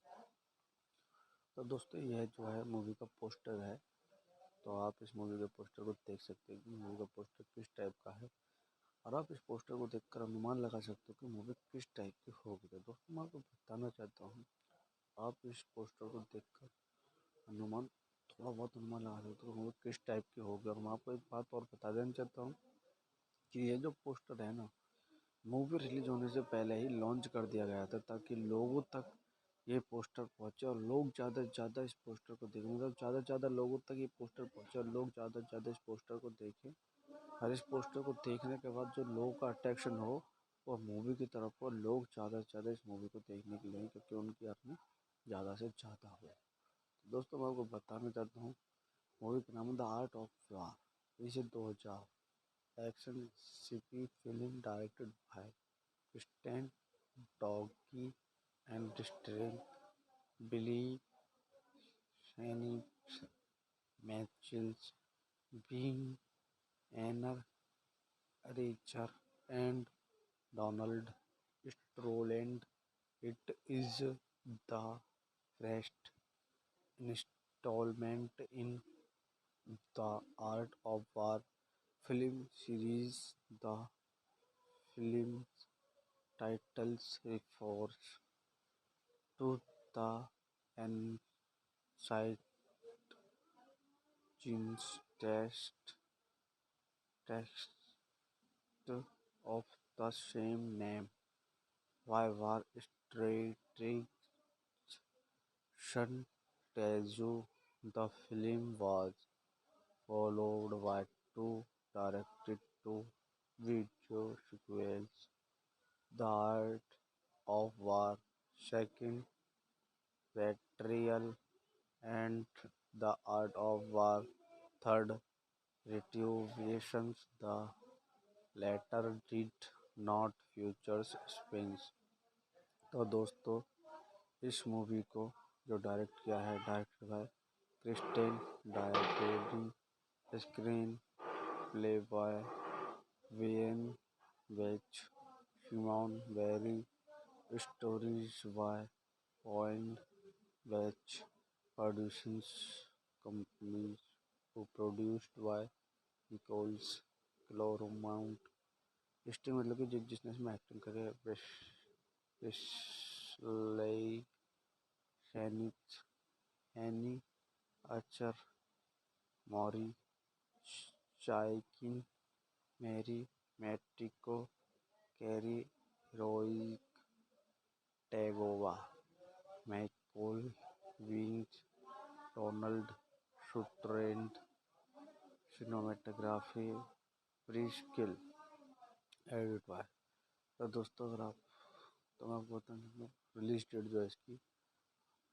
तो दोस्तों यह जो है मूवी का पोस्टर है, तो आप इस मूवी के पोस्टर को देख सकते हैं कि मूवी का पोस्टर किस टाइप का है, और आप इस पोस्टर को देखकर अनुमान लगा सकते हो कि मूवी किस टाइप की होगी। तो दोस्तों मैं आपको बताना चाहता हूँ, आप इस पोस्टर को देखकर अनुमान थोड़ा बहुत अनुमान लगा सकते हो मूवी किस टाइप की होगी। और मैं आपको एक बात और बता देना चाहता हूँ कि ये जो पोस्टर है ना, मूवी रिलीज होने से पहले ही लॉन्च कर दिया गया था, ताकि लोगों तक ये पोस्टर पहुंचे और लोग ज़्यादा से ज़्यादा इस पोस्टर को देखें। मतलब ज़्यादा से ज़्यादा लोगों तक ये पोस्टर पहुंचे और लोग ज़्यादा से ज़्यादा इस पोस्टर को देखें। और इस पोस्टर को देखने के बाद जो लोगों का अट्रैक्शन हो वो मूवी की तरफ हो, लोग ज़्यादा से ज़्यादा इस मूवी को देखने के लिए, क्योंकि उनकी अर्निंग ज़्यादा से ज़्यादा हो। तो दोस्तों मैं आपको बताना चाहता हूँ, मूवी का नाम है द आर्ट ऑफ वार। इसे 2000 action CP film directed by Stan doggy and strain बिली Phoenix, Mitchells, Bean, Anna Richer, and Donald Stroland. It is the first installment in the Art of War film series. The film's titles refers to the ancient text of the same name. Why war strategy tells you the film was followed by 2 direct-to-video sequels, The Art of War, Second Betrayal, and The Art of War, Third Retribution. The latter did not feature Spence। तो दोस्तों इस movie को जो direct किया है, director है Christian directing screenplay by when vetch Simon Barry stories by point Beach producers companies produced by Nicolas Clermont starring मतलब कि जिसने इसमें एक्टिंग करी है Wesley Snipes Anne Archer Maury Chaykin Marie Matiko Cary Hiroyuki Tagawa Michael विंग्स Donald Sutherland cinematography Pierre Gill edit by. तो दोस्तों अगर आप तो मैं आपको बताऊँ रिलीज डेट जो है इसकी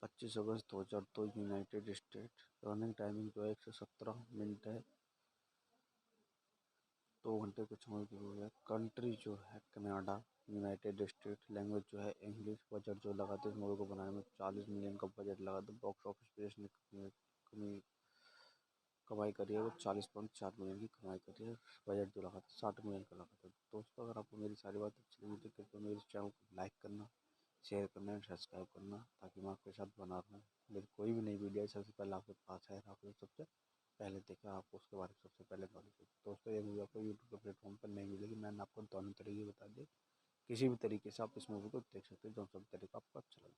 25 अगस्त 2002 यूनाइटेड स्टेट। रनिंग टाइमिंग जो है 117 मिनट है, 2 घंटे कुछ समय की हो गया। कंट्री जो है कनाडा यूनाइटेड स्टेट। लैंग्वेज जो है इंग्लिश। बजट जो लगा था इस मूवी को बनाने में 40 मिलियन का बजट लगा था। बॉक्स ऑफिस पे इसने कमाई करी है वो 40.4 मिलियन की कमाई करी है। बजट जो लगा था 60 मिलियन का लगा था। दोस्तों अगर आपको मेरी सारी बात अच्छी लगी तो कृपया मेरे चैनल को लाइक करना, शेयर करना एंड सब्सक्राइब करना, ताकि मैं आपके साथ बना रहूँ। मेरी कोई भी नई वीडियो सबसे पहले आपके पास है, आपको सबसे पहले देखा, आपको उसके बारे में सबसे पहले नॉलेज हो। दोस्तों ये मूवी आपको यूट्यूब के प्लेटफॉर्म पर नहीं मिलेगी। मैंने आपको दोनों तरीके बता दिए, किसी भी तरीके से आप इस मूवी को देख सकते हैं, जो सब तरीका आपको अच्छा लगे।